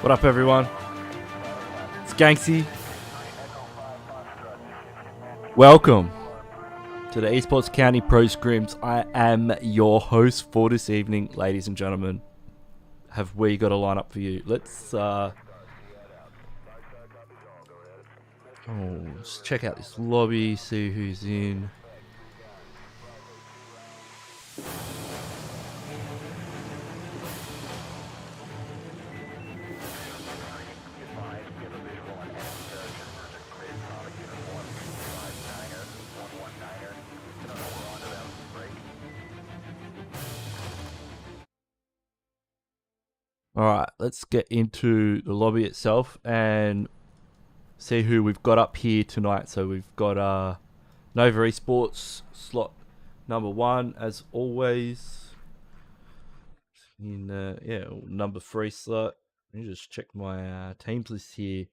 What up, everyone? It's Ganksy. Welcome to the Esports County Pro Scrims. I am your host for this evening, ladies and gentlemen. Have we got a lineup for you? Let's let's check out this lobby, see who's in. Alright, let's get into the lobby itself and see who we've got up here tonight. So we've got Nova Esports, slot number 1 as always. In number 3 slot. Let me just check my teams list here.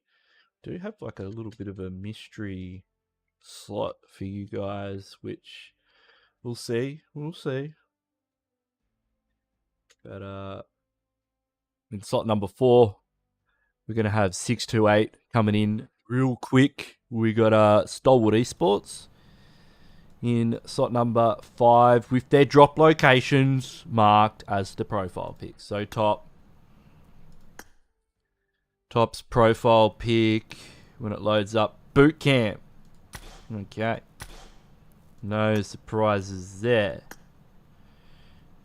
Do have like a little bit of a mystery slot for you guys, which we'll see. But in slot number 4, we're gonna have 628 coming in real quick. We got Stalwart Esports in slot number 5 with their drop locations marked as the profile pick. So top's profile pick when it loads up. Boot camp. Okay. No surprises there.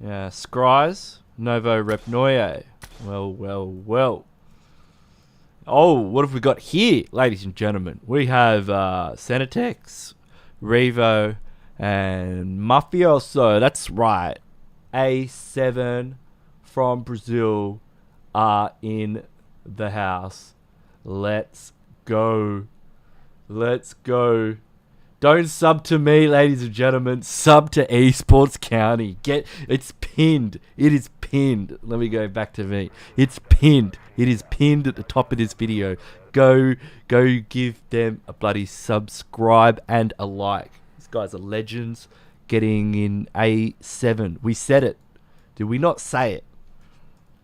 Yeah, Scries. Novo Repnoye. Well. Oh, what have we got here, ladies and gentlemen? We have Senatex, Revo, and Mafioso. That's right. A7 from Brazil are in the house. Let's go. Don't sub to me, ladies and gentlemen. Sub to Esports County. It's pinned. It is pinned. Let me go back to me. It's pinned. It is pinned at the top of this video. Go give them a bloody subscribe and a like. These guys are legends. Getting in A7. We said it. Did we not say it?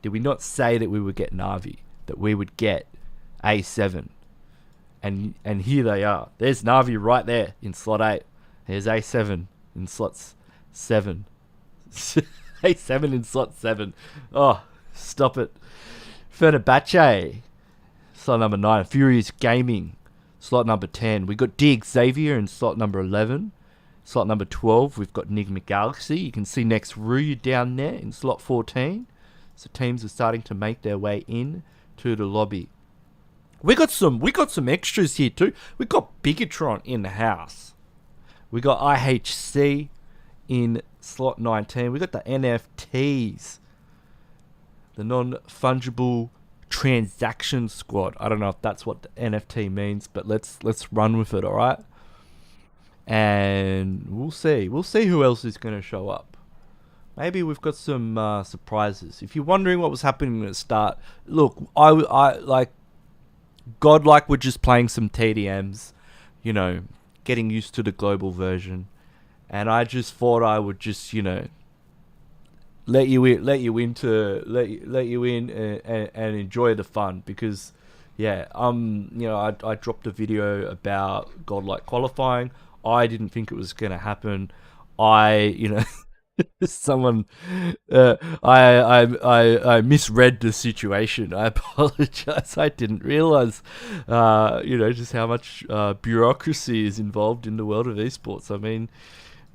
Did we not say that we would get Navi? That we would get A7? And here they are. There's Navi right there in slot 8. There's A7 in slots 7. A7 in slot 7. Oh, stop it. FENERBAHÇE, slot number 9. Furious Gaming, slot number 10. We got XAVIER in slot number 11. Slot number 12, we've got NIGMA Galaxy. You can see next RUYA down there in slot 14. So teams are starting to make their way in to the lobby. We got some extras here too. We got BIGETRON in the house. We got IHC in slot 19. We got the NFTs, the non-fungible transaction squad. I don't know if that's what the NFT means, but let's run with it, all right? And we'll see who else is going to show up. Maybe we've got some surprises. If you're wondering what was happening at the start, look, I like. Godlike, we're just playing some TDMs, you know, getting used to the global version, and I just thought I would just, you know, let you in and enjoy the fun, because, yeah, you know, I dropped a video about Godlike qualifying. I didn't think it was gonna happen. You know. Someone, I misread the situation. I apologize. I didn't realize, you know, just how much bureaucracy is involved in the world of esports. I mean,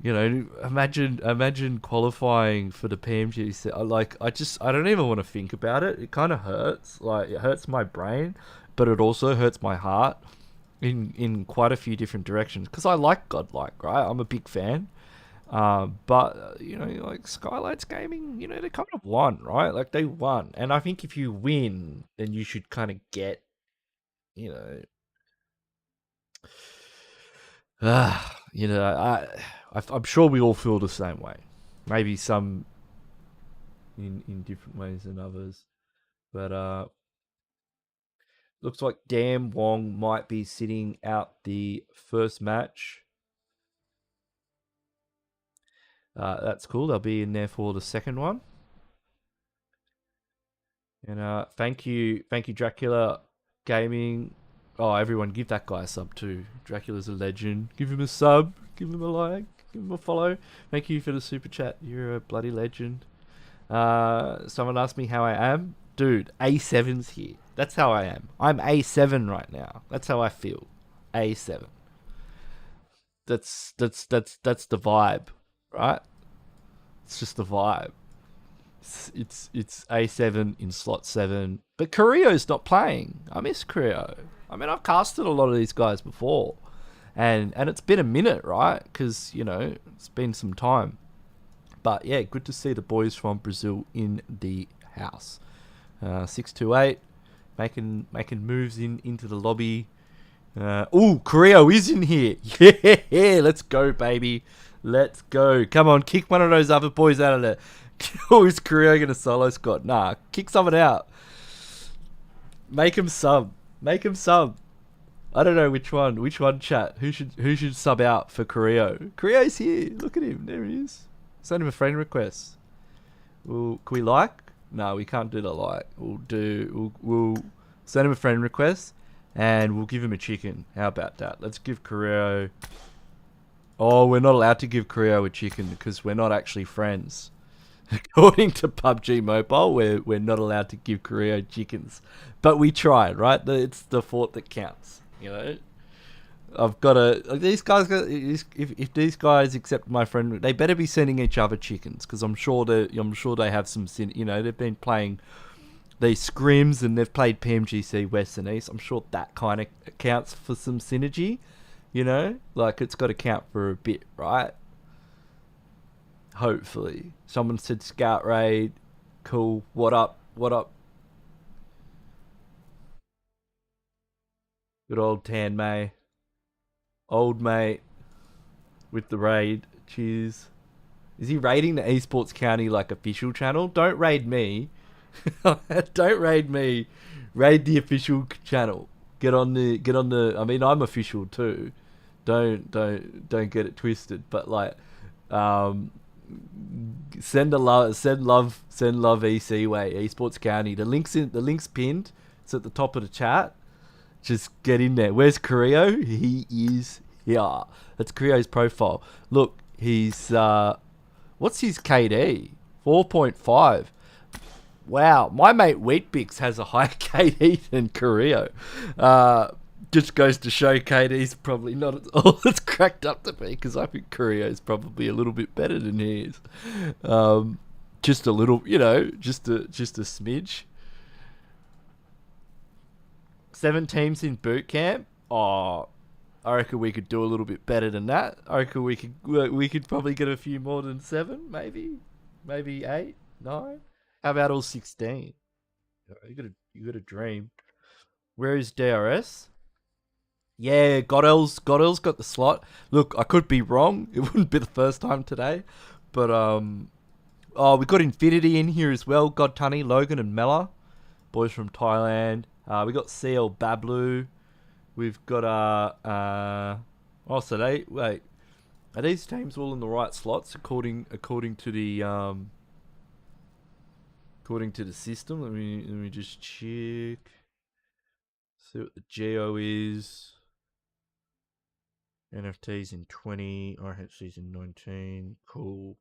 you know, imagine qualifying for the PMG. Like, I don't even want to think about it. It kind of hurts. Like, it hurts my brain, but it also hurts my heart in quite a few different directions. Because I like Godlike, right? I'm a big fan. But, you know, like Skylights Gaming, you know, they kind of won, right? Like, they won. And I think if you win, then you should kind of get, you know, you know, I'm sure we all feel the same way. Maybe some in different ways than others. But looks like Dan Wong might be sitting out the first match. That's cool. They'll be in there for the second one. And thank you, Dracula Gaming. Oh, everyone, give that guy a sub too. Dracula's a legend. Give him a sub. Give him a like. Give him a follow. Thank you for the super chat. You're a bloody legend. Someone asked me how I am. Dude, A7's here. That's how I am. I'm A7 right now. That's how I feel. A7. That's the vibe, right? It's just the vibe. It's A7 in slot 7. But Carrillo's not playing. I miss Carrillo. I mean, I've casted a lot of these guys before. And it's been a minute, right? Because, you know, it's been some time. But yeah, good to see the boys from Brazil in the house. 628, making moves into the lobby. Carrillo is in here. Yeah, let's go, baby. Let's go. Come on, kick one of those other boys out of there. Oh, is Carrillo gonna solo squad? Nah, kick someone out. Make him sub. Make him sub. I don't know which one. Which one, chat? Who should sub out for Carrillo? Carrillo's here. Look at him. There he is. Send him a friend request. Can we like? No, we can't do the like. We'll send him a friend request and we'll give him a chicken. How about that? Let's give Carrillo. Oh, we're not allowed to give Carrillo a chicken because we're not actually friends. According to PUBG Mobile, we're not allowed to give Carrillo chickens, but we tried, right? It's the thought that counts, you know. I've got to. These guys, if these guys accept my friend, they better be sending each other chickens because I'm sure they have some. You know, they've been playing these scrims and they've played PMGC West and East. I'm sure that kind of counts for some synergy. You know, like it's got to count for a bit, right? Hopefully. Someone said Scout Raid. Cool. What up? What up? Good old Tan May. Old mate with the raid. Cheers. Is he raiding the Esports County like official channel? Don't raid me. Don't raid me. Raid the official channel. Get on the I mean, I'm official too. Don't get it twisted, but like send love EC way, Esports County. The link's pinned. It's at the top of the chat. Just get in there. Where's Carrillo? He is here. That's Carrillo's profile. Look, he's what's his KD? 4.5. Wow, my mate Wheatbix has a higher KD than Carrillo. Just goes to show KD's probably not all it's cracked up to be, because I think Carrillo's probably a little bit better than he is. Just a little, you know, just a smidge. 7 teams in boot camp. Oh, I reckon we could do a little bit better than that. I reckon we could probably get a few more than 7, maybe 8, 9. How about all 16? You got a dream. Where is DRS? Yeah, Godell's got the slot. Look, I could be wrong. It wouldn't be the first time today, but we got Infinity in here as well. God Tunny, Logan, and Mella, boys from Thailand. We got CL Bablu. We've got so they wait. Are these teams all in the right slots according to the system? Let me just check. See what the Geo is. NFTs in 20, RHCs in 19. Cool.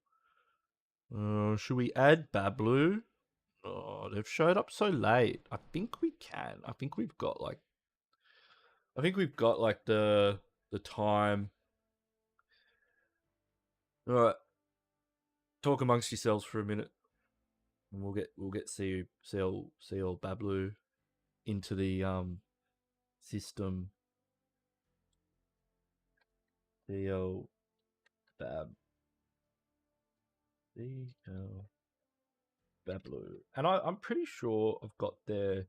Should we add Bablu? Oh, they've showed up so late. I think we can. I think we've got like the time. All right. Talk amongst yourselves for a minute, and we'll get CL Bablu into the system. CL Bablu, and I'm pretty sure I've got their.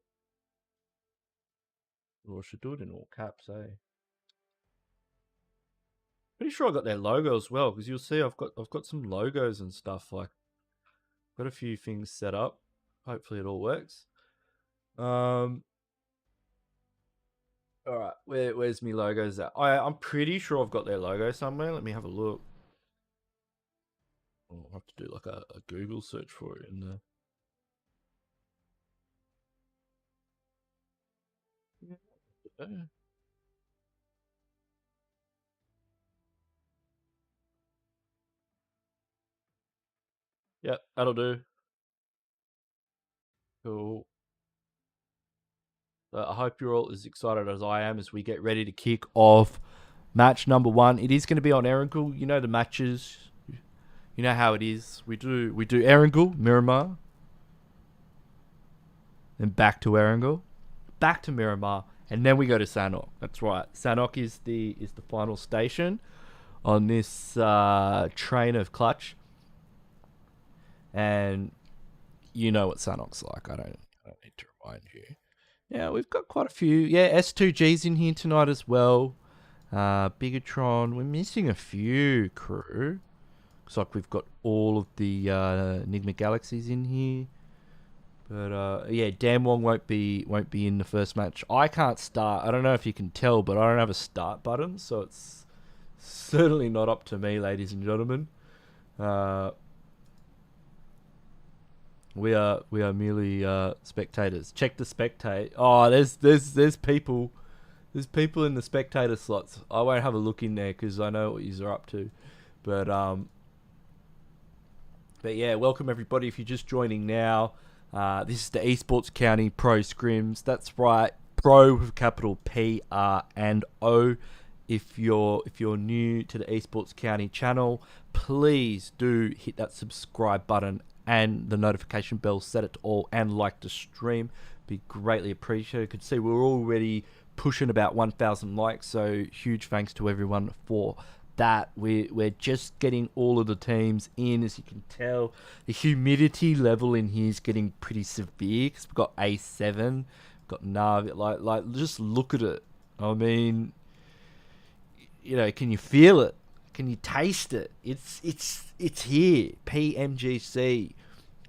Well, I should do it in all caps, eh? Pretty sure I got their logo as well, because you'll see I've got some logos and stuff. Like, got a few things set up. Hopefully it all works. All right, where's my logos at? I'm pretty sure I've got their logo somewhere. Let me have a look. I'll have to do like a Google search for it in there. Yep, that'll do. Cool. I hope you're all as excited as I am as we get ready to kick off match number 1. It is going to be on Erangel. You know the matches. You know how it is. We do Erangel, Miramar, then back to Erangel, back to Miramar, and then we go to Sanhok. That's right. Sanhok is the final station on this train of clutch, and you know what Sanhok's like. I don't need to remind you. Yeah, we've got quite a few. Yeah, S2G's in here tonight as well. BIGETRON. We're missing a few crew. Looks like we've got all of the NIGMA Galaxies in here. But yeah, Damwong won't be in the first match. I can't start. I don't know if you can tell, but I don't have a start button, so it's certainly not up to me, ladies and gentlemen. We are merely spectators. Check the spectate. Oh, there's people. There's people in the spectator slots. I won't have a look in there because I know what you're up to. But yeah, welcome everybody. If you're just joining now, this is the Esports County Pro Scrims. That's right, Pro with capital P, R, and O. If you're new to the Esports County channel, please do hit that subscribe button and the notification bell, set it to all, and like the stream. Be greatly appreciated. You can see we're already pushing about 1,000 likes, so huge thanks to everyone for that. We're just getting all of the teams in. As you can tell, the humidity level in here is getting pretty severe because we've got A7, we've got Navi. Like just look at it. I mean, you know, can you feel it? Can you taste it? It's here. PMGC,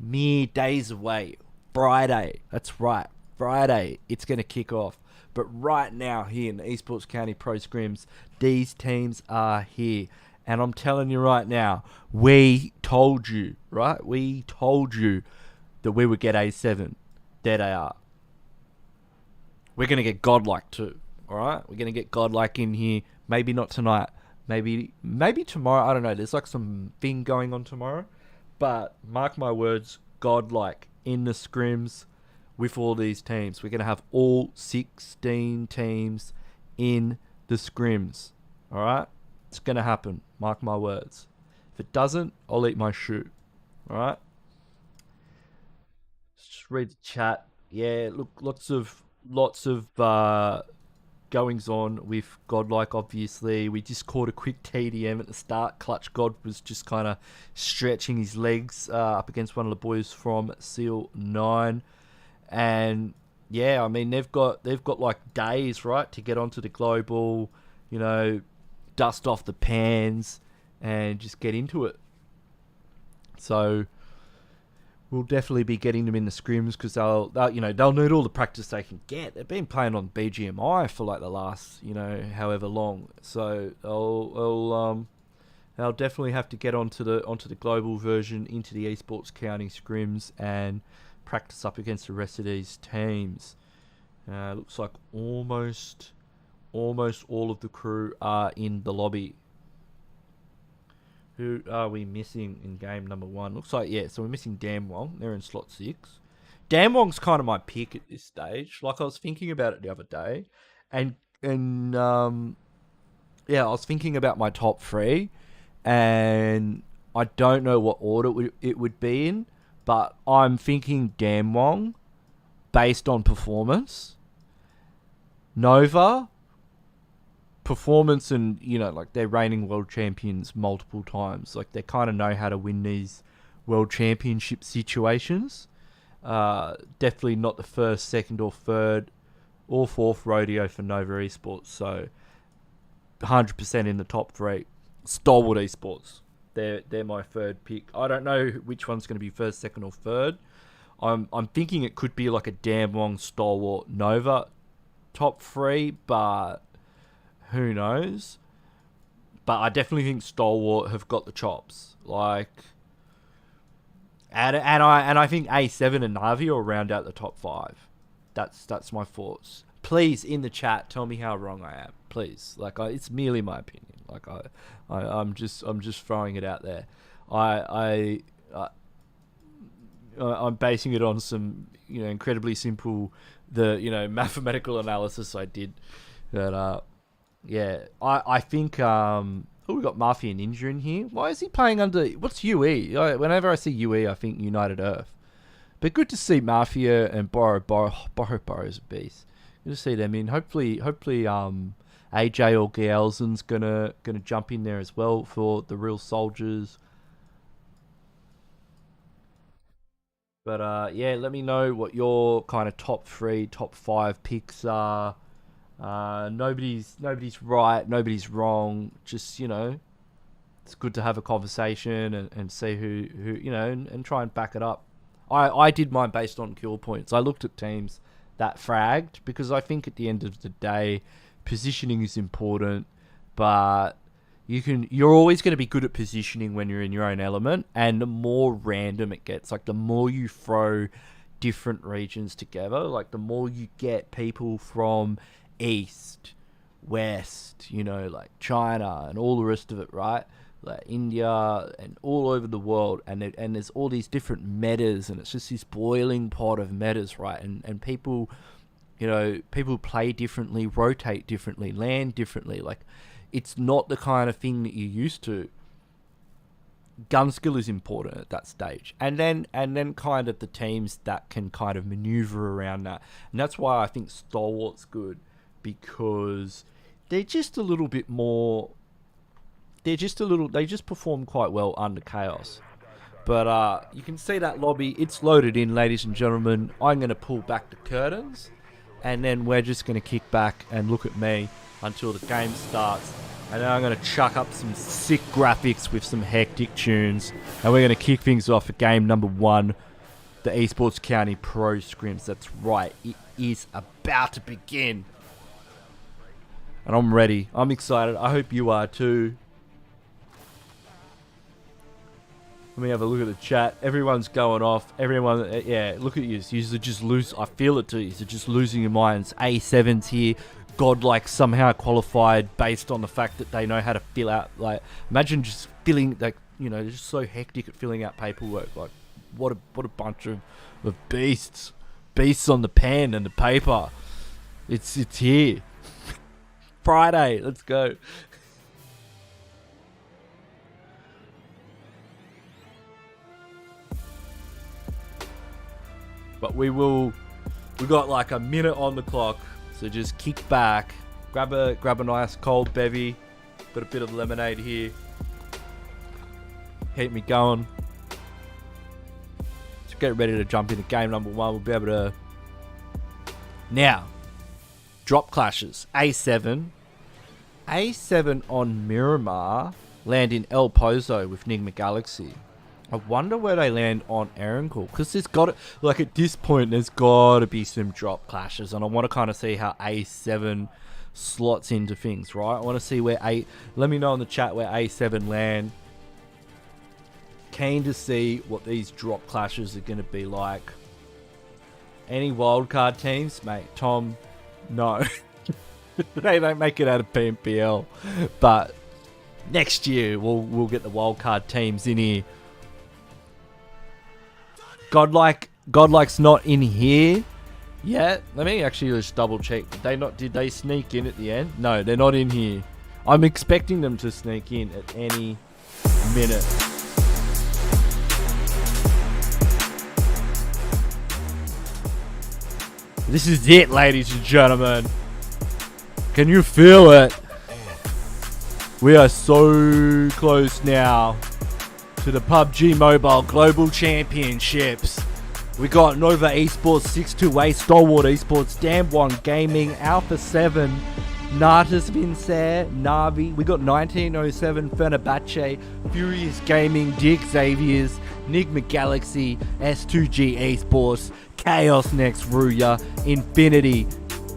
mere days away. Friday. That's right. Friday. It's going to kick off. But right now here in the Esports County Pro Scrims, these teams are here. And I'm telling you right now, we told you, right? We told you that we would get A7. There they are. We're going to get Godlike too. All right? We're going to get Godlike in here. Maybe not tonight. Maybe tomorrow. I don't know. There's like some thing going on tomorrow. But mark my words, Godlike in the scrims with all these teams. We're going to have all 16 teams in the scrims. All right? It's going to happen. Mark my words. If it doesn't, I'll eat my shoe. All right? Just read the chat. Yeah, look, lots of goings on with Godlike, obviously. We just caught a quick TDM at the start. Clutch God was just kind of stretching his legs up against one of the boys from Seal 9. And yeah, I mean, they've got like days, right, to get onto the global, you know, dust off the pans and just get into it. So we'll definitely be getting them in the scrims because they'll need all the practice they can get. They've been playing on BGMI for like the last, you know, however long. So they'll definitely have to get onto the global version, into the Esports County scrims, and practice up against the rest of these teams. Looks like almost all of the crew are in the lobby. Who are we missing in game number 1? Looks like, yeah, so we're missing Damwong. They're in slot 6. Damwong's kind of my pick at this stage. Like, I was thinking about it the other day. And yeah, I was thinking about my top 3. And I don't know what order it would be in. But I'm thinking Damwong based on performance. Nova, performance, and, you know, like, they're reigning world champions multiple times. Like, they kind of know how to win these world championship situations. Definitely not the first, second, or third or fourth rodeo for Nova Esports. So 100% in the top 3. Stalwart Esports. They're my third pick. I don't know which one's going to be first, second, or third. I'm thinking it could be like a Damwong, Stalwart, Nova top 3, but who knows? But I definitely think Stalwart have got the chops. Like, and I think A7 and Navi will round out the top 5. That's my thoughts. please, in the chat, tell me how wrong I am. Please. Like, it's merely my opinion. Like, I'm just throwing it out there. I'm basing it on some, incredibly simple, mathematical analysis I did. But, yeah, I think, we got Mafia Ninja in here. Why is he playing under, what's UE? Whenever I see UE, I think United Earth. But good to see Mafia and Borro's a beast. Good to see them in. Hopefully, AJ or Galzen's gonna jump in there as well for the real soldiers. But yeah, let me know what your kind of top 3, top 5 picks are. Nobody's right, nobody's wrong. Just it's good to have a conversation and see who and try and back it up. I did mine based on kill points. I looked at teams that fragged because I think at the end of the day, positioning is important, but you're always going to be good at positioning when you're in your own element, and the more random it gets, like the more you throw different regions together, like the more you get people from East, West, like China and all the rest of it, right? Like India and all over the world, and there's all these different metas, and it's just this boiling pot of metas, right? And people, people play differently, rotate differently, land differently. Like, it's not the kind of thing that you're used to. Gun skill is important at that stage, and then kind of the teams that can kind of maneuver around that, and that's why I think Stalwart's good, because they're just a little bit more. They just perform quite well under KAOS. But you can see that lobby, it's loaded in, ladies and gentlemen. I'm going to pull back the curtains, and then we're just going to kick back and look at me until the game starts. And then I'm going to chuck up some sick graphics with some hectic tunes. And we're going to kick things off at game number 1, the Esports County Pro Scrims. That's right, it is about to begin. And I'm ready. I'm excited. I hope you are too. Let me have a look at the chat. Everyone's going off. Everyone, yeah, look at you. You're just lose. I feel it too. You're just losing your minds. A7's here. Godlike somehow qualified based on the fact that they know how to fill out. Like, imagine just filling, like, they're just so hectic at filling out paperwork. Like, what a bunch of beasts. Beasts on the pen and the paper. It's here. Friday. Let's go. But we got like a minute on the clock, so just kick back, grab a nice cold bevy, got a bit of lemonade here, keep me going. Let's get ready to jump into game number 1. We'll be able to now drop clashes. A7 on Miramar, land in El Pozo with NIGMA Galaxy. I wonder where they land on Erencool, because there's got to, like, at this point there's got to be some drop clashes, and I want to kind of see how A7 slots into things, right? I want to see where let me know in the chat where A7 land. Keen to see what these drop clashes are going to be like. Any wildcard teams, mate? Tom, no. They don't make it out of PMPL, but next year we'll get the wildcard teams in here. Godlike's not in here yet. Let me actually just double check. Did they sneak in at the end? No, they're not in here. I'm expecting them to sneak in at any minute. This is it, ladies and gentlemen. Can you feel it? We are so close now to the PUBG Mobile Global Championships. We got Nova Esports, 628, Stalwart Esports, Damn1 Gaming, Alpha 7, NATUS, VINCERE, Navi. We got 1907, FENERBAHÇE, Furious Gaming, XAVIER'S, NIGMA Galaxy, S2G Esports, KAOS Next, RUYA, INFINTY,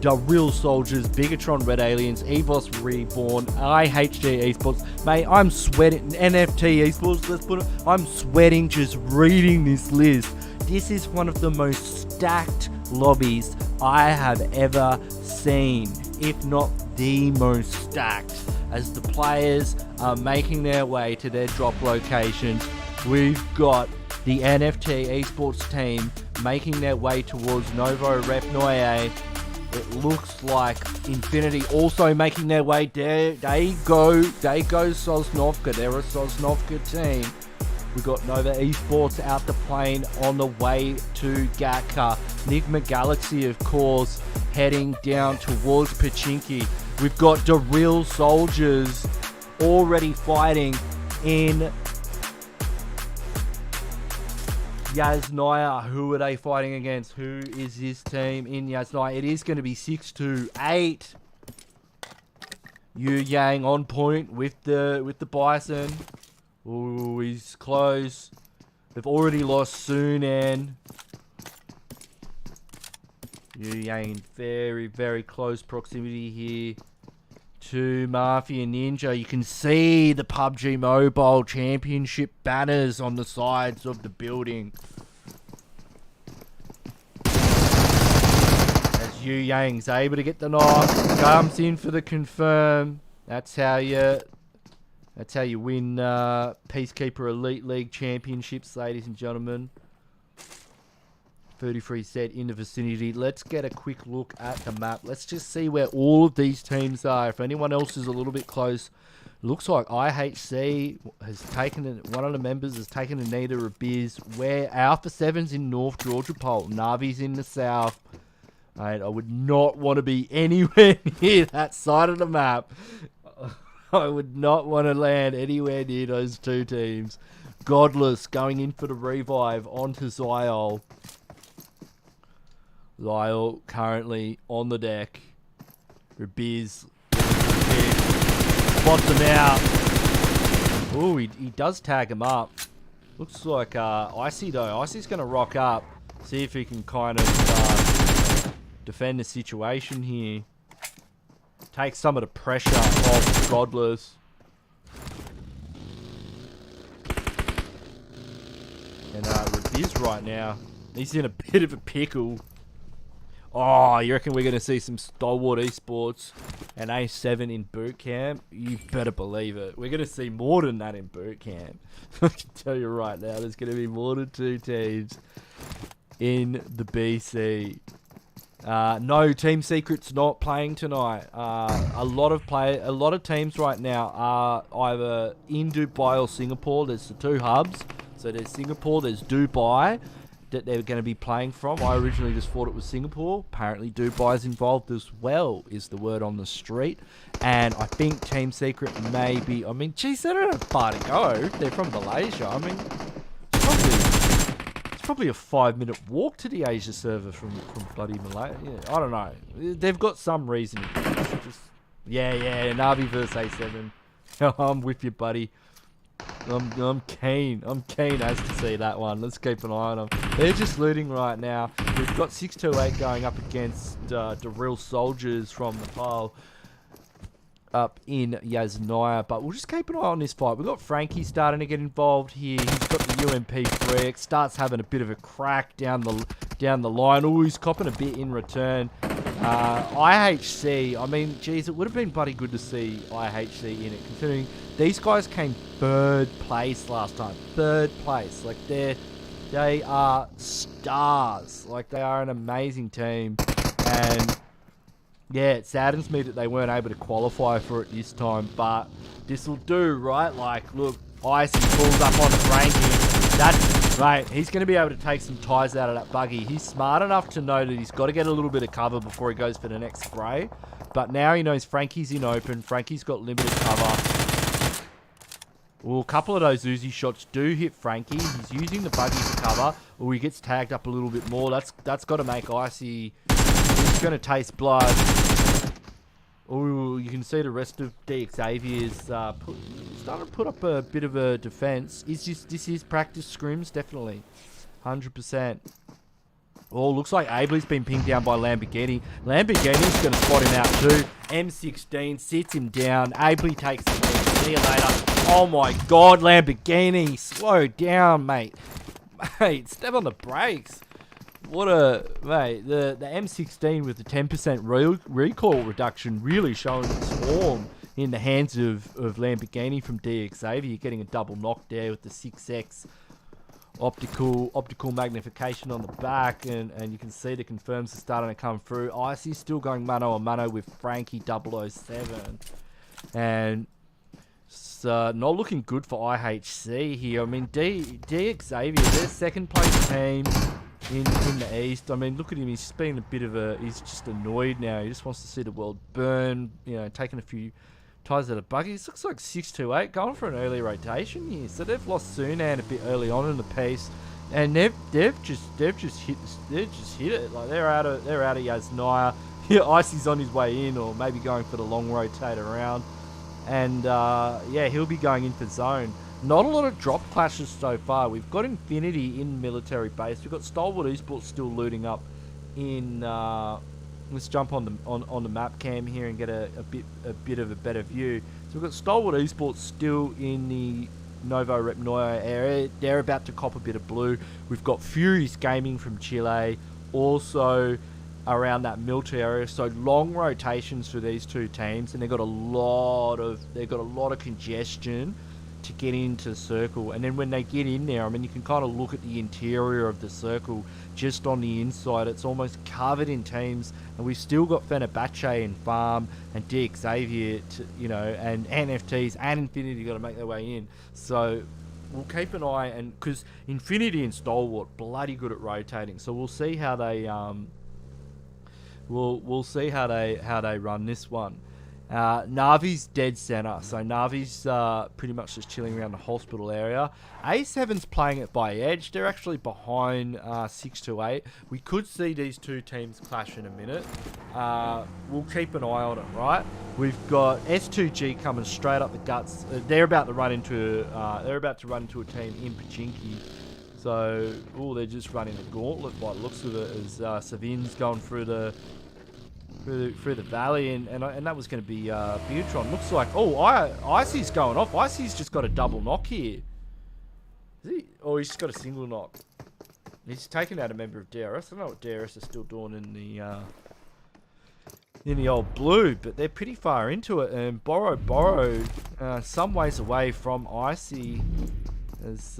The Real Soldiers, BIGETRON, Red Aliens, EVOS, REBORN, IHG Esports. Mate, I'm sweating. NFT Esports, let's put it. I'm sweating just reading this list. This is one of the most stacked lobbies I have ever seen. seen, if not the most stacked, as the players are making their way to their drop locations. We've got the NFT esports team making their way towards Novo Rep Noye. It looks like Infinity also making their way there. They go Sosnovka. They're a Sosnovka team. We got Nova Esports out the plane on the way to Gatka. NIGMA Galaxy, of course, heading down towards Pachinki. We've got the real soldiers already fighting in Yasnaya. Who are they fighting against? Who is this team in Yasnaya? It is going to be 6-8. Yu Yang on point with the Bison. Ooh, he's close. They've already lost Sunan. Yu Yang in very, very close proximity here to Mafia Ninja. You can see the PUBG Mobile Championship banners on the sides of the building. As Yu Yang's able to get the knock, comes in for the confirm. That's how you win Peacekeeper Elite League Championships, ladies and gentlemen. 33 set in the vicinity. Let's get a quick look at the map. Let's just see where all of these teams are. If anyone else is a little bit close, looks like IHC has taken one of the members has taken a knee to Biz. Where Alpha 7's in North Georgia Pole, Navi's in the south. And I would not want to be anywhere near that side of the map. I would not want to land anywhere near those two teams. Godless going in for the revive onto Zyol. Zyol currently on the deck. Rebiz spots him out. Ooh, he does tag him up. Looks like Icy though. Icy's going to rock up. See if he can kind of defend the situation here. Take some of the pressure off Godless. And Rebiz right now, he's in a bit of a pickle. Oh, you reckon we're going to see some Stalwart Esports and A7 in boot camp? You better believe it. We're going to see more than that in boot camp. I can tell you right now, there's going to be more than two teams in the BC. No, Team Secret's not playing tonight. A lot of teams right now are either in Dubai or Singapore. There's the two hubs. So there's Singapore, there's Dubai that they're going to be playing from. I originally just thought it was Singapore. Apparently Dubai's involved as well, is the word on the street. And I think Team Secret may be, I mean, geez, they don't have far to go. They're from Malaysia. I mean, it's probably a 5-minute walk to the Asia server from bloody Malaysia. Yeah, I don't know. They've got some reasoning. Yeah, Navi versus A7. I'm with you, buddy. I'm keen as to see that one. Let's keep an eye on them. They're just looting right now. We've got 628 going up against the real soldiers from Nepal up in Yasnaya, but we'll just keep an eye on this fight. We've got Frankie starting to get involved here. He's got the UMP 3X, starts having a bit of a crack down the line. Oh, he's copping a bit in return. IHC, I mean, geez, it would have been bloody good to see IHC in it, considering these guys came third place last time. Third place. Like, they are stars. Like, they are an amazing team. And yeah, it saddens me that they weren't able to qualify for it this time, but this will do, right? Like, look, Icy pulls up on Frankie. That's right. He's going to be able to take some ties out of that buggy. He's smart enough to know that he's got to get a little bit of cover before he goes for the next spray. But now he knows Frankie's in open. Frankie's got limited cover. Well, a couple of those Uzi shots do hit Frankie. He's using the buggy for cover. Or he gets tagged up a little bit more. That's got to make Icy... He's going to taste blood. Oh, you can see the rest of the XAVIER'S starting to put up a bit of a defense. This is practice scrims, definitely. 100%. Oh, looks like Abely's been pinged down by Lamborghini. Lamborghini's going to spot him out too. M16 sits him down. Abely takes the lead. See you later. Oh my god, Lamborghini. Slow down, mate. Mate, step on the brakes. What a mate! The M16 with the 10% recoil reduction really showing its form in the hands of Lamborghini from XAVIER, getting a double knock there with the 6x optical magnification on the back, and you can see the confirms are starting to come through. Icy still going mano a mano with Frankie 007, and it's not looking good for IHC here. I mean, XAVIER, their second place team in the East. I mean, look at him. He's just being he's just annoyed now. He just wants to see the world burn. You know, taking a few ties out of buggies. Looks like 628 going for an early rotation here. So they've lost Sunan a bit early on in the piece, and they've just hit it. Like they're out of Yasnaya. Yeah, Icy's on his way in, or maybe going for the long rotate around, and yeah, he'll be going in for zone. Not a lot of drop clashes so far. We've got Infinity in military base. We've got Stalwart Esports still looting up in. Let's jump on the map cam here and get a bit of a better view. So we've got Stalwart Esports still in the Novo Repnoyo area. They're about to cop a bit of blue. We've got Furious Gaming from Chile also around that military area. So long rotations for these two teams, and they've got a lot of congestion to get into the circle. And then when they get in there, I mean, you can kind of look at the interior of the circle just on the inside. It's almost covered in teams, and we've still got Fenerbahçe and Farm and XAVIER, you know, and NFTs and Infinity got to make their way in. So we'll keep an eye, and because Infinity and Stalwart bloody good at rotating, so we'll see how they we'll see how they run this one. Navi's dead center, so Navi's pretty much just chilling around the hospital area. A7's playing it by edge. They're actually behind 628. We could see these two teams clash in a minute. We'll keep an eye on it, right? We've got S2G coming straight up the guts. They're about to run into a team in Pachinki. So, they're just running the gauntlet by the looks of it, as Savin's going through the valley, and that was going to be BIGETRON. Looks like, Icy's going off. Icy's just got a double knock here. Is he? Oh, he's just got a single knock. He's taken out a member of DRS. I don't know what DRS is still doing in the old blue, but they're pretty far into it. And Borrow, some ways away from Icy, as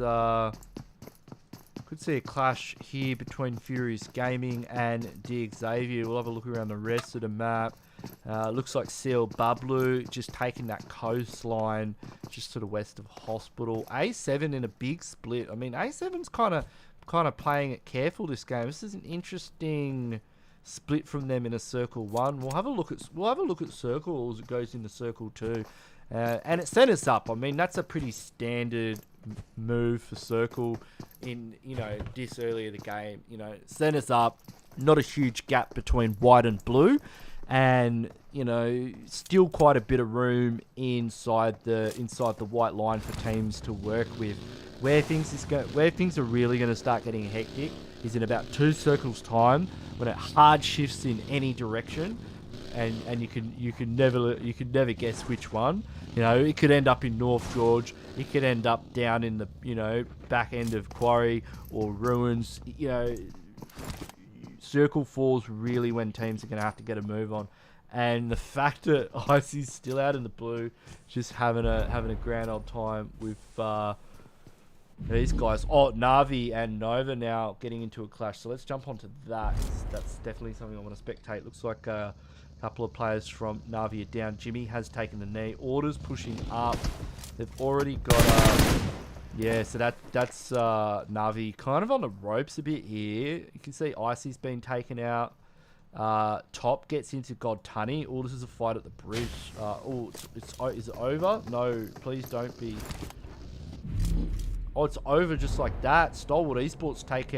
could see a clash here between Furious Gaming and XAVIER. We'll have a look around the rest of the map. Looks like Seal Bablu just taking that coastline just to the west of Hospital. A7 in a big split. I mean, A7's kind of playing it careful this game. This is an interesting split from them in a circle one. We'll have a look at circle as it goes into circle two, and it set us up. I mean, that's a pretty standard move for circle in, you know, this early of the game. You know, set us up, not a huge gap between white and blue, and, you know, still quite a bit of room inside the white line for teams to work with. Where things are really going to start getting hectic is in about 2 circles time, when it hard shifts in any direction, and you can never guess which one. You know, it could end up in North George, it could end up down in the, you know, back end of Quarry or Ruins. You know, circle 4's really when teams are going to have to get a move on. And the fact that Icy's still out in the blue, just having a grand old time with these guys. Oh, Navi and Nova now getting into a clash. So let's jump onto that. That's definitely something I want to spectate. Looks like a couple of players from Navi are down. Jimmy has taken the knee. Orders pushing up. They've already got yeah, so that's Navi kind of on the ropes a bit here. You can see Icy's been taken out. Top gets into God Tunny. Oh, this is a fight at the bridge. Is it over? No, please don't be. Oh, it's over just like that. Stalwart Esports take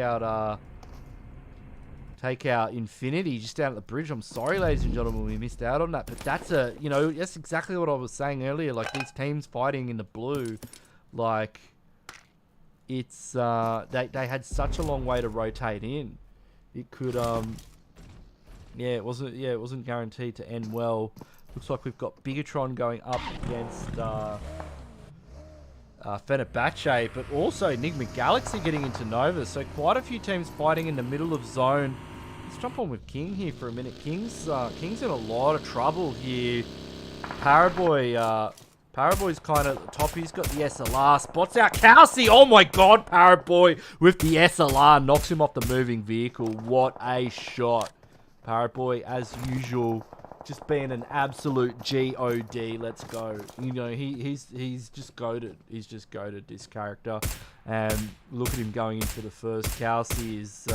out Infinity just down at the bridge. I'm sorry, ladies and gentlemen, we missed out on that. But that's that's exactly what I was saying earlier. Like, these teams fighting in the blue, like, it's they had such a long way to rotate in. It could it wasn't guaranteed to end well. Looks like we've got BIGETRON going up against FENERBAHÇE, but also NIGMA Galaxy getting into Nova. So quite a few teams fighting in the middle of zone. Let's jump on with King here for a minute. King's in a lot of trouble here. Paraboy's kind of at the top. He's got the SLR. Spots out KAOS. Oh my god, Paraboy with the SLR knocks him off the moving vehicle. What a shot. Paraboy, as usual, just being an absolute GOD. Let's go. You know, he's just goated. He's just goated, this character. And look at him going into the first. KAOS is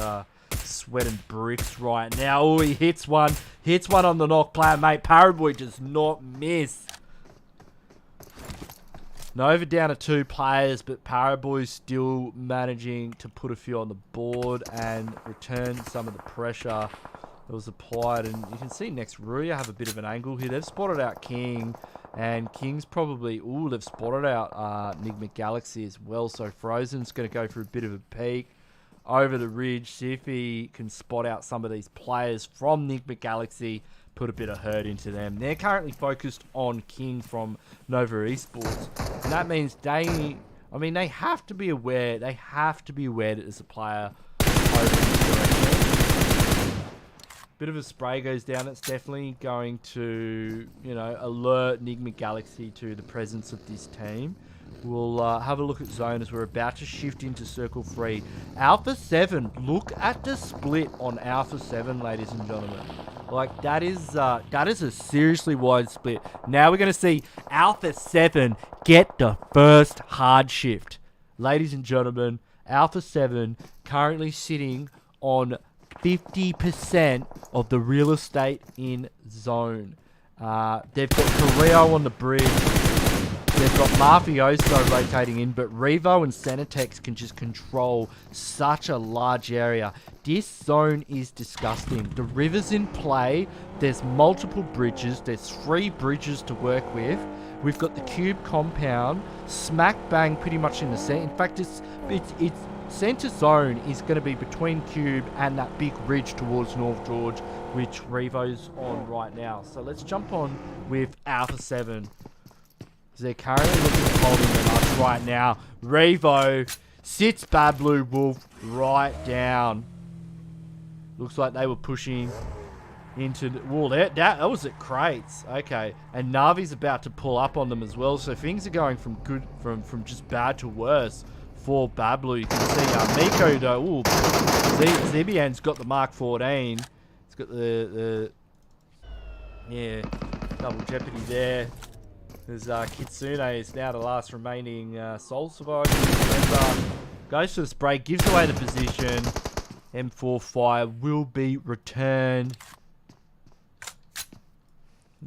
sweating bricks right now. Oh, he hits one. Hits one on the knock player, mate. Paraboy does not miss. Nova down to 2 players, but Paraboy's still managing to put a few on the board and return some of the pressure that was applied. And you can see next RUYA have a bit of an angle here. They've spotted out King, and King's probably... Ooh, they've spotted out NIGMA Galaxy as well. So Frozen's going to go for a bit of a peek over the ridge, see if he can spot out some of these players from NIGMA Galaxy, put a bit of hurt into them. They're currently focused on King from Nova Esports, and that means they have to be aware. They have to be aware that there's a player over in this direction. Bit of a spray goes down. It's definitely going to, you know, alert NIGMA Galaxy to the presence of this team. We'll have a look at zone as we're about to shift into circle 3. Alpha 7. Look at the split on Alpha 7, ladies and gentlemen. Like, that is a seriously wide split. Now we're going to see Alpha 7 get the first hard shift. Ladies and gentlemen, Alpha 7 currently sitting on 50% of the real estate in zone. They've got Carrillo on the bridge. They've got Mafioso rotating in, but Revo and Senatex can just control such a large area. This zone is disgusting. The river's in play. There's multiple bridges. There's 3 bridges to work with. We've got the cube compound smack bang pretty much in the center. In fact, it's center zone is going to be between cube and that big ridge towards North George, which Revo's on right now. So let's jump on with Alpha 7. They're currently looking at holding them up right now. Revo sits Bad Blue Wolf right down. Looks like they were pushing into the... Whoa, that was at crates. Okay. And Navi's about to pull up on them as well. So things are going from good, from just bad to worse for Bad Blue. You can see Miko though. Ooh, ZBN's got the Mark 14. It's got the yeah, double jeopardy there. As Kitsune is now the last remaining Soul Survivor. Goes for the spray, gives away the position. M4 fire will be returned.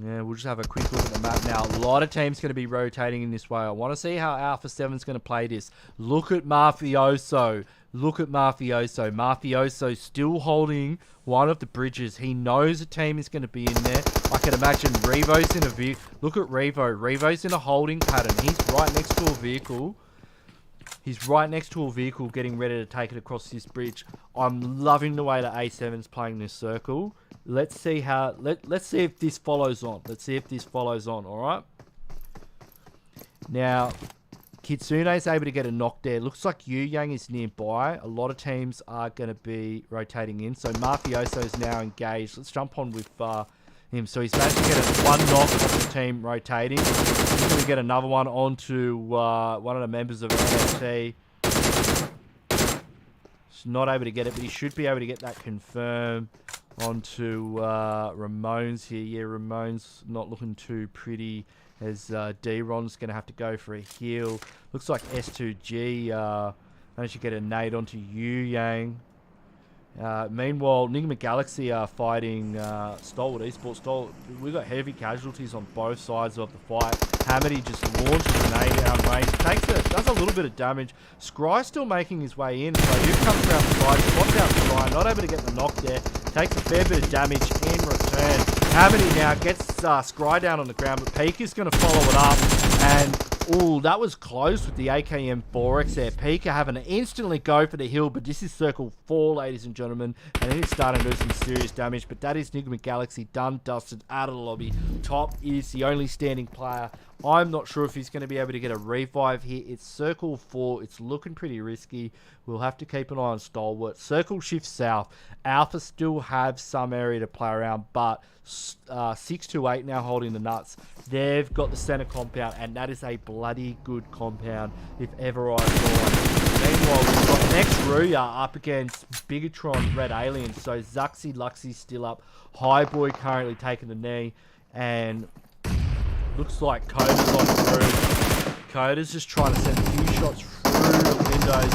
Yeah, we'll just have a quick look at the map now. A lot of teams going to be rotating in this way. I want to see how Alpha 7's going to play this. Look at Mafioso. Look at Mafioso. Mafioso still holding one of the bridges. He knows a team is going to be in there. I can imagine Revo's in a vehicle. Look at Revo. Revo's in a holding pattern. He's right next to a vehicle. He's right next to a vehicle getting ready to take it across this bridge. I'm loving the way that A7's playing this circle. Let's see how... Let's see if this follows on. Let's see if this follows on, alright? Now... Kitsune is able to get a knock there. Looks like Yu Yang is nearby. A lot of teams are going to be rotating in. So Mafioso is now engaged. Let's jump on with him. So he's managed to get one knock off his team rotating. He's going to get another one onto one of the members of NFT. He's not able to get it, but he should be able to get that confirmed onto Ramones here. Yeah, Ramones not looking too pretty. As D-Ron's going to have to go for a heal. Looks like S2G managed to get a nade onto Yu Yang. Meanwhile, NIGMA Galaxy are fighting Stalwart Esports. We've got heavy casualties on both sides of the fight. Hamity just launches a nade out range. Does a little bit of damage. Scry still making his way in. So he comes around the side, spots out Scry, not able to get the knock there. Takes a fair bit of damage in return. Hamity now gets Scry down on the ground, but Pika's going to follow it up. And, ooh, that was close with the AKM 4X there. Pika having to instantly go for the hill, but this is circle 4, ladies and gentlemen. And he's starting to do some serious damage, but that is NIGMA Galaxy done, dusted, out of the lobby. Top is the only standing player I'm not sure if he's going to be able to get a revive here. It's circle 4. It's looking pretty risky. We'll have to keep an eye on Stalwart. Circle shift south. Alpha still have some area to play around, but 628 now holding the nuts. They've got the center compound, and that is a bloody good compound if ever I saw one. Meanwhile, we've got next RUYA up against BIGETRON Red Alien. So Zuxi, Luxy's still up. Highboy currently taking the knee, and looks like Coda's on through. Coda's just trying to send a few shots through the windows.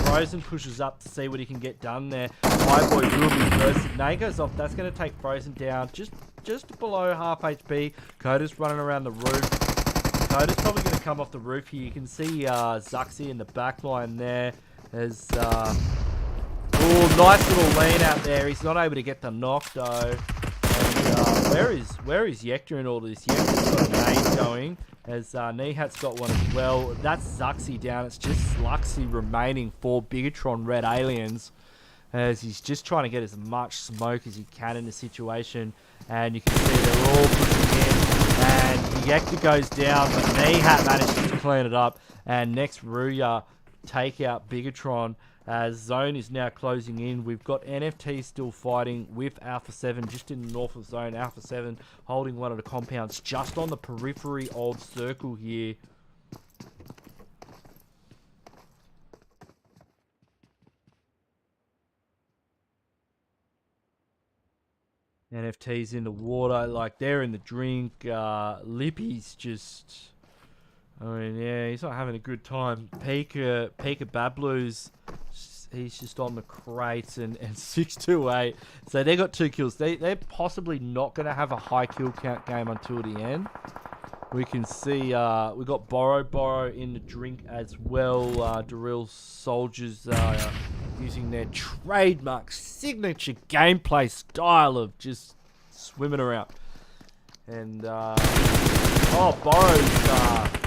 Frozen pushes up to see what he can get done there. Highboy will be first. Nay goes off. That's going to take Frozen down just below half HP. Coda's running around the roof. Coda's probably going to come off the roof here. You can see Zuxi in the back line there. There's oh, nice little lean out there. He's not able to get the knock though. Where is Yekta in all this? Yekta's got a nade going, as Nihat's got one as well. That's Zuxi down. It's just Luxy remaining for BIGETRON Red Aliens, as he's just trying to get as much smoke as he can in the situation. And you can see they're all pushing in, and Yekta goes down, but Nihat manages to clean it up. And next RUYA take out BIGETRON, as Zone is now closing in. We've got NFT still fighting with Alpha 7 just in the north of Zone. Alpha 7 holding one of the compounds just on the periphery of Circle here. NFT's in the water, like they're in the drink. Lippy's just, I mean, yeah, he's not having a good time. Pika Bablu's, he's just on the crates, and 628. So they got 2 kills. They're possibly not going to have a high kill count game until the end. We can see we got Borrow in the drink as well. Drill Soldiers using their trademark signature gameplay style of just swimming around. And oh, Borrow's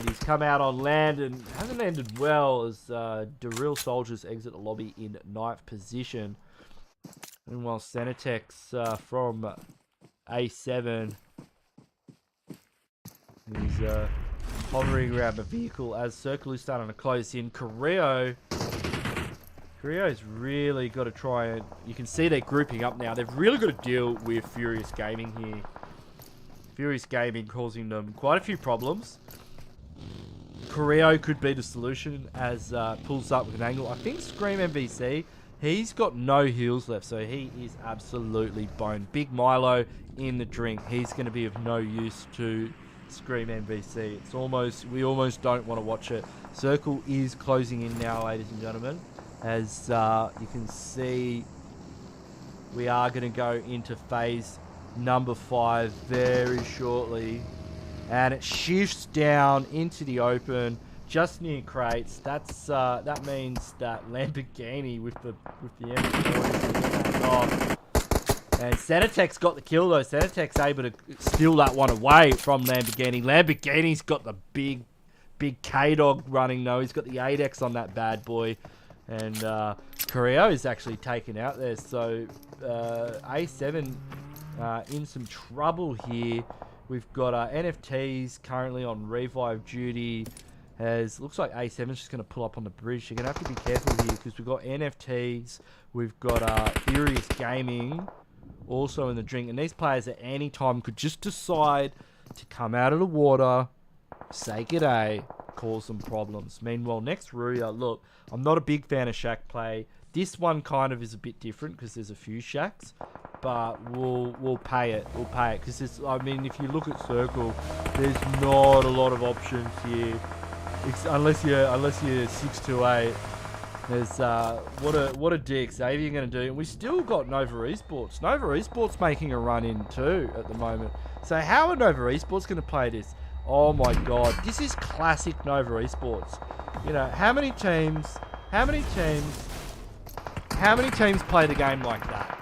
he's come out on land and hasn't ended well, as Drill Soldiers exit the lobby in 9th position. And while Senatex from A7 is hovering around the vehicle as Circle is starting to close in. Carrillo's really got to try and, you can see they're grouping up now. They've really got to deal with Furious Gaming here. Furious Gaming causing them quite a few problems. Carrillo could be the solution, as pulls up with an angle. I think Scream MVC, he's got no heals left, so he is absolutely boned. Big Milo in the drink. He's going to be of no use to Scream MVC. It's almost, we almost don't want to watch it. Circle is closing in now, ladies and gentlemen. As you can see, we are going to go into phase number 5 very shortly. And it shifts down into the open, just near crates. That's that means that Lamborghini with the M40 off. And Senatex got the kill though. Senatex able to steal that one away from Lamborghini. Lamborghini's got the big K-Dog running though. He's got the 8X on that bad boy. And Carrillo is actually taken out there. So A7 in some trouble here. We've got NFTs currently on revive duty. As looks like A7's just going to pull up on the bridge. You're going to have to be careful here, because we've got NFTs. We've got Furious Gaming also in the drink. And these players at any time could just decide to come out of the water, say g'day, cause some problems. Meanwhile, next RUYA, look, I'm not a big fan of shack play. This one kind of is a bit different because there's a few shacks, but we'll pay it. We'll pay it because it's, I mean, if you look at Circle, there's not a lot of options here. It's, unless you're 628. There's what a D Xavier going to do, and we still got Nova Esports. Nova Esports making a run in too at the moment. So how are Nova Esports going to play this? Oh my god, this is classic Nova Esports. You know, how many teams play the game like that?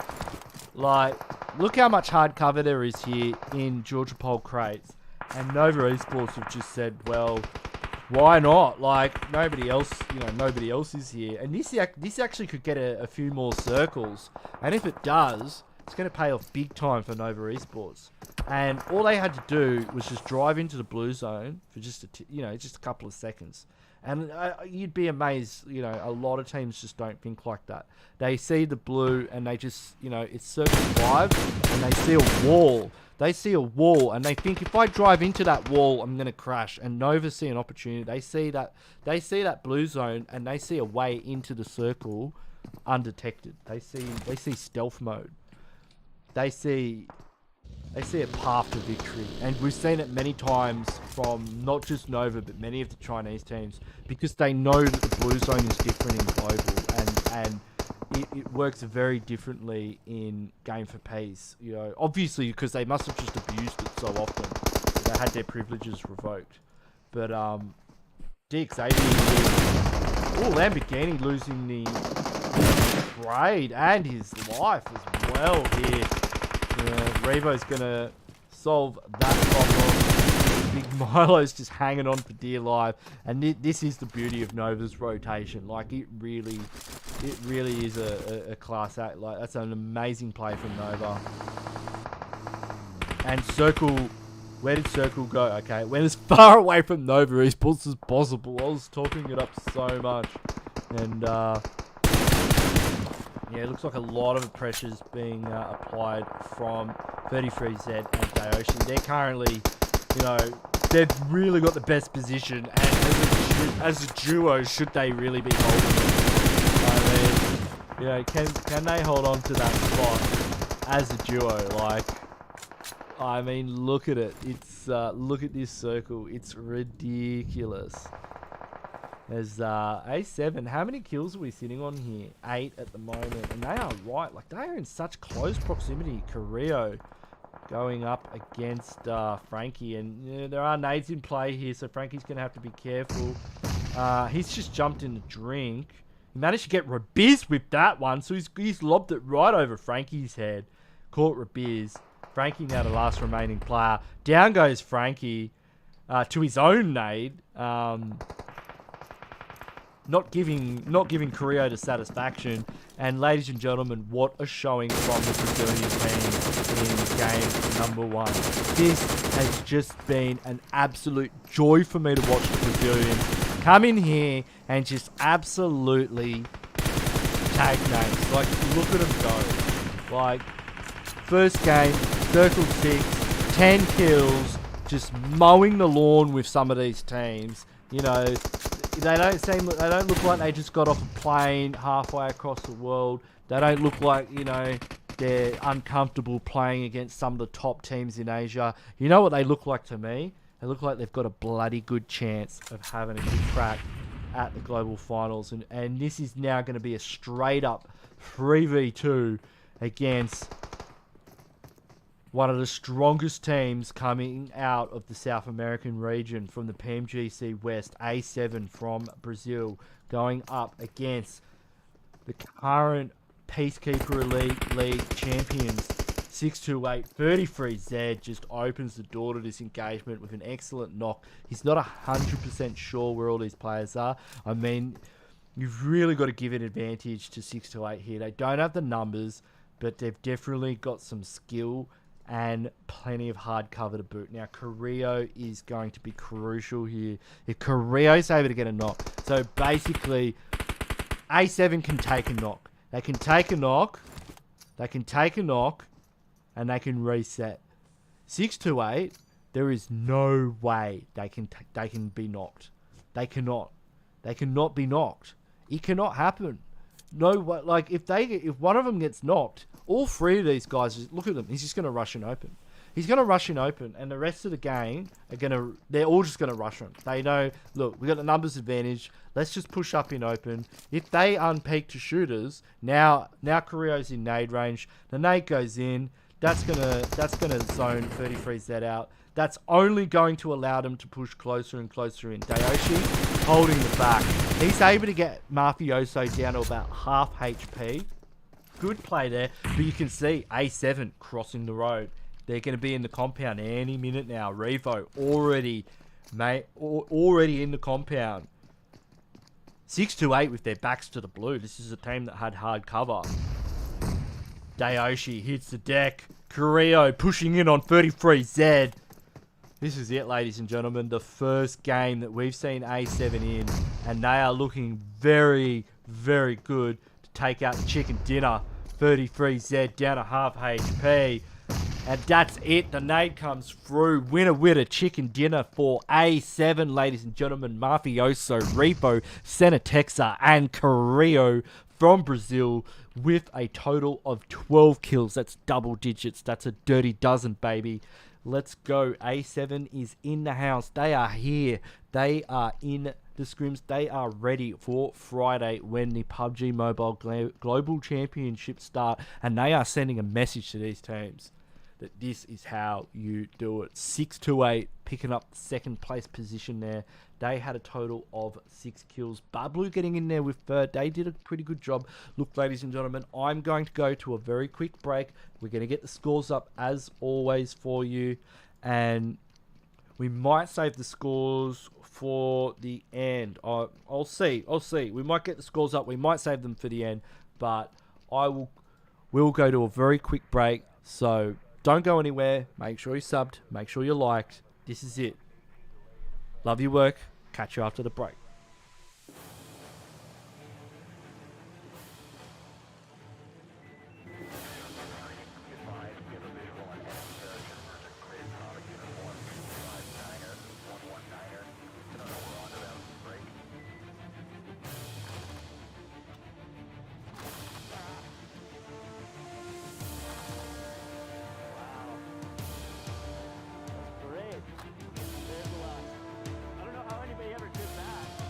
Like, look how much hard cover there is here in Georgia Pole crates. And Nova Esports have just said, well, why not? Like, nobody else is here. And this actually could get a few more circles. And if it does, it's going to pay off big time for Nova Esports. And all they had to do was just drive into the blue zone for just just a couple of seconds. And you'd be amazed, a lot of teams just don't think like that. They see the blue and they just, it's circle 5 and they see a wall. They see a wall and they think, if I drive into that wall, I'm going to crash. And Nova see an opportunity. They see that blue zone and they see a way into the circle undetected. They see stealth mode. They see a path to victory, and we've seen it many times from not just Nova, but many of the Chinese teams, because they know that the blue zone is different in global, and it works very differently in Game for Peace. Obviously because they must have just abused it so often, they had their privileges revoked. But XAVIER, Lamborghini losing the grade and his life as well here. Revo's going to solve that problem. Big Milo's just hanging on for dear life. And this is the beauty of Nova's rotation. Like, it really is a class act. Like, that's an amazing play from Nova. And Circle, where did Circle go? Okay, it went as far away from Nova Esports as possible. I was talking it up so much. And, yeah, it looks like a lot of pressure's being applied from 33Z and Dayoshi. They're currently, they've really got the best position, and as a duo, should they really be holding it? I mean, can they hold on to that spot as a duo? Like, I mean, look at it. It's look at this circle. It's ridiculous. There's A7. How many kills are we sitting on here? 8 at the moment. And they are right. Like, they are in such close proximity. Carrillo going up against Frankie. And there are nades in play here, so Frankie's going to have to be careful. He's just jumped in the drink. He managed to get Rebiz with that one. So he's lobbed it right over Frankie's head. Caught Rebiz. Frankie now the last remaining player. Down goes Frankie to his own nade. Not giving Carrillo the satisfaction. And ladies and gentlemen, what a showing from the Brazilian team in game number 1. This has just been an absolute joy for me to watch the Brazilians come in here and just absolutely tag names. Like, look at them go. Like, first game, circle 6, 10 kills, just mowing the lawn with some of these teams. They don't look like they just got off a plane halfway across the world. They don't look like, they're uncomfortable playing against some of the top teams in Asia. You know what they look like to me? They look like they've got a bloody good chance of having a good crack at the global finals. And this is now going to be a straight up 3v2 against one of the strongest teams coming out of the South American region from the PMGC West, A7 from Brazil, going up against the current Peacekeeper Elite League champions, 628. 33Z just opens the door to this engagement with an excellent knock. He's not 100% sure where all these players are. I mean, you've really got to give an advantage to 628 here. They don't have the numbers, but they've definitely got some skill and plenty of hard cover to boot. Now, Carrillo is going to be crucial here. If Carrillo's able to get a knock. So, basically, A7 can take a knock. They can take a knock. They can take a knock. And they can reset. 628, there is no way they can be knocked. They cannot. They cannot be knocked. It cannot happen. No way. Like, if one of them gets knocked, all 3 of these guys, look at them. He's just going to rush in open. He's going to rush in open, and the rest of the game they're all just going to rush him. They know, look, we got the numbers advantage. Let's just push up in open. If they unpeak to shooters, now Carrillo's in nade range. The nade goes in. That's gonna zone 33Z out. That's only going to allow them to push closer and closer in. Dayoshi holding the back. He's able to get Mafioso down to about half HP. Good play there, but you can see A7 crossing the road. They're going to be in the compound any minute now. Revo already in the compound. 628 with their backs to the blue. This is a team that had hard cover. Dayoshi hits the deck. Carrillo pushing in on 33Z. This is it, ladies and gentlemen. The first game that we've seen A7 in. And they are looking very, very good to take out the chicken dinner. 33Z down to half HP. And that's it. The nade comes through. Winner with a chicken dinner for A7, ladies and gentlemen. Mafioso, Repo, Senatexa, and Carrillo from Brazil with a total of 12 kills. That's double digits. That's a dirty dozen, baby. Let's go. A7 is in the house. They are here. They are in the scrims. They are ready for Friday when the PUBG Mobile Global Championships start. And they are sending a message to these teams that this is how you do it. 6-8, picking up the second place position there. They had a total of 6 kills. Bablu getting in there with third. They did a pretty good job. Look, ladies and gentlemen, I'm going to go to a very quick break. We're going to get the scores up as always for you. And we might save the scores for the end. I'll see. We might get the scores up. We might save them for the end. But we'll go to a very quick break. So don't go anywhere. Make sure you're subbed. Make sure you're liked. This is it. Love your work. Catch you after the break. Great. I don't know how anybody ever did that.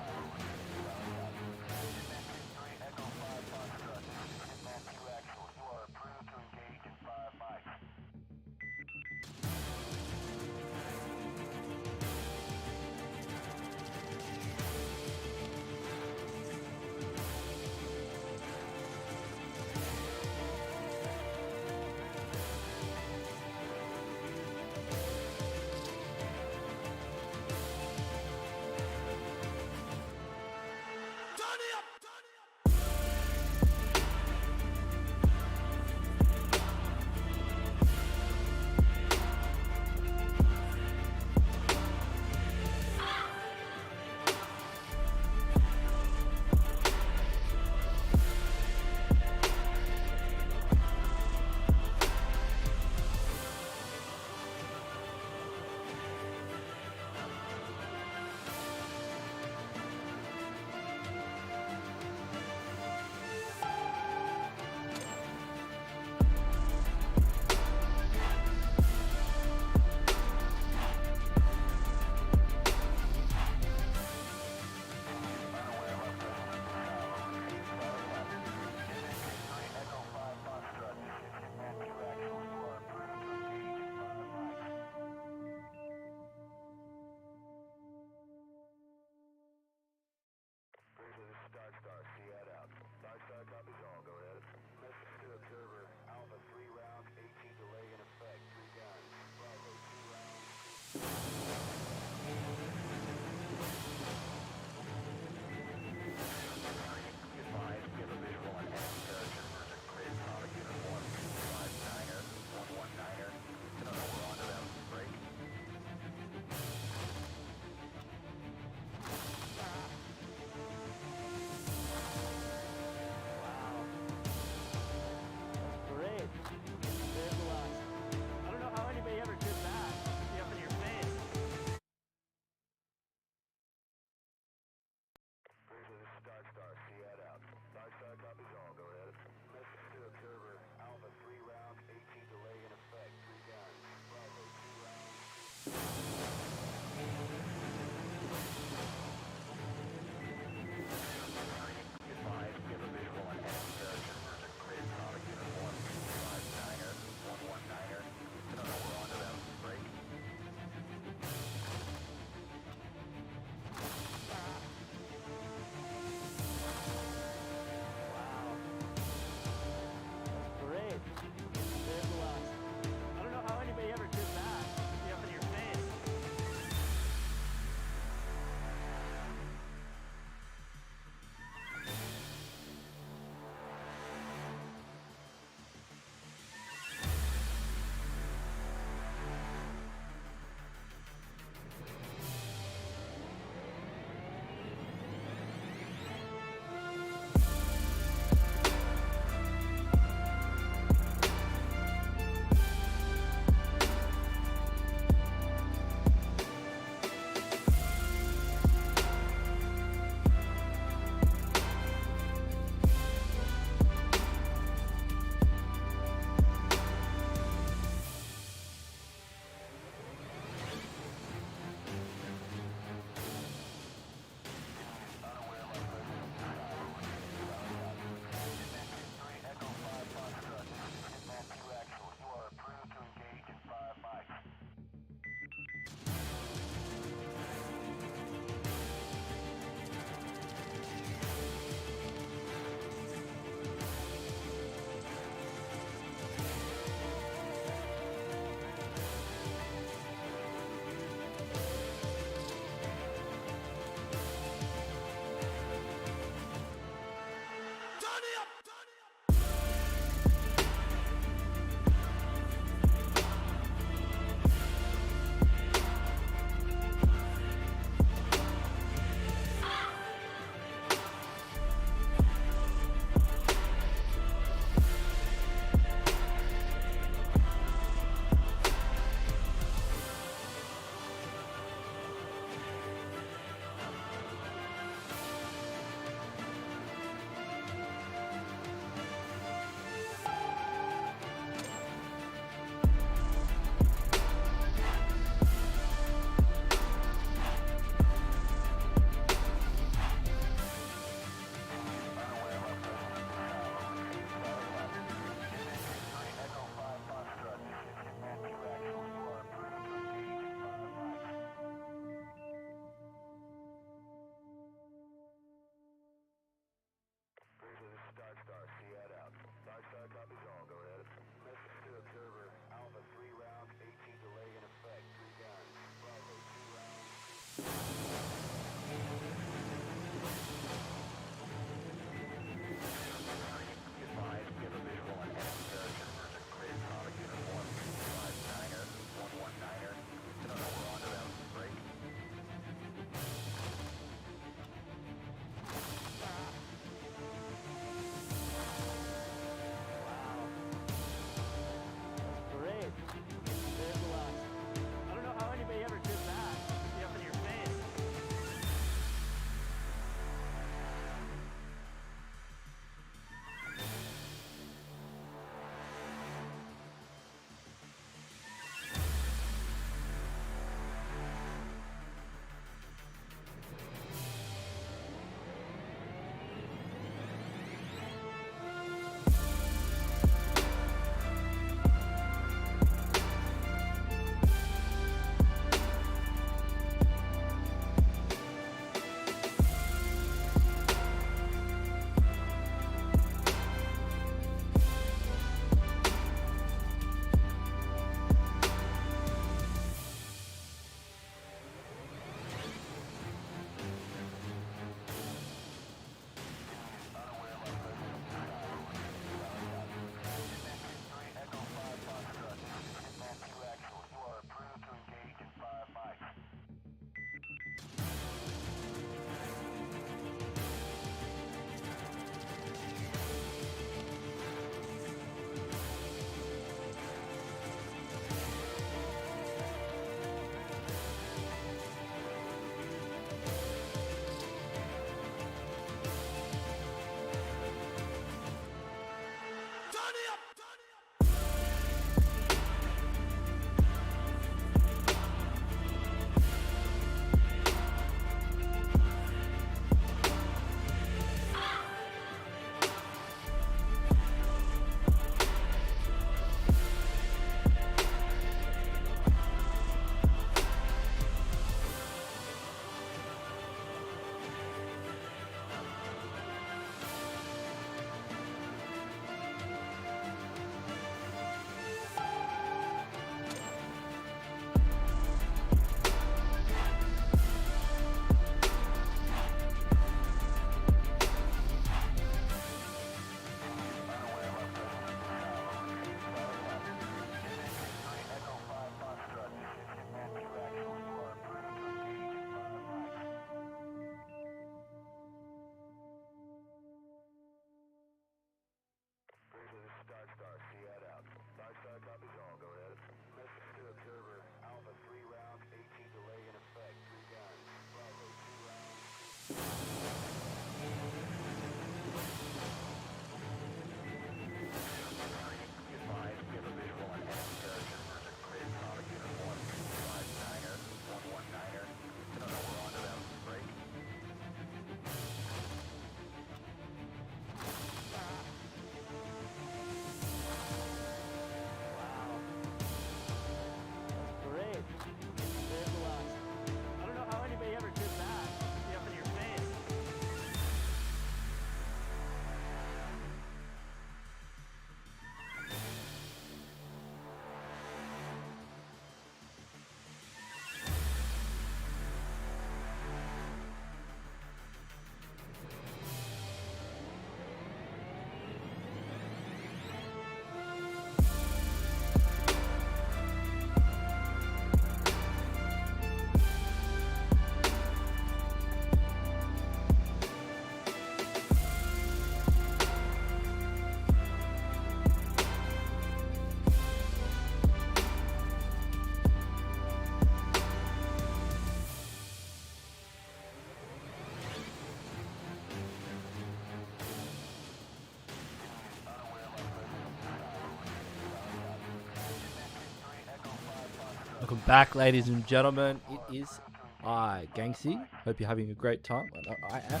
Welcome back, ladies and gentlemen. It is I, Gangsy. Hope you're having a great time. I am.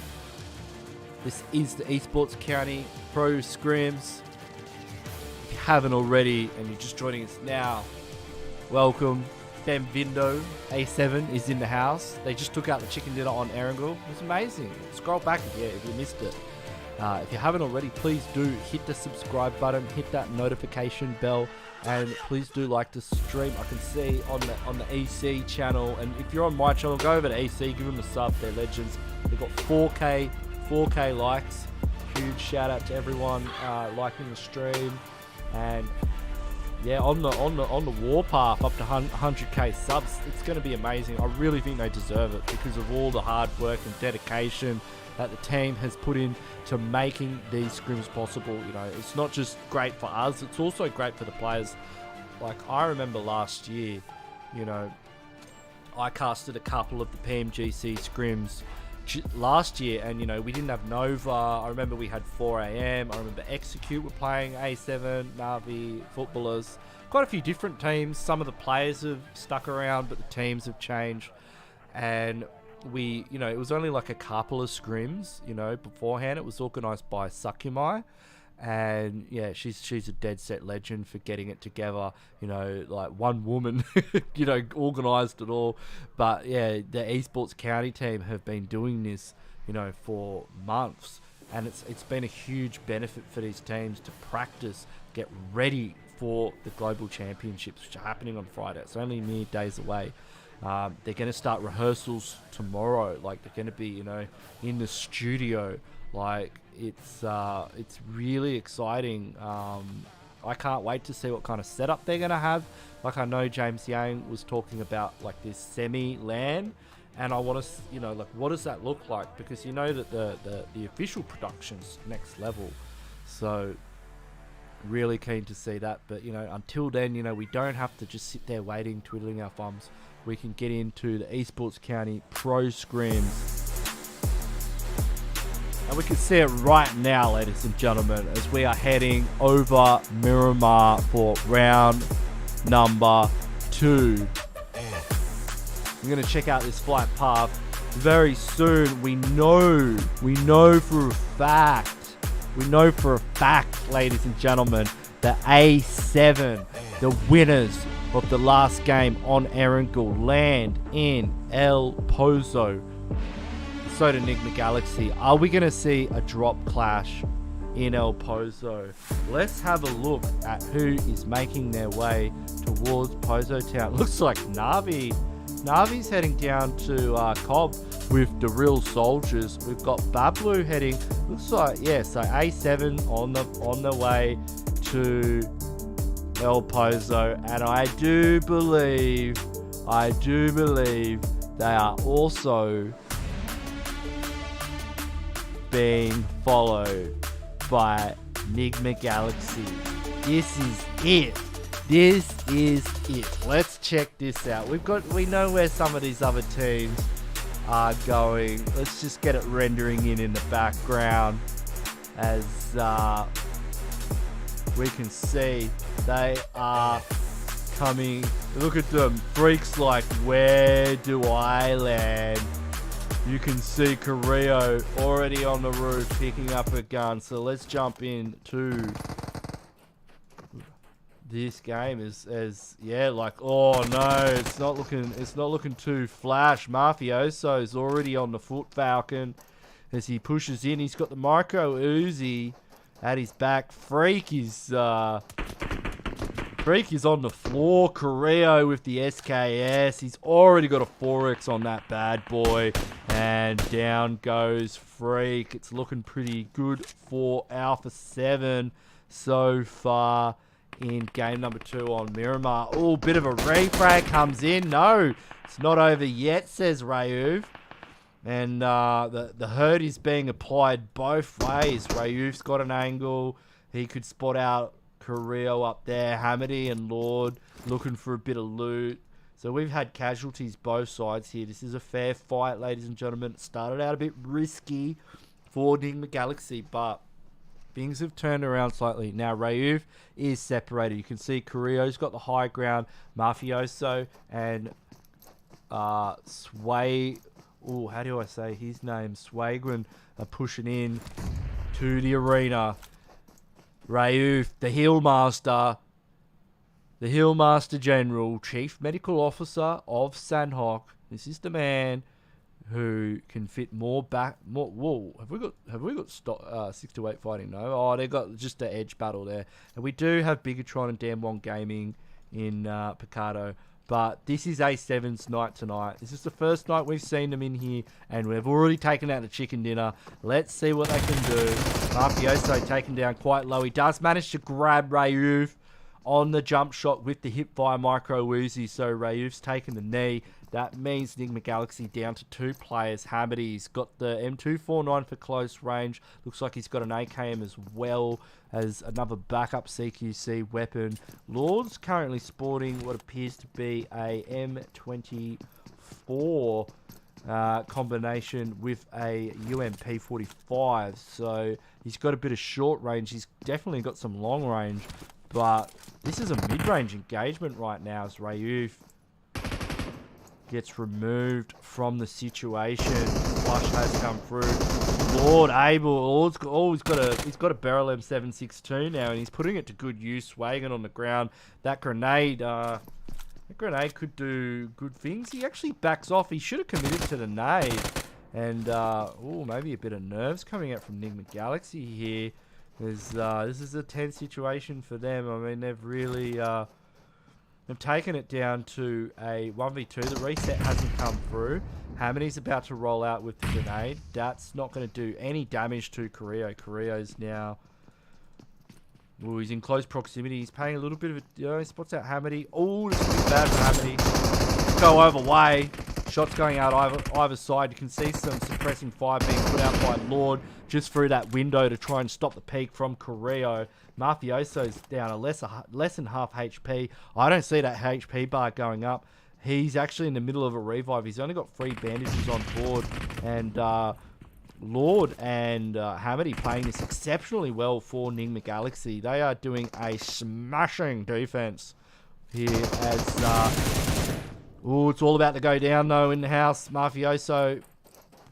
This is the Esports County Pro Scrims. If you haven't already and you're just joining us now, welcome. Vindo A7 is in the house. They just took out the chicken dinner on Erangel. It was amazing. Scroll back if you missed it. If you haven't already, please do hit the subscribe button, hit that notification bell, and please do like the stream. I can see on the EC channel, and if you're on my channel, go over to EC, give them a sub. They're legends. They've got 4K likes. Huge shout out to everyone liking the stream, and yeah, on the warpath up to 100k subs. It's going to be amazing. I really think they deserve it because of all the hard work and dedication that the team has put in to making these scrims possible. You know, it's not just great for us, it's also great for the players. Like, I remember last year, you know, I casted a couple of the PMGC scrims last year, and you know, we didn't have Nova. I remember we had 4am. I remember Execute were playing A7, Navi, Footballers, quite a few different teams. Some of the players have stuck around, but the teams have changed. And we, you know, it was only like a couple of scrims, you know, beforehand. It was organized by Sakumai, and yeah, she's a dead set legend for getting it together. You know, like one woman, you know, organized it all. But yeah, the Esports County team have been doing this, you know, for months, and it's been a huge benefit for these teams to practice, get ready for the global championships, which are happening on Friday. It's only mere days away. They're going to start rehearsals tomorrow. Like, they're going to be, you know, in the studio. Like, it's really exciting. I can't wait to see what kind of setup they're going to have. Like, I know James Yang was talking about like this semi-LAN, and I want to, you know, like, what does that look like? Because you know that the official production's next level. So really keen to see that. But you know, until then, you know, we don't have to just sit there waiting, twiddling our thumbs. We can get into the Esports County Pro Scrims. And we can see it right now, ladies and gentlemen, as we are heading over Miramar for round number 2. I'm going to check out this flight path very soon. We know for a fact, ladies and gentlemen, the A7, the winners of the last game on Erangel, land in El Pozo. So to NIGMA Galaxy. Are we going to see a drop clash in El Pozo? Let's have a look at who is making their way towards Pozo Town. Looks like Navi's heading down to Cobb with the real soldiers. We've got Bablu heading. Looks like, yeah, so A7 on the way to El Pozo, and I do believe they are also being followed by NIGMA Galaxy. This is it. Let's check this out. We know where some of these other teams are going. Let's just get it rendering in the background as we can see they are coming. Look at them, freaks like, where do I land? You can see Carrillo already on the roof picking up a gun. So let's jump into this game as yeah, like, oh no, it's not looking too flash. Mafioso's already on the Foot Falcon as he pushes in. He's got the micro Uzi at his back. Freak is on the floor. Carrillo with the SKS. He's already got a 4X on that bad boy. And down goes Freak. It's looking pretty good for Alpha 7 so far in game number 2 on Miramar. Oh, bit of a refrag comes in. No, it's not over yet, says Rayuv. And the hurt is being applied both ways. Rayuv's got an angle. He could spot out Carrillo up there. Hamady and Lord looking for a bit of loot. So we've had casualties both sides here. This is a fair fight, ladies and gentlemen. It started out a bit risky for NIGMA Galaxy, but things have turned around slightly. Now, Ryuf is separated. You can see Carrillo's got the high ground. Mafioso and Sway... Oh, how do I say his name? Swagren are pushing in to the arena. Ryuf, the Hill Master General, Chief Medical Officer of Sanhok. This is the man who can fit more back. More. Whoa, have we got 6 to 8 fighting? No. Oh, they got just the edge battle there, and we do have Bigetron and Damwon Gaming in Picado. But this is A7's night tonight. This is the first night we've seen them in here, and we've already taken out the chicken dinner. Let's see what they can do. Mafioso taken down quite low. He does manage to grab Ryuf on the jump shot with the hip via micro woozy. So Ryuf's taken the knee. That means Nigma Galaxy down to 2 players. Hamidy's got the M249 for close range. Looks like he's got an AKM as well as another backup CQC weapon. Lord's currently sporting what appears to be a M24 combination with a UMP45. So he's got a bit of short range. He's definitely got some long range. But this is a mid-range engagement right now as Ryuf gets removed from the situation. Flush has come through. Lord Abel, he's got a barrel M762 now, and he's putting it to good use. Swagging on the ground. That grenade could do good things. He actually backs off. He should have committed to the nade. And maybe a bit of nerves coming out from Nigma Galaxy here. This is a tense situation for them. I mean, they've really they've taken it down to a 1v2. The reset hasn't come through. Hamidy's about to roll out with the grenade. That's not going to do any damage to Carrillo. Carrillo's now... Ooh, he's in close proximity. He's paying a little bit of a... spots out Hamidy. Oh, this is a bit bad for Hamidy. Go over way. Shots going out either side. You can see some suppressing fire being put out by Lord just through that window to try and stop the peak from Carrillo. Mafioso's down a less than half HP. I don't see that HP bar going up. He's actually in the middle of a revive. He's only got 3 bandages on board. And Lord and Hamady playing this exceptionally well for Nigma Galaxy. They are doing a smashing defense here as... it's all about to go down, though, in the house. Mafioso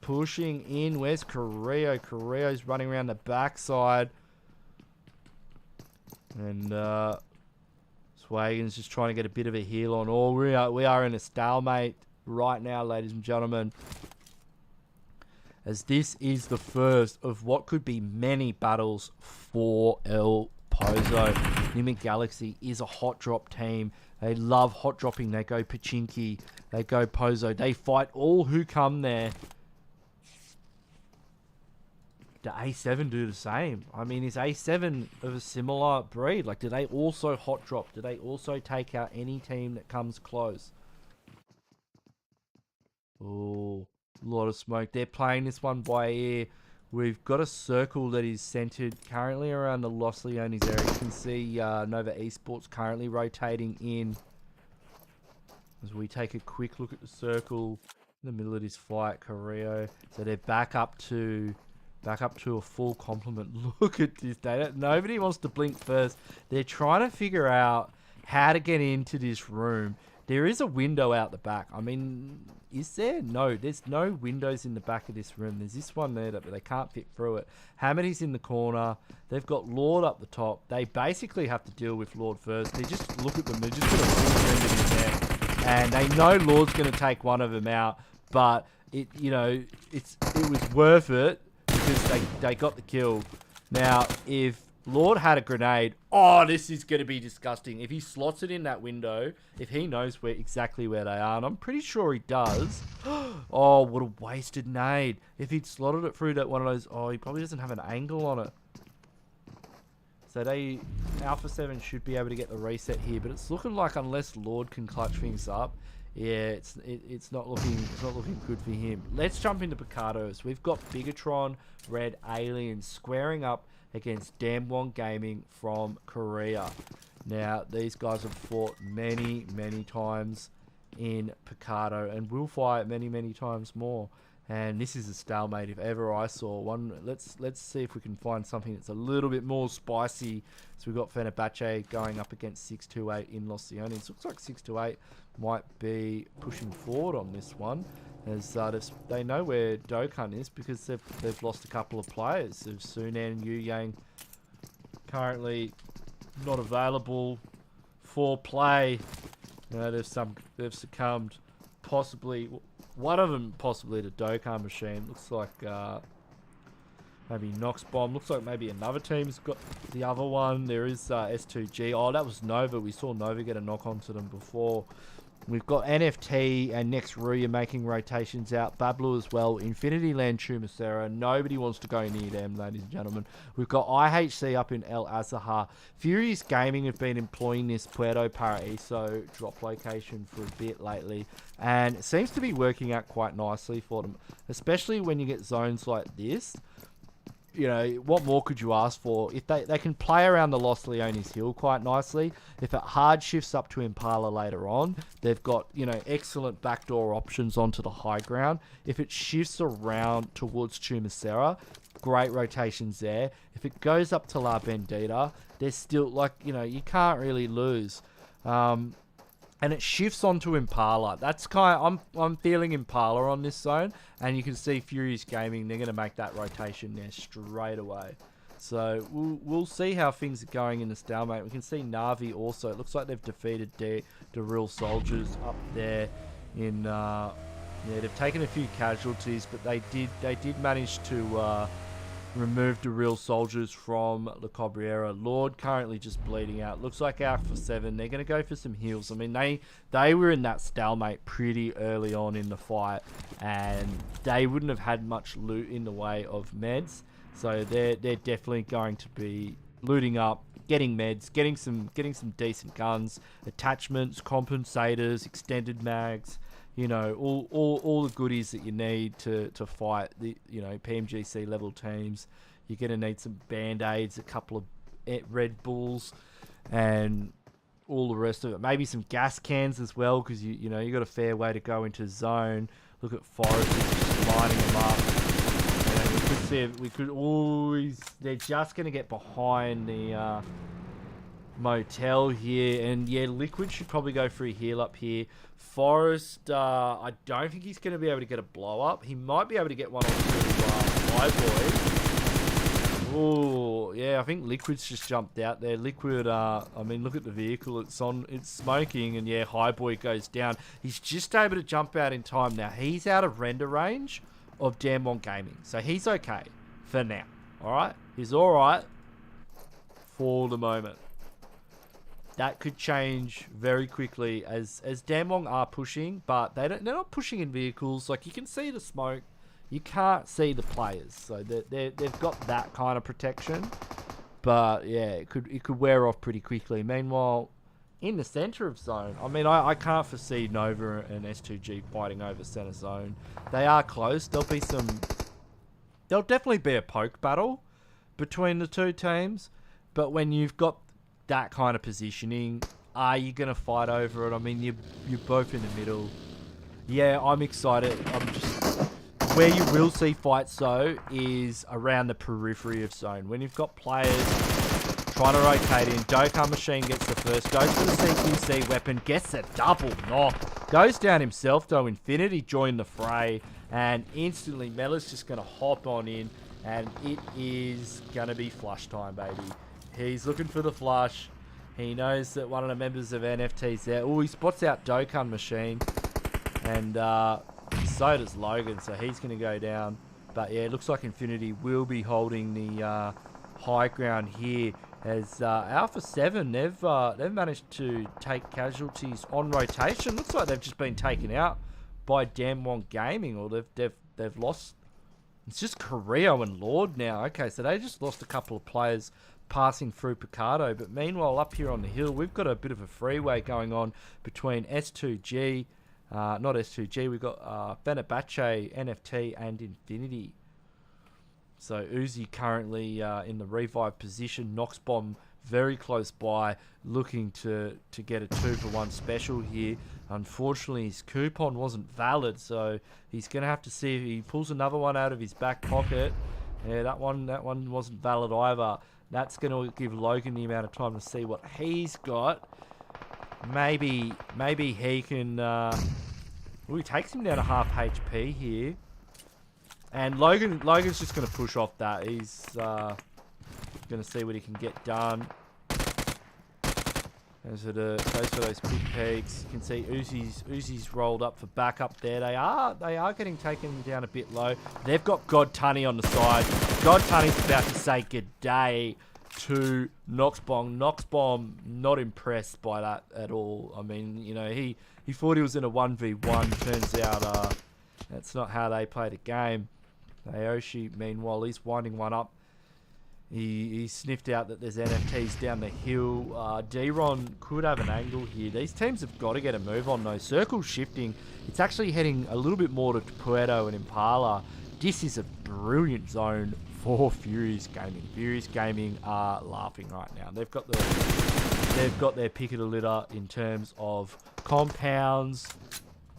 pushing in. Where's Carrillo? Carrillo's running around the backside. And Swagin's just trying to get a bit of a heal on. We are in a stalemate right now, ladies and gentlemen. As this is the first of what could be many battles for El Pozo. Nigma Galaxy is a hot drop team. They love hot dropping. They go Pachinki. They go Pozo. They fight all who come there. Do A7 do the same? I mean, is A7 of a similar breed? Like, do they also hot drop? Do they also take out any team that comes close? Oh, a lot of smoke. They're playing this one by ear. We've got a circle that is centered currently around the Los Leones area. You can see Nova Esports currently rotating in. As we take a quick look at the circle in the middle of this fight, Carrillo. So they're back up to a full complement. Look at this data. Nobody wants to blink first. They're trying to figure out how to get into this room. There is a window out the back. I mean, is there? No, there's no windows in the back of this room. There's this one there, but they can't fit through it. Hamidy's in the corner. They've got Lord up the top. They basically have to deal with Lord first. They just look at them. They're just going to pull them in his neck. And they know Lord's going to take one of them out. But, it was worth it because they got the kill. Now, if Lord had a grenade. Oh, this is going to be disgusting. If he slots it in that window, if he knows exactly where they are, and I'm pretty sure he does. Oh, what a wasted nade. If he'd slotted it through that one of those... Oh, he probably doesn't have an angle on it. So Alpha 7 should be able to get the reset here, but it's looking like unless Lord can clutch things up, yeah, it's not looking good for him. Let's jump into Picados. We've got Bigetron, Red Aliens squaring up against Damwon Gaming from Korea. Now, these guys have fought many, many times in Picado and will fight many, many times more. And this is a stalemate if ever I saw one. Let's see if we can find something that's a little bit more spicy. So we've got Fenerbahçe going up against 628 in Los Leones. Looks like 628 might be pushing forward on this one, as they know where Dokkan is because they've lost a couple of players. So Sunan and Yu Yang currently not available for play. You know, they've succumbed. Possibly one of them possibly to Dokkan Machine. Looks like maybe Nox Bomb. Looks like maybe another team's got the other one. There is S2G. Oh, that was Nova. We saw Nova get a knock onto them before. We've got NFT and next RUYA making rotations out. Bablu as well. Infinity Land Chumacera. Nobody wants to go near them, ladies and gentlemen. We've got IHC up in El Azahar. Furious Gaming have been employing this Puerto Paraíso drop location for a bit lately. And it seems to be working out quite nicely for them. Especially when you get zones like this. You know, what more could you ask for? If they can play around the Los Leones Hill quite nicely. If it hard shifts up to Impala later on, they've got, you know, excellent backdoor options onto the high ground. If it shifts around towards Chumacera, great rotations there. If it goes up to La Bendita, there's still, like, you know, you can't really lose. And it shifts onto Impala. That's kind of, I'm feeling Impala on this zone. And you can see Furious Gaming, they're going to make that rotation there straight away. So we'll see how things are going in the stalemate. We can see Na'Vi also. It looks like they've defeated the real soldiers up there in yeah, they've taken a few casualties, but they did manage to remove the real soldiers from La Cabrera. Lord currently just bleeding out. Looks like Alpha 7. They're going to go for some heals. I mean, they were in that stalemate pretty early on in the fight, and they wouldn't have had much loot in the way of meds. So they're definitely going to be looting up, getting meds, getting some decent guns, attachments, compensators, extended mags. You know, all the goodies that you need to fight the, you know, PMGC level teams. You're going to need some band-aids, a couple of Red Bulls, and all the rest of it. Maybe some gas cans as well, because you know, you got a fair way to go into zone. Look at Forest just lining them up. You know, we could see, we could always, they're just going to get behind the motel here, and yeah, Liquid should probably go for a heal up here. Forest, I don't think he's going to be able to get a blow up. He might be able to get one on High Boy. Oh yeah, I think Liquid's just jumped out there. Liquid, I mean, look at the vehicle. It's smoking, and yeah, High Boy goes down. He's just able to jump out in time now. He's out of render range of Damwon Gaming, so he's okay for now. All right, he's all right for the moment. That could change very quickly as Damwon are pushing, but they're not pushing in vehicles. Like, you can see the smoke, you can't see the players, so they've got that kind of protection. But yeah, it could wear off pretty quickly. Meanwhile, in the center of zone, I mean, I can't foresee Nova and S2G fighting over center zone. They are close. There'll definitely be a poke battle between the two teams, but when you've got that kind of positioning, are you going to fight over it? I mean, you're both in the middle. Yeah, I'm excited. Where you will see fights though is around the periphery of zone. When you've got players trying to rotate in, Dokkan Machine gets the first, goes for the CQC weapon, gets a double knock, goes down himself though. Infinity joined the fray, and instantly Mella's just going to hop on in, and it is going to be flush time, baby. He's looking for the flush. He knows that one of the members of NFT's there. Oh, he spots out Dokkan Machine. And so does Logan, so he's going to go down. But yeah, it looks like Infinity will be holding the high ground here. As Alpha 7, they've managed to take casualties on rotation. Looks like they've just been taken out by Damwon Gaming, or they've lost. It's just Carrillo and Lord now. Okay, so they just lost a couple of players passing through Picardo. But meanwhile, up here on the hill, we've got a bit of a freeway going on between S2G, not S2G, we've got Fenerbahçe, NFT, and Infinity. So Uzi currently in the revive position. Nox Bomb very close by, looking to get a 2-for-1 special here. Unfortunately, his coupon wasn't valid, so he's going to have to see if he pulls another one out of his back pocket. Yeah, that one wasn't valid either. That's going to give Logan the amount of time to see what he's got. Maybe he can... he takes him down to half HP here. And Logan's just going to push off that. He's going to see what he can get done. Goes for those quick peeks. You can see Uzi's rolled up for backup there. They are getting taken down a bit low. They've got God Tunny on the side. God Tunny's about to say good day to Noxbomb. Noxbomb not impressed by that at all. I mean, you know, he thought he was in a 1v1. Turns out that's not how they play the game. Aoshi, meanwhile, he's winding one up. He sniffed out that there's NFTs down the hill. D-Ron could have an angle here. These teams have got to get a move on though. Circle shifting. It's actually heading a little bit more to Puerto and Impala. This is a brilliant zone for Furious Gaming. Furious Gaming are laughing right now. They've got their pick of the litter in terms of compounds,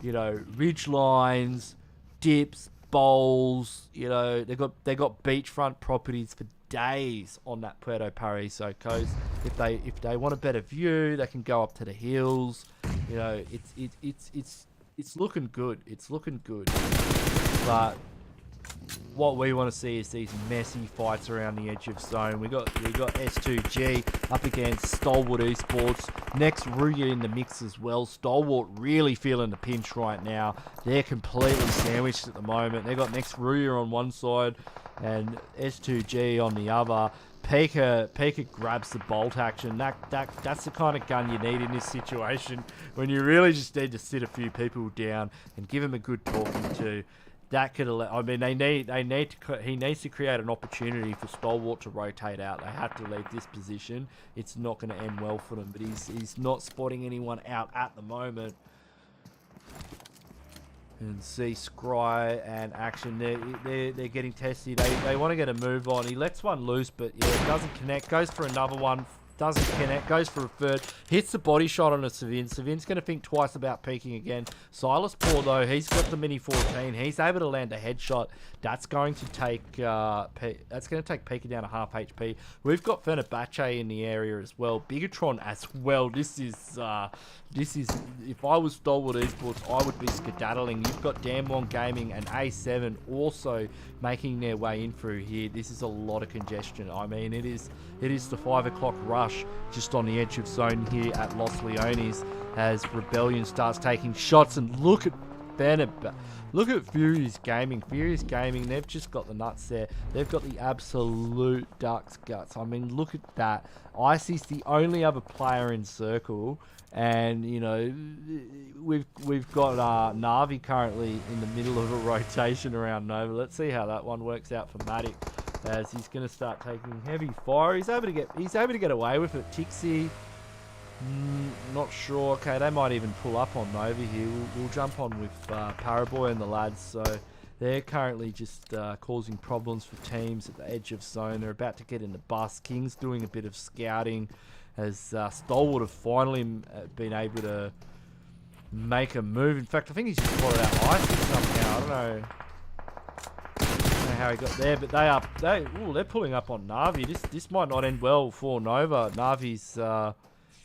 you know, ridge lines, dips, bowls. You know, they got beachfront properties for days on that Puerto Paraíso coast. If they want a better view, they can go up to the hills. You know, it's looking good. It's looking good. But what we want to see is these messy fights around the edge of zone. We got S2G up against Stalwart Esports. Next, RUYA in the mix as well. Stalwart really feeling the pinch right now. They're completely sandwiched at the moment. They got next RUYA on one side and S2G on the other. Pika grabs the bolt action. That's the kind of gun you need in this situation when you really just need to sit a few people down and give them a good talking to. That could allow, I mean, he needs to create an opportunity for Stalwart to rotate out. They have to leave this position. It's not going to end well for them, but he's not spotting anyone out at the moment. And see Scry and Action, they're getting testy. They want to get a move on. He lets one loose, but yeah, it doesn't connect. Goes for another one. Doesn't connect, goes for a third, hits the body shot on a Savin. Savin's going to think twice about peeking again. Silas Paul, though, he's got the Mini 14. He's able to land a headshot. That's going to take Pika down to half HP. We've got FENERBAHÇE in the area as well. BIGETRON as well. This is if I was Stalwart Esports, I would be skedaddling. You've got Damwon Gaming and A7 also making their way in through here. This is a lot of congestion. I mean, it is the 5 o'clock rush just on the edge of zone here at Los Leones as Rebellion starts taking shots. And look at look at Furious Gaming. Furious Gaming, they've just got the nuts there. They've got the absolute duck's guts. I mean, look at that. Icy's the only other player in circle. And, you know, we've got Navi currently in the middle of a rotation around Nova. Let's see how that one works out for Matic, as he's going to start taking heavy fire. He's able to get away with it. Tixie, not sure. Okay, they might even pull up on Nova here. We'll jump on with Paraboy and the lads. So they're currently just causing problems for teams at the edge of zone. They're about to get in the bus. King's doing a bit of scouting, as Stalwart have finally been able to make a move. In fact, I think he's just plotted out Icy somehow. I don't know how he got there, but they're pulling up on Navi. This might not end well for Nova. Navi's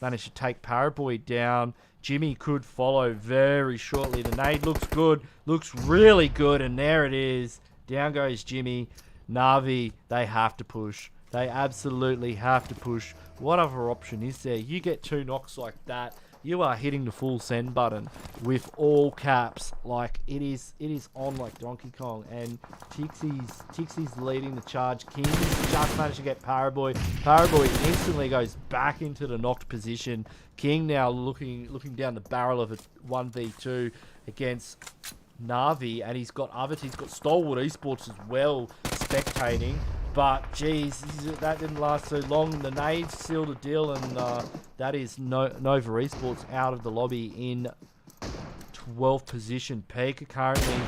managed to take Paraboy down. Jimmy could follow very shortly. The nade looks good, looks really good, and there it is. Down goes Jimmy. Navi, they have to push. They absolutely have to push. What other option is there? You get 2 knocks like that, you are hitting the full send button with all caps. Like it is on like Donkey Kong. And Tixie's leading the charge. King just managed to get Paraboy. Paraboy instantly goes back into the knocked position. King now looking down the barrel of a 1v2 against Navi, and he's got others. He's got Stalwart Esports as well spectating. But, geez, that didn't last so long. The nades sealed the deal, and that is Nova Esports out of the lobby in 12th position. Pika currently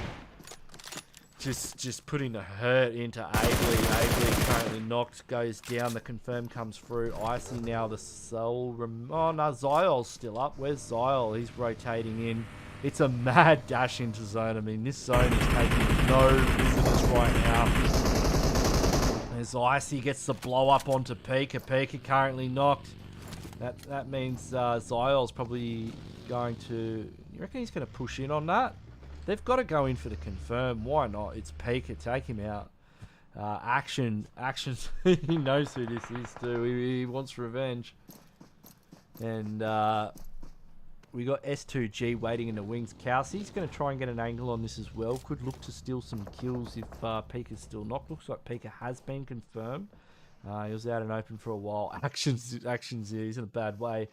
just putting the hurt into Abley. Abley currently knocked, goes down. The confirm comes through. Icy now. The soul. Oh no, Zyol's still up. Where's Zyol? He's rotating in. It's a mad dash into zone. I mean, this zone is taking no visitors right now. As Icy gets the blow up onto Pika. Pika currently knocked. That means Zyol's probably going to. You reckon he's going to push in on that? They've got to go in for the confirm. Why not? It's Pika. Take him out. Actions. He knows who this is too. He wants revenge. And we got S2G waiting in the wings. Kowsi's going to try and get an angle on this as well. Could look to steal some kills if Pika's still knocked. Looks like Pika has been confirmed. He was out and open for a while. Actions here. He's in a bad way.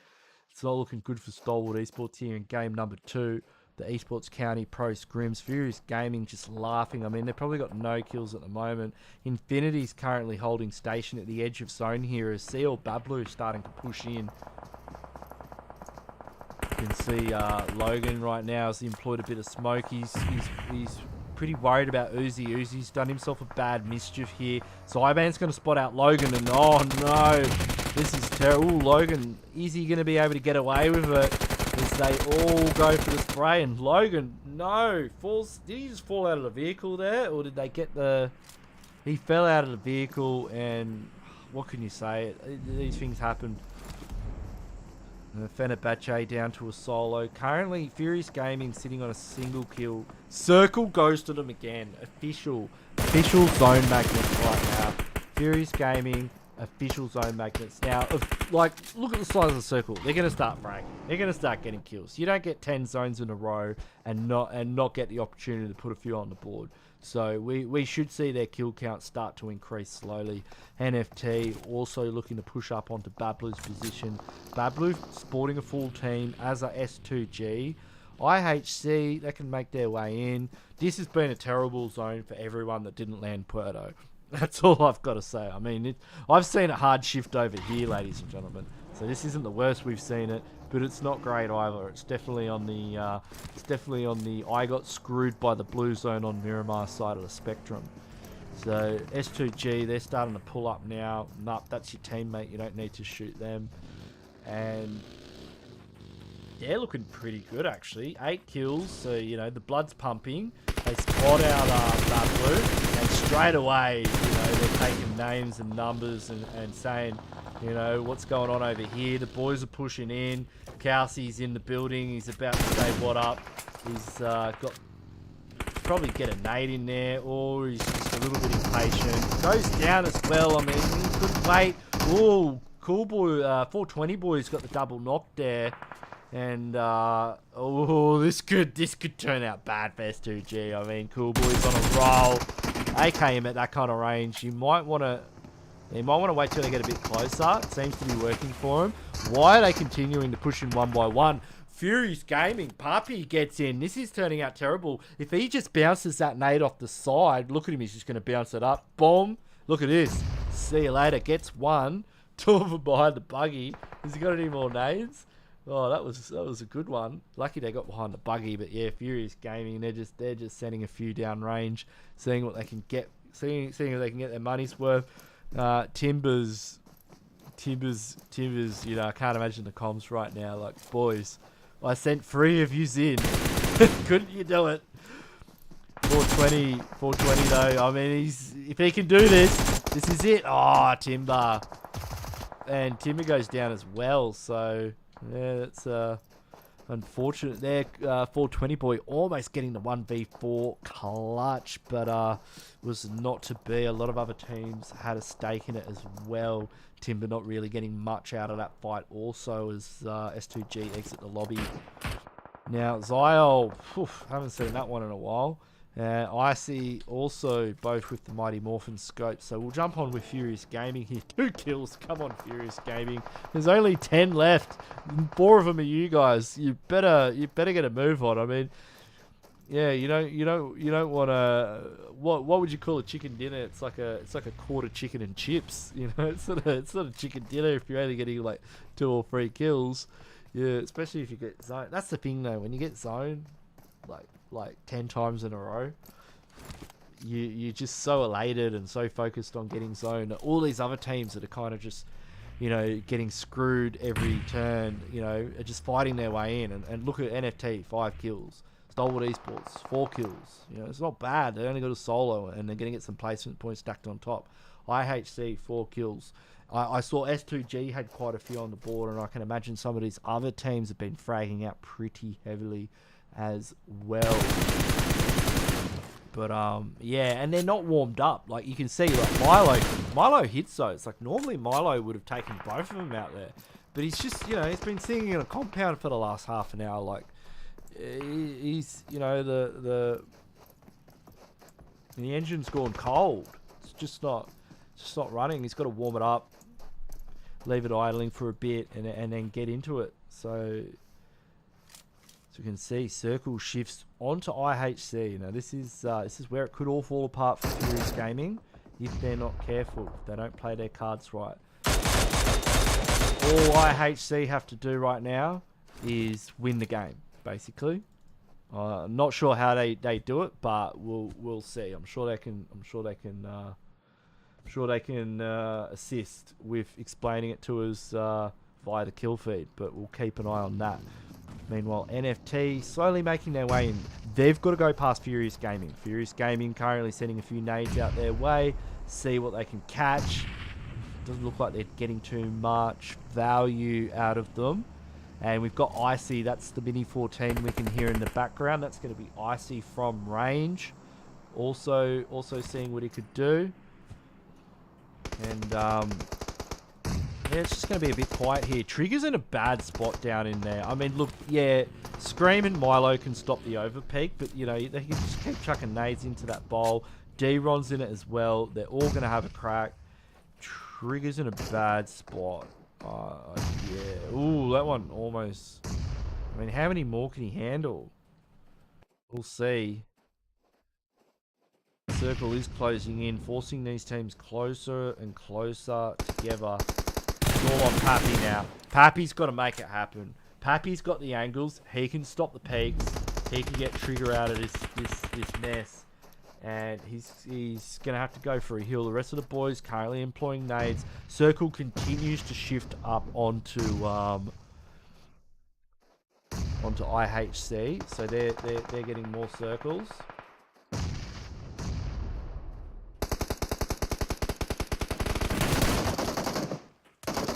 It's not looking good for Stalwart Esports here in game number 2. The Esports County Pro Scrims. Furious Gaming just laughing. I mean, they've probably got no kills at the moment. Infinity's currently holding station at the edge of zone here as Seal Bablu starting to push in. You can see Logan right now has employed a bit of smoke. He's pretty worried about Uzi. Uzi's done himself a bad mischief here. Zyban's going to spot out Logan and oh no, this is terrible. Ooh, Logan, is he going to be able to get away with it? As they all go for the spray and Logan, no, falls. Did he just fall out of the vehicle there, or did they get the? He fell out of the vehicle, and what can you say? These things happen. Fenerbahçe down to a solo. Currently, Furious Gaming sitting on a single kill. Circle goes to them again. Official zone magnets right now. Furious Gaming. Official zone magnets. Now, look at the size of the circle. They're going to start fragging. They're going to start getting kills. You don't get 10 zones in a row and not get the opportunity to put a few on the board. So we should see their kill count start to increase slowly. NFT also looking to push up onto Bablu's position. Bablu sporting a full team as a S2G. IHC, they can make their way in. This has been a terrible zone for everyone that didn't land Puerto. That's all I've got to say. I mean, I've seen a hard shift over here, ladies and gentlemen. So this isn't the worst we've seen it, but it's not great either. It's definitely on the I got screwed by the blue zone on Miramar side of the spectrum. So S2G, they're starting to pull up now. Nup, that's your teammate. You don't need to shoot them. And they're looking pretty good actually. 8 kills, so you know the blood's pumping. They spot out that blue, and straight away, you know, they're taking names and numbers and saying, you know, what's going on over here. The boys are pushing in. Kowsi's in the building. He's about to say what up. He's got probably get a nade in there, or he's just a little bit impatient. Goes down as well. I mean, he couldn't wait. Oh, cool boy. 420 boy's got the double knock there. And oh, this could turn out bad for S2G. I mean, Cool Boy's on a roll. AK him at that kind of range. You might want to wait till they get a bit closer. It seems to be working for him. Why are they continuing to push him one by one? Furious Gaming, Papi gets in. This is turning out terrible. If he just bounces that nade off the side, look at him. He's just going to bounce it up. Boom. Look at this. See you later. Gets one. 2 of them behind the buggy. Has he got any more nades? Oh, that was a good one. Lucky they got behind the buggy, but yeah, Furious Gaming, they're just sending a few down range, seeing what they can get, seeing if they can get their money's worth. Timbers, you know, I can't imagine the comms right now. Like, boys, I sent 3 of yous in. Couldn't you do it? 420 though. I mean, if he can do this, this is it. Oh, Timber, and Timber goes down as well. So. Yeah, that's unfortunate there. 420 boy almost getting the 1v4 clutch, but was not to be. A lot of other teams had a stake in it as well. Timber not really getting much out of that fight also as S2G exit the lobby. Now, Zyol, haven't seen that one in a while. Icy also both with the Mighty Morphin scope. So we'll jump on with Furious Gaming here. 2 kills. Come on, Furious Gaming. There's only 10 left. 4 of them are you guys. You better get a move on. I mean, yeah, you don't want to. What would you call a chicken dinner? It's like a quarter chicken and chips. You know, it's not a chicken dinner if you're only getting like 2 or 3 kills. Yeah, especially if you get zone. That's the thing though. When you get zone, like 10 times in a row, you're just so elated and so focused on getting zone. All these other teams that are kind of just, you know, getting screwed every turn, you know, are just fighting their way in. And look at NFT, 5 kills. Stalwart Esports, 4 kills. You know, it's not bad. They only got a solo, and they're going to get some placement points stacked on top. IHC, 4 kills. I saw S2G had quite a few on the board, and I can imagine some of these other teams have been fragging out pretty heavily as well. But yeah, and they're not warmed up. Like you can see, like Milo hits those. Like normally Milo would have taken both of them out there, but he's just, you know, he's been sitting in a compound for the last half an hour. Like he's, you know, the engine's gone cold. It's just not running. He's got to warm it up, leave it idling for a bit, and then get into it. So you can see Circle shifts onto IHC. Now this is where it could all fall apart for Furious Gaming if they're not careful, if they don't play their cards right. All IHC have to do right now is win the game, basically. I'm not sure how they do it, but we'll see. I'm sure they can assist with explaining it to us via the kill feed, but we'll keep an eye on that. Meanwhile, NFT slowly making their way in. They've got to go past Furious Gaming. Furious Gaming currently sending a few nades out their way. See what they can catch. Doesn't look like they're getting too much value out of them. And we've got Icy. That's the Mini 14 we can hear in the background. That's going to be Icy from range. Also seeing what he could do. And yeah, it's just going to be a bit quiet here. Trigger's in a bad spot down in there. I mean, look, yeah, Scream and Milo can stop the overpeak, but, you know, they can just keep chucking nades into that bowl. D-Ron's in it as well. They're all going to have a crack. Trigger's in a bad spot. Yeah. Ooh, that one almost... I mean, how many more can he handle? We'll see. Circle is closing in, forcing these teams closer and closer together. It's all on Pappy now. Pappy's got to make it happen. Pappy's got the angles. He can stop the peaks. He can get Trigger out of this mess. And he's going to have to go for a heal. The rest of the boys currently employing nades. Circle continues to shift up onto IHC. So they're getting more circles.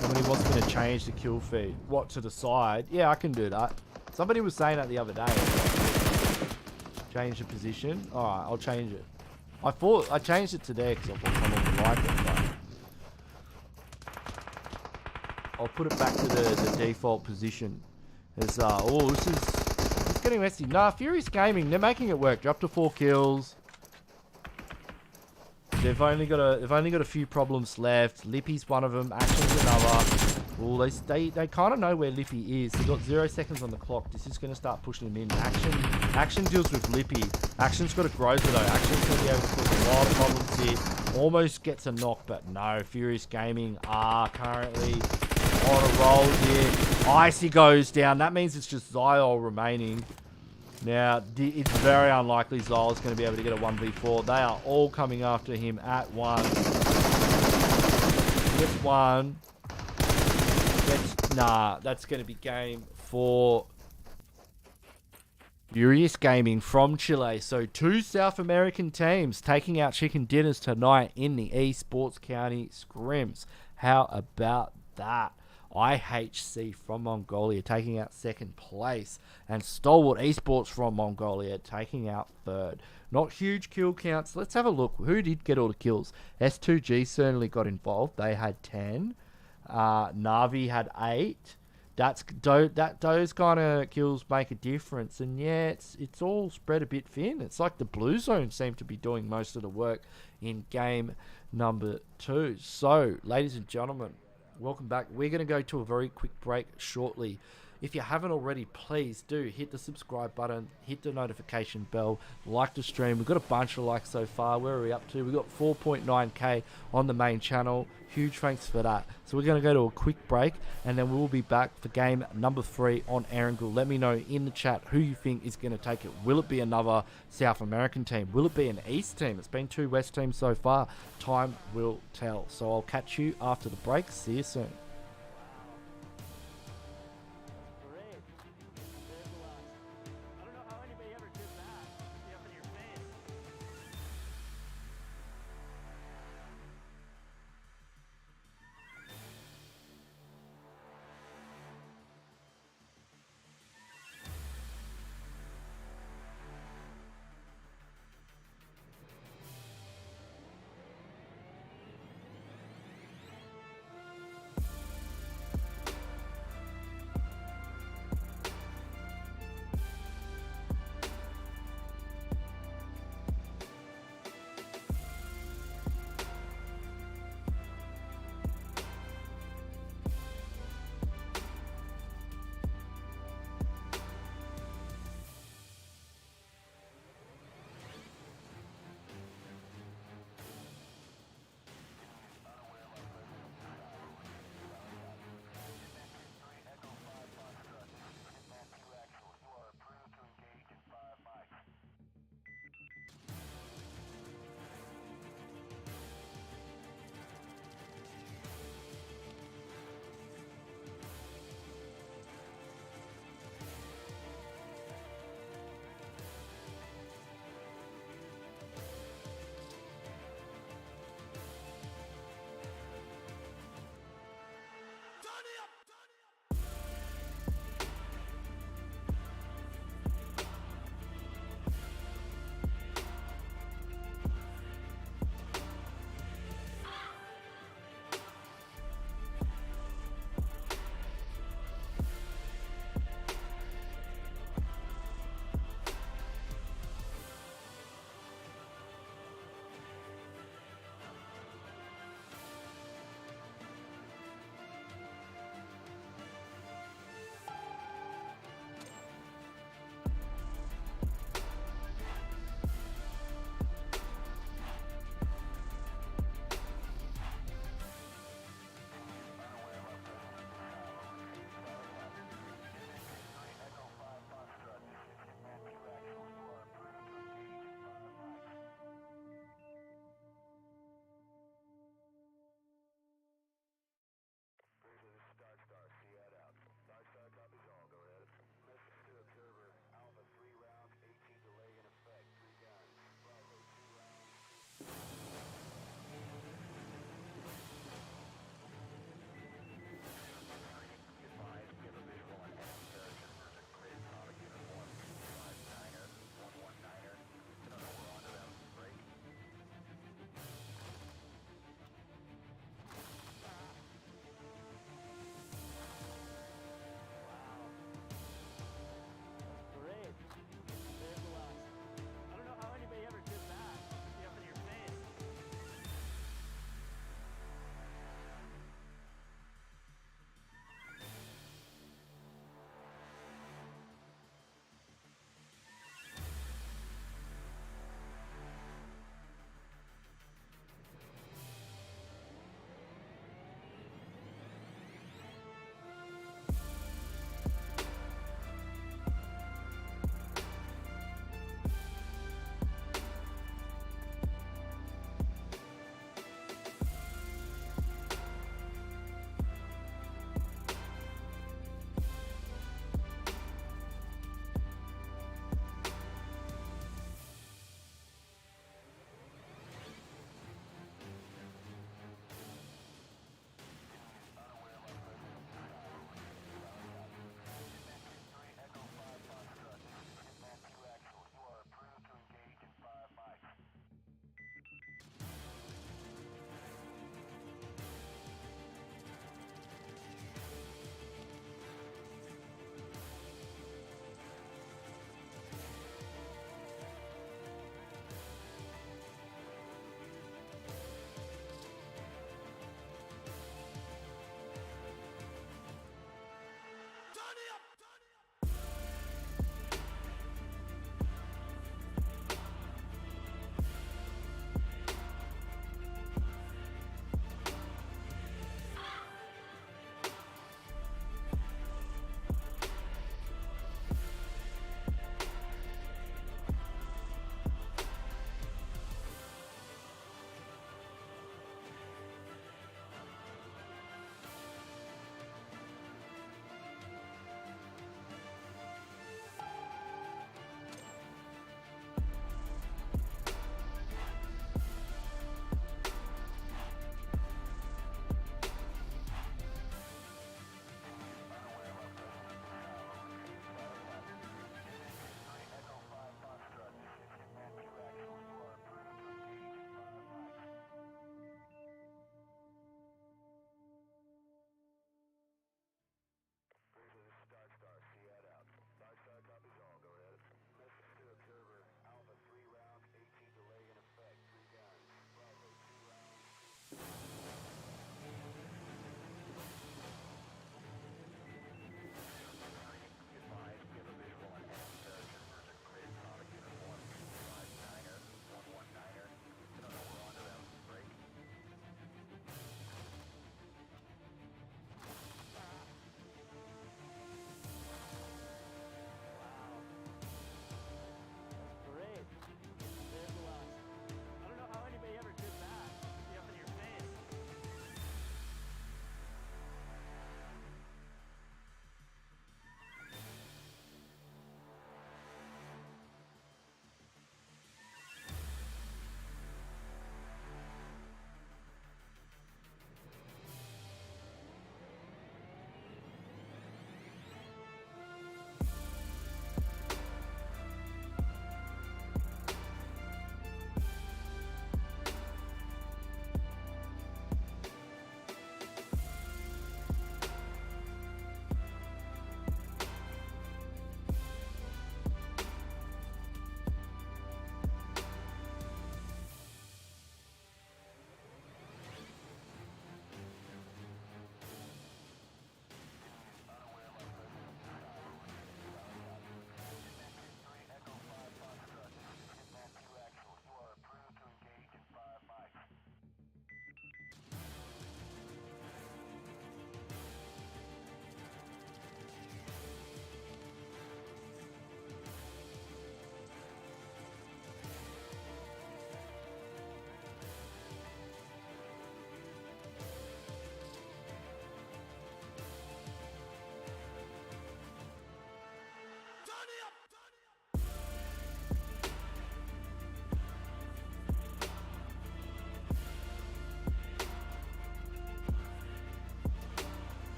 Somebody wants me to change the kill feed. What, to the side? Yeah, I can do that. Somebody was saying that the other day. Change the position. Alright, I'll change it. I changed it to there because I thought someone would like it, but I'll put it back to the default position. As oh, this is getting messy. Nah, Furious Gaming, they're making it work. They're up to 4 kills. They've only got a few problems left. Lippy's one of them. Action's another. Well, they kind of know where Lippy is. They've got 0 seconds on the clock. This is going to start pushing him in. Action deals with Lippy. Action's got a Groza though. Action's going to be able to cause a lot of problems here. Almost gets a knock, but no. Furious Gaming are currently on a roll here. Icy goes down. That means it's just Zyol remaining. Now, it's very unlikely Zyol's going to be able to get a 1v4. They are all coming after him at once. Gets one. Nah, that's going to be game for Furious Gaming from Chile. So 2 South American teams taking out chicken dinners tonight in the eSports County Scrims. How about that? IHC from Mongolia taking out 2nd place, and Stalwart Esports from Mongolia taking out 3rd. Not huge kill counts. Let's have a look. Who did get all the kills? S2G certainly got involved. They had 10. Navi had 8. Those kind of kills make a difference, and yeah, it's all spread a bit thin. It's like the Blue Zone seem to be doing most of the work in game number 2. So, ladies and gentlemen, welcome back. We're going to go to a very quick break shortly. If you haven't already, please do hit the subscribe button, hit the notification bell, like the stream. We've got a bunch of likes so far. Where are we up to? We've got 4.9k on the main channel. Huge thanks for that. So we're going to go to a quick break, and then we'll be back for game number 3 on Erangel. Let me know in the chat who you think is going to take it. Will it be another South American team? Will it be an East team? It's been 2 West teams so far. Time will tell. So I'll catch you after the break. See you soon.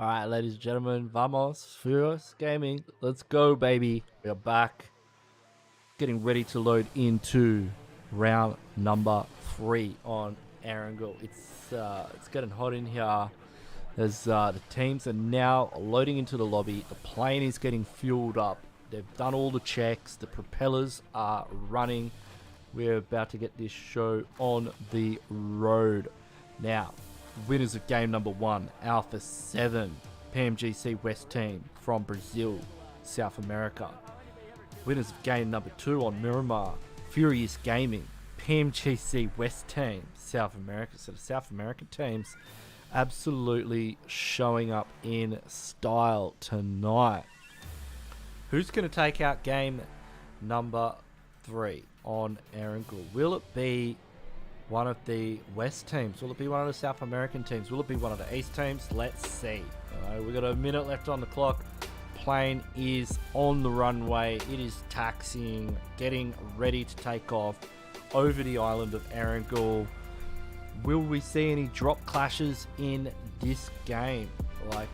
Alright, ladies and gentlemen, vamos, Furious Gaming. Let's go, baby. We are back. Getting ready to load into round number 3 on Erangel. It's getting hot in here. There's the teams are now loading into the lobby. The plane is getting fueled up. They've done all the checks. The propellers are running. We're about to get this show on the road. Now, winners of game number 1, Alpha 7, PMGC West team from Brazil, South America. Winners of game number 2 on Miramar, Furious Gaming, PMGC West team, South America. So the South American teams absolutely showing up in style tonight. Who's going to take out game number 3 on Erangel? Will it be one of the West teams? Will it be one of the South American teams? Will it be one of the East teams? Let's see. We've got a minute left on the clock. Plane is on the runway. It is taxiing, getting ready to take off over the island of Erangel. Will we see any drop clashes in this game? Like,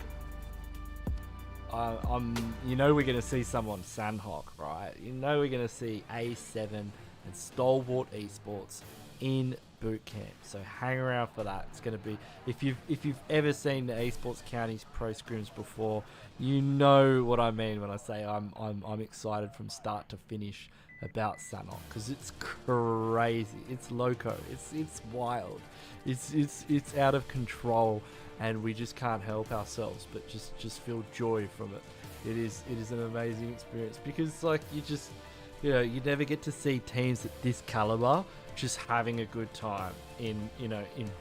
you know we're going to see someone Sanhok, right? You know we're going to see A7 and Stalwart Esports in boot camp, so hang around for that. It's going to be, if you've ever seen the Esports Counties Pro Scrims before, you know what I mean when I say I'm excited from start to finish about Sanhok, because it's crazy, it's loco, it's wild, it's out of control, and we just can't help ourselves but just feel joy from it. It is an amazing experience, because like you never get to see teams at this caliber just having a good time in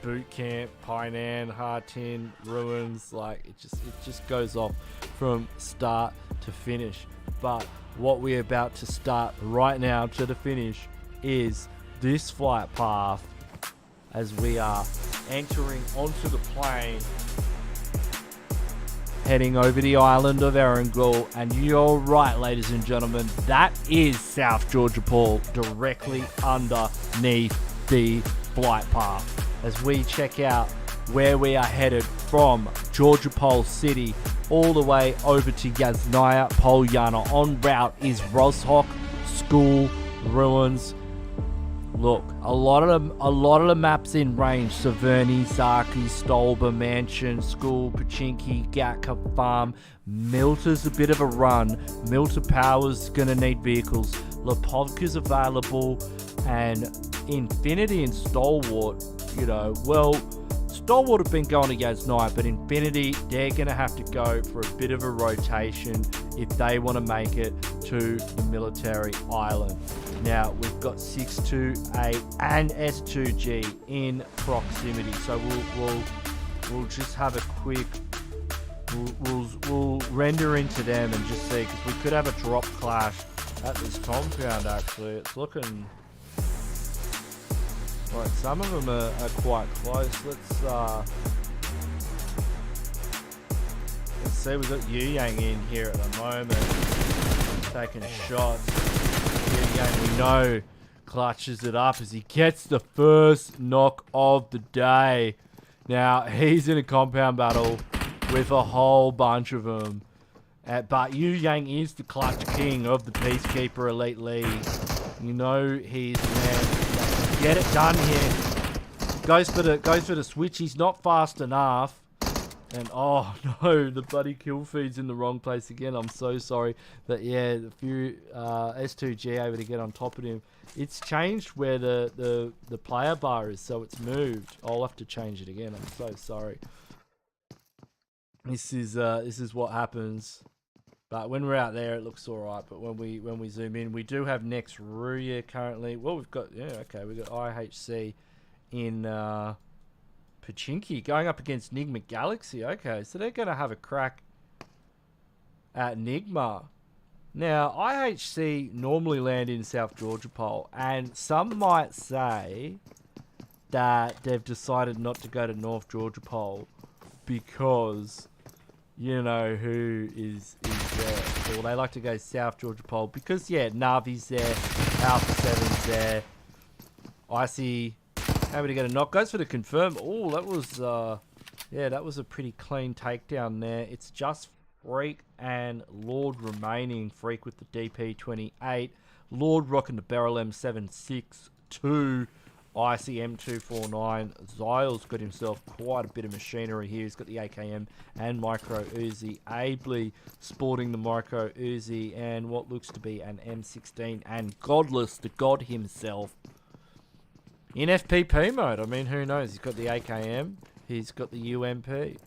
boot camp, Painan, Hartin, Ruins. Like it just goes off from start to finish. But what we're about to start right now to the finish is this flight path as we are entering onto the plane, heading over the island of Erangel. And you're right, ladies and gentlemen, that is South Georgia Pole, directly underneath the flight path, as we check out where we are headed from Georgia Pole City all the way over to Yasnaya Polyana. En route is Roshok, School, Ruins. Look, a lot of the maps in range: Severny, Zaki, Stolba, Mansion, School, Pachinki, Gatka Farm. Milta's a bit of a run. Milta Power's gonna need vehicles. Lepovka's available, and Infinity and Stalwart, Stalwart have been going to Yasnaya, but Infinity, they're going to have to go for a bit of a rotation if they want to make it to the military island. Now, we've got 628 and S2G in proximity, so we'll just have a quick, we'll render into them and just see, because we could have a drop clash at this compound. Actually, it's looking right, some of them are quite close. Let's see, we've got Yu Yang in here at the moment, taking shots. Yu Yang, we know, clutches it up as he gets the first knock of the day. Now, he's in a compound battle with a whole bunch of them. But Yu Yang is the clutch king of the Peacekeeper Elite League. You know he's the man. Get it done here. Goes for the switch. He's not fast enough. And oh no, the bloody kill feed's in the wrong place again. I'm so sorry. But yeah, a few S2G able to get on top of him. It's changed where the player bar is, so it's moved. I'll have to change it again. I'm so sorry. This is what happens. But when we're out there, it looks all right. But when we zoom in, we do have next RUYA currently. Well, we've got we've got IHC in Pachinki going up against NIGMA Galaxy. Okay, so they're going to have a crack at NIGMA. Now, IHC normally land in South Georgia Pole, and some might say that they've decided not to go to North Georgia Pole because you know who is there. Well, they like to go South Georgia Pole because, yeah, Navi's there, Alpha 7's there. Icy, happy to get a knock. Goes for the confirm. Oh, that was Yeah, that was a pretty clean takedown there. It's just Freak and Lord remaining. Freak with the DP28. Lord rocking the Barrel M762. Icy M249. Zyle's got himself quite a bit of machinery here. He's got the AKM and Micro Uzi. Ably sporting the Micro Uzi and what looks to be an M16. And Godless, the God himself, in FPP mode. I mean, who knows? He's got the AKM. He's got the UMP.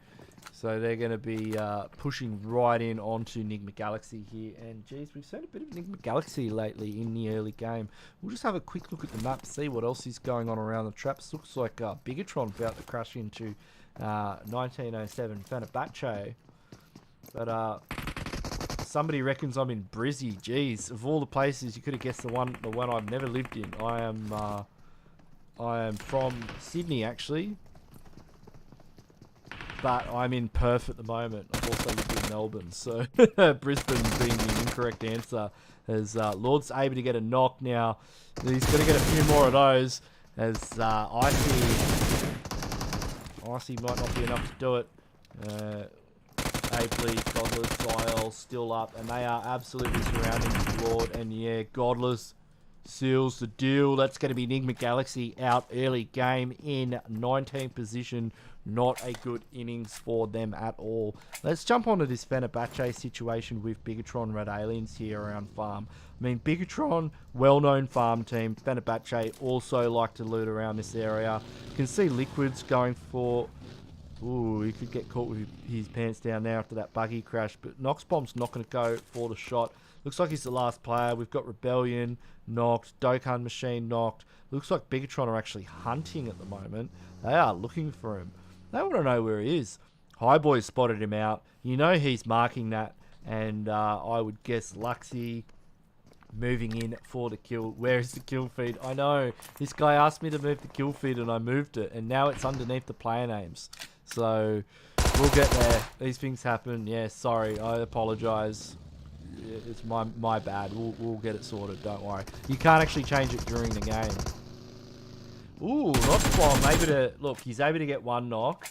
So they're going to be pushing right in onto Nigma Galaxy here. And geez, we've seen a bit of Nigma Galaxy lately in the early game. We'll just have a quick look at the map, see what else is going on around the traps. Looks like Bigetron about to crash into 1907 Fenerbahçe. But somebody reckons I'm in Brizzy. Geez, of all the places you could have guessed the one I've never lived in. I am from Sydney actually. But I'm in Perth at the moment. I've also lived in Melbourne, so Brisbane being the incorrect answer. As Lord's able to get a knock now. He's going to get a few more of those. As Icy might not be enough to do it. Apley, Godless, Zyle still up, and they are absolutely surrounding Lord. And yeah, Godless seals the deal. That's going to be Nigma Galaxy out early game in 19th position. Not a good innings for them at all. Let's jump onto this Fenerbahçe situation with Bigetron Red Aliens here around farm. I mean, Bigetron, well-known farm team. Fenerbahçe also like to loot around this area. You can see Liquids going for... Ooh, he could get caught with his pants down there after that buggy crash. But Noxbomb's not going to go for the shot. Looks like he's the last player. We've got Rebellion knocked. Dokkan Machine knocked. Looks like Bigetron are actually hunting at the moment. They are looking for him. They want to know where he is. Highboy spotted him out. You know he's marking that. And I would guess Luxy moving in for the kill. Where is the kill feed? I know. This guy asked me to move the kill feed and I moved it. And now it's underneath the player names. So we'll get there. These things happen. Yeah, sorry. I apologize. It's my bad. We'll get it sorted. Don't worry. You can't actually change it during the game. Ooh, Noxbomb able to look. He's able to get one knock,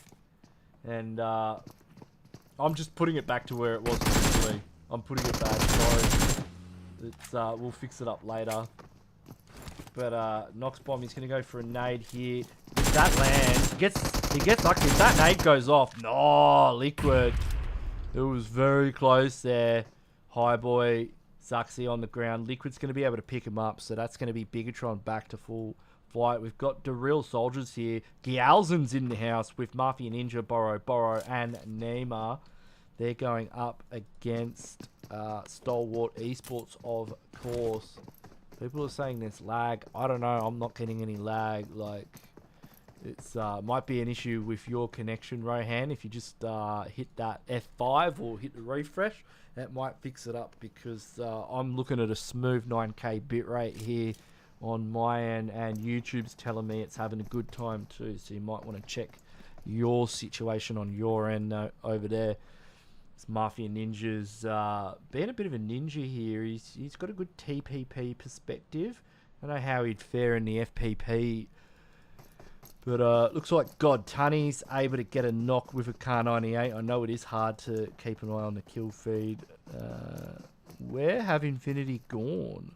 and I'm just putting it back to where it was originally. I'm putting it back. Sorry. It's we'll fix it up later. But Noxbomb, he's gonna go for a nade here. If that lands, he gets lucky. If that nade goes off, no, Liquid. It was very close there. Highboy, Zuxi on the ground. Liquid's going to be able to pick him up, so that's going to be Bigetron back to full flight. We've got the real soldiers here. Gyalzen's in the house with Mafia Ninja, Boro, and Neymar. They're going up against Stalwart Esports, of course. People are saying there's lag. I don't know. I'm not getting any lag. Like, it's might be an issue with your connection, Rohan. If you just hit that F5 or hit the refresh, that might fix it up, because I'm looking at a smooth 9K bitrate here on my end, and YouTube's telling me it's having a good time too. So you might want to check your situation on your end over there. It's Mafia Ninja's being a bit of a ninja here. He's got a good TPP perspective. I don't know how he'd fare in the FPP. But looks like God Tunny's able to get a knock with a Kar98. I know it is hard to keep an eye on the kill feed. Where have Infinity gone?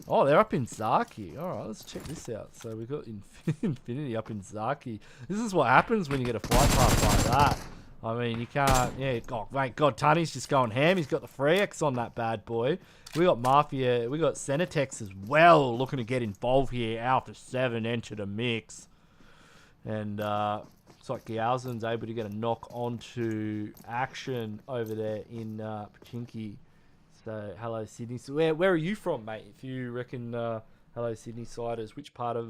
Oh, they're up in Zaki. Alright, let's check this out. So we've got Infinity up in Zaki. This is what happens when you get a flight path like that. I mean, you can't... Yeah, oh, mate, God Tunny's just going ham. He's got the 3X on that bad boy. We got Mafia. We got Cenetex as well, looking to get involved here. Alpha 7 enter the mix. And it's like Gyalzen's able to get a knock onto action over there in Pachinki. So, hello Sydney. So where are you from, mate? If you reckon, hello Sydney siders, which part of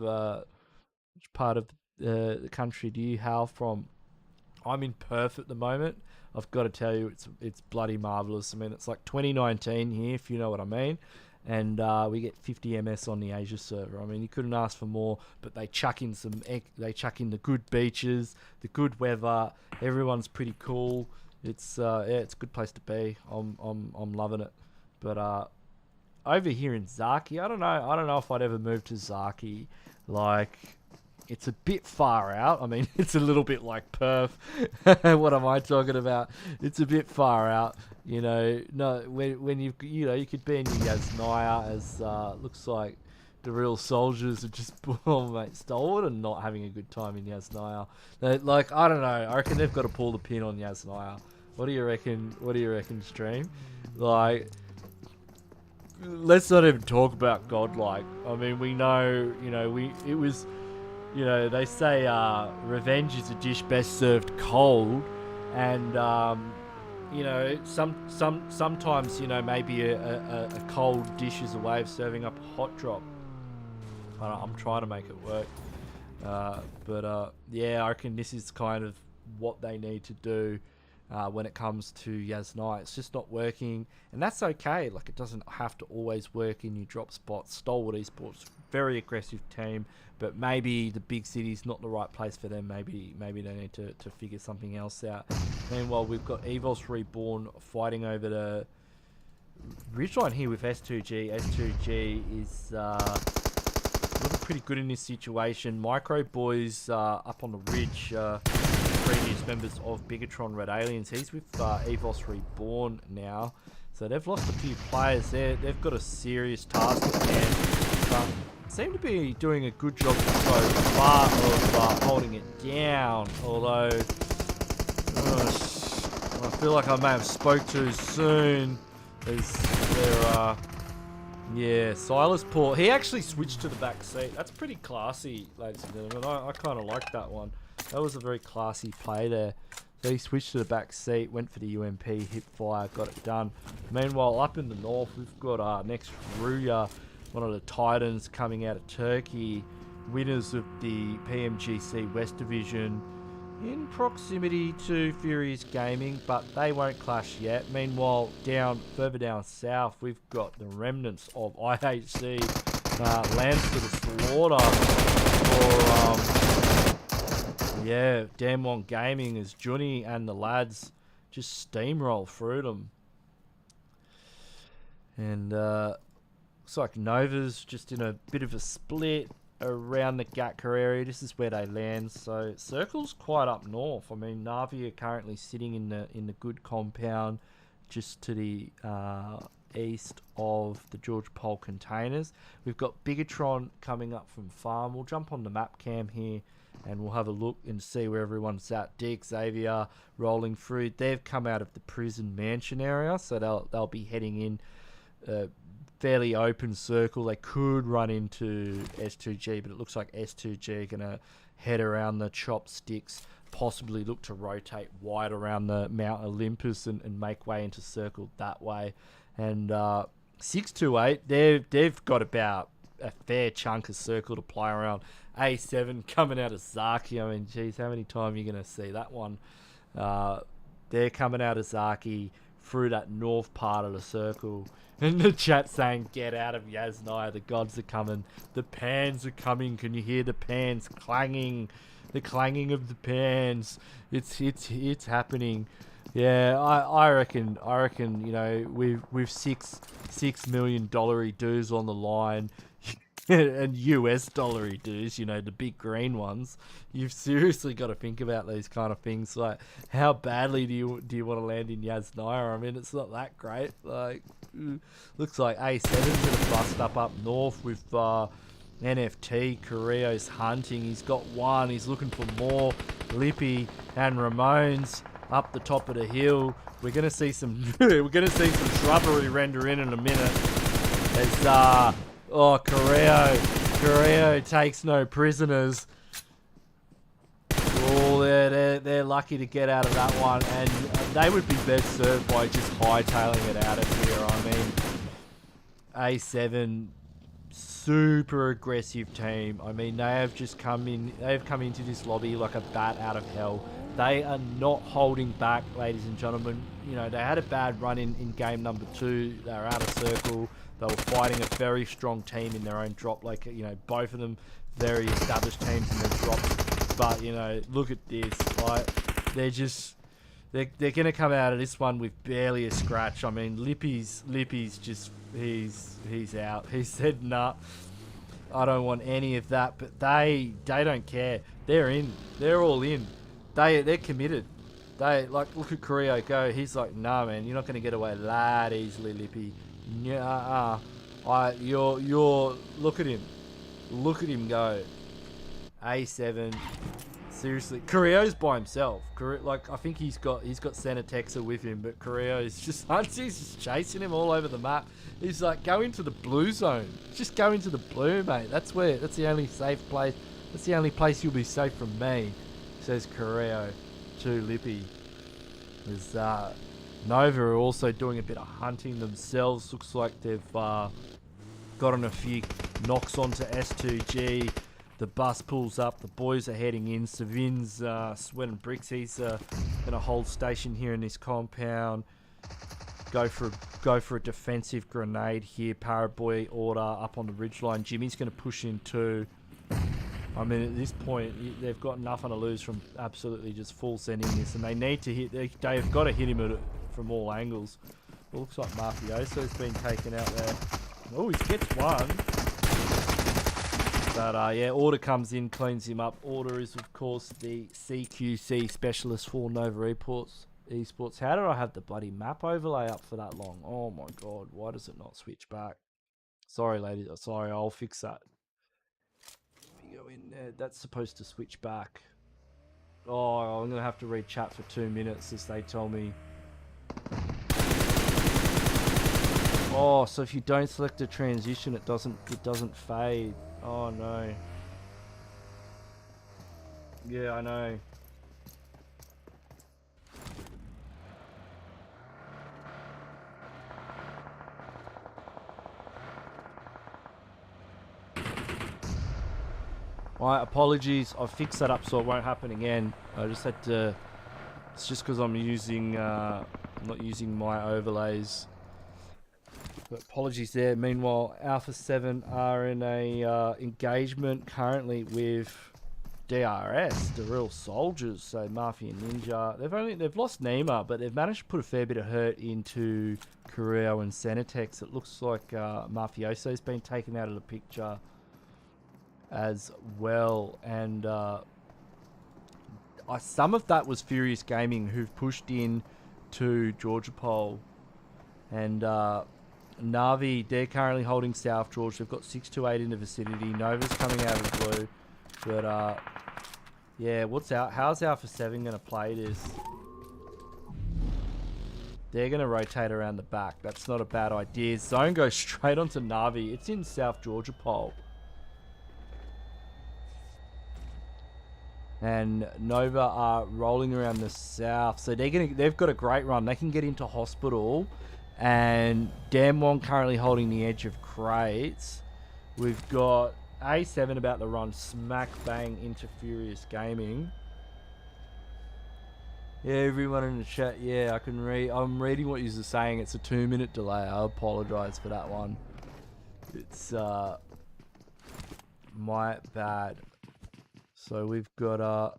the country do you hail from? I'm in Perth at the moment. I've got to tell you, it's bloody marvelous. I mean, it's like 2019 here, if you know what I mean. And we get 50 MS on the Asia server. I mean, you couldn't ask for more. But they chuck in the good beaches, the good weather. Everyone's pretty cool. It's yeah, it's a good place to be. I'm loving it. But over here in Zaki, I don't know if I'd ever move to Zaki. Like, it's a bit far out. I mean, it's a little bit like Perth. What am I talking about? It's a bit far out. You know, no, when you could be in your Yasnaya as looks like the real soldiers are just Stalwart and not having a good time in Yasnaya. Like, I don't know. I reckon they've got to pull the pin on Yasnaya. What do you reckon? What do you reckon, Stream? Like, let's not even talk about godlike. I mean, we know, it was, they say revenge is a dish best served cold, and sometimes maybe a cold dish is a way of serving up a hot drop. I'm trying to make it work, but yeah, I reckon this is kind of what they need to do. When it comes to Yasnaya, it's just not working, and that's okay. Like, it doesn't have to always work in your drop spots. Stalwart Esports, very aggressive team, but maybe the big city's not the right place for them. Maybe they need to figure something else out. Meanwhile, we've got EVOS Reborn fighting over the ridgeline here with S2G. S2G is looking pretty good in this situation. Micro Boys up on the ridge. Previous members of BIGETRON Red Aliens. He's with EVOS Reborn now. So they've lost a few players there. They've got a serious task at hand. But seem to be doing a good job so far of holding it down. Although, I feel like I may have spoke too soon. Yeah, Silas Port. He actually switched to the back seat. That's pretty classy, ladies and gentlemen. I kind of like that one. That was a very classy play there. So he switched to the back seat, went for the UMP, hip fire, got it done. Meanwhile, up in the north, we've got next RUYA, one of the Titans coming out of Turkey, winners of the PMGC West Division, in proximity to Furious Gaming, but they won't clash yet. Meanwhile, further down south, we've got the remnants of IHC lands to the slaughter for yeah, Damwon Gaming as Juni and the lads just steamroll through them. And looks like Nova's just in a bit of a split around the Gatka area. This is where they land. So Circle's quite up north. I mean, Navi are currently sitting in the good compound just to the east of the George Pole containers. We've got Bigetron coming up from farm. We'll jump on the map cam here and we'll have a look and see where everyone's at. XAVIER rolling through. They've come out of the prison mansion area, so they'll be heading in fairly open circle. They could run into S2G, but it looks like S2G are going to head around the chopsticks, possibly look to rotate wide around the Mount Olympus and make way into circle that way. And 628, they've got about a fair chunk of circle to play around. A7 coming out of Zaki. I mean, geez, how many times are you going to see that one? They're coming out of Zaki through that north part of the circle. And the chat saying, get out of Yasnaya, the gods are coming. The pans are coming. Can you hear the pans clanging? The clanging of the pans. It's happening. Yeah, I reckon, with $6 million dues on the line, and US dollary dues, the big green ones, you've seriously got to think about these kind of things. Like, how badly do you want to land in Yasnaya? I mean, it's not that great. Like, looks like A7's gonna bust up north with NFT. Carrillo's hunting. He's got one. He's looking for more. Lippy and Ramones up the top of the hill. We're gonna see some. We're gonna see some shrubbery render in a minute. As Carrillo takes no prisoners. Oh, they're lucky to get out of that one, and they would be best served by just hightailing it out of here. I mean, A7, super aggressive team. I mean, they have just come in. They've come into this lobby like a bat out of hell. They are not holding back, ladies and gentlemen. They had a bad run in game number 2. They were out of circle. They were fighting a very strong team in their own drop. Like, both of them very established teams in their drops. But, look at this. Like, they're going to come out of this one with barely a scratch. I mean, Lippy's just, he's out. He said, nah. I don't want any of that. But they don't care. They're in. They're all in. They're committed. They like look at Carrillo go. He's like, nah, man, you're not going to get away that easily, Lippy. Yeah, you're look at him. Look at him go. A7. Seriously, Carrillo's by himself. Like I think he's got Senatexa with him, but Carrillo's just he's just chasing him all over the map. He's like, go into the blue zone. Just go into the blue, mate. That's the only safe place. That's the only place you'll be safe from me, says Carrillo to Lippy. There's Nova are also doing a bit of hunting themselves. Looks like they've gotten a few knocks onto S2G. The bus pulls up. The boys are heading in. Savin's sweating bricks. He's going to hold station here in this compound. Go for a defensive grenade here. Paraboy order up on the ridgeline. Jimmy's going to push in too. I mean, at this point, they've got nothing to lose from absolutely just full sending this, and they need to hit. They've got to hit him from all angles. It looks like Mafioso's been taken out there. Oh, he gets one. But yeah, Order comes in, cleans him up. Order is, of course, the CQC specialist for Nova Esports. How did I have the bloody map overlay up for that long? Oh my god, why does it not switch back? Sorry, ladies. Sorry, I'll fix that. If you go in there, that's supposed to switch back. Oh, I'm going to have to read chat for 2 minutes as they tell me. Oh, so if you don't select a transition, it doesn't fade. Oh no. Yeah, I know. My apologies. I've fixed that up so it won't happen again. I just had to. It's just because I'm not using my overlays. But apologies there. Meanwhile, Alpha 7 are in a engagement currently with DRS, the real soldiers. So Mafia Ninja. They've lost NIGMA, but they've managed to put a fair bit of hurt into Carrillo and Senatex. It looks like Mafioso's been taken out of the picture as well, and some of that was Furious Gaming, who've pushed in to Georgia Pole, and Navi, they're currently holding South George. They've got 628 in the vicinity. Nova's coming out of the blue, but yeah, how's Alpha 7 going to play this? They're going to rotate around the back. That's not a bad idea. Zone goes straight onto Navi. It's in South Georgia Pole. And Nova are rolling around the south, so they've got a great run. They can get into hospital, and Damwon currently holding the edge of crates. We've got A7 about to run smack bang into Furious Gaming. Yeah, everyone in the chat. Yeah, I can read. I'm reading what you're saying. It's a 2-minute delay. I apologize for that one. It's my bad. So we've got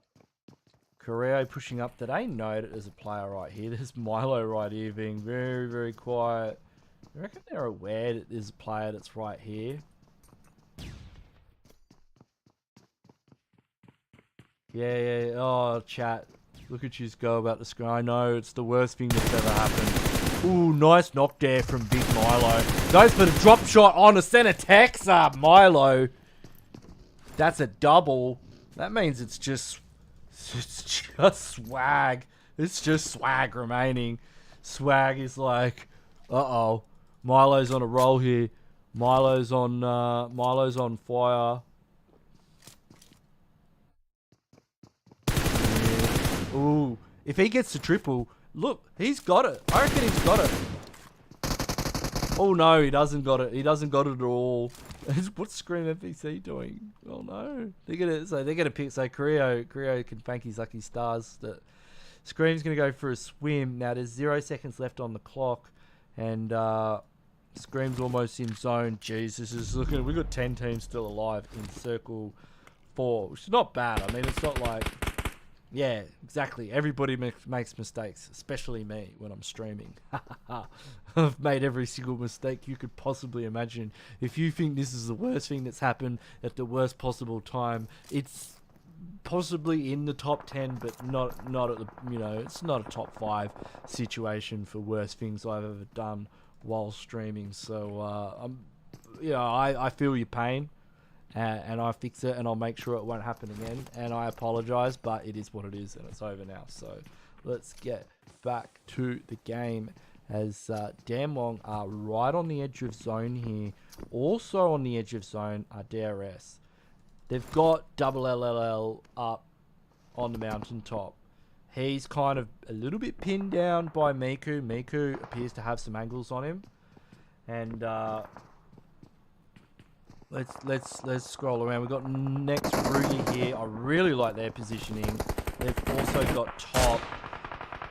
Carrillo pushing up. Did they know that there's a player right here? There's Milo right here being very, very quiet. I reckon they're aware that there's a player that's right here. Yeah. Oh, chat. Look at you go about the screen. I know, it's the worst thing that's ever happened. Ooh, nice knock there from Big Milo. Goes for the drop shot on the center Texa. Milo. That's a double. That means it's just swag. It's just swag remaining. Swag is like, uh-oh. Milo's on a roll here. Milo's on fire. Yeah. Ooh, if he gets the triple, look, he's got it. I reckon he's got it. Oh no, he doesn't got it. He doesn't got it at all. What's Scream FBC doing? Oh no. They're gonna pick. So Carrillo can thank his lucky stars that Scream's gonna go for a swim. Now there's 0 seconds left on the clock, and Scream's almost in zone. Jeez, this is looking. We've got 10 teams still alive in circle 4, which is not bad. I mean, it's not like Yeah, exactly. Everybody makes mistakes, especially me when I'm streaming. I've made every single mistake you could possibly imagine. If you think this is the worst thing that's happened at the worst possible time, it's possibly in the top 10, but not at the, it's not a top 5 situation for worst things I've ever done while streaming. So I feel your pain. And I fix it, and I'll make sure it won't happen again. And I apologize, but it is what it is, and it's over now. So let's get back to the game, as Damwon are right on the edge of zone here. Also on the edge of zone are DRS. They've got double LLL up on the mountaintop. He's kind of a little bit pinned down by Miku. Miku appears to have some angles on him, and Let's scroll around. We've got next RUYA here. I really like their positioning. They've also got Top.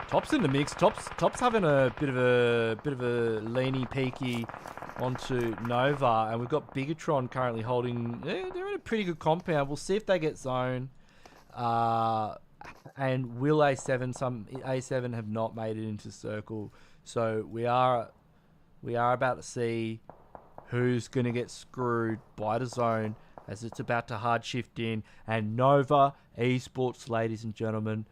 Top's in the mix. Top's having a bit of a leany peaky onto Nova, and we've got BIGETRON currently holding. They're in a pretty good compound. We'll see if they get zone. And will A7? Some A7 have not made it into circle, so we are about to see who's going to get screwed by the zone as it's about to hard shift in. And Nova Esports, ladies and gentlemen,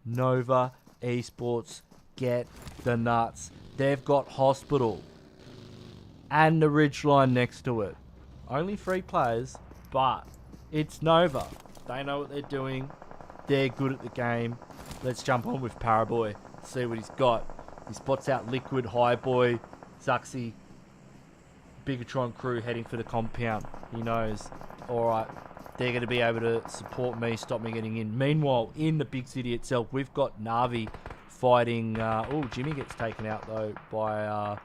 Nova Esports get the nuts. They've got Hospital and the Ridgeline next to it. Only 3 players, but it's Nova. They know what they're doing. They're good at the game. Let's jump on with Paraboy, see what he's got. He spots out Liquid, Highboy, Zuxi, BIGETRON crew heading for the compound. He knows, alright, they're going to be able to support me, stop me getting in. Meanwhile, in the big city itself, we've got Na'Vi fighting. Jimmy gets taken out though by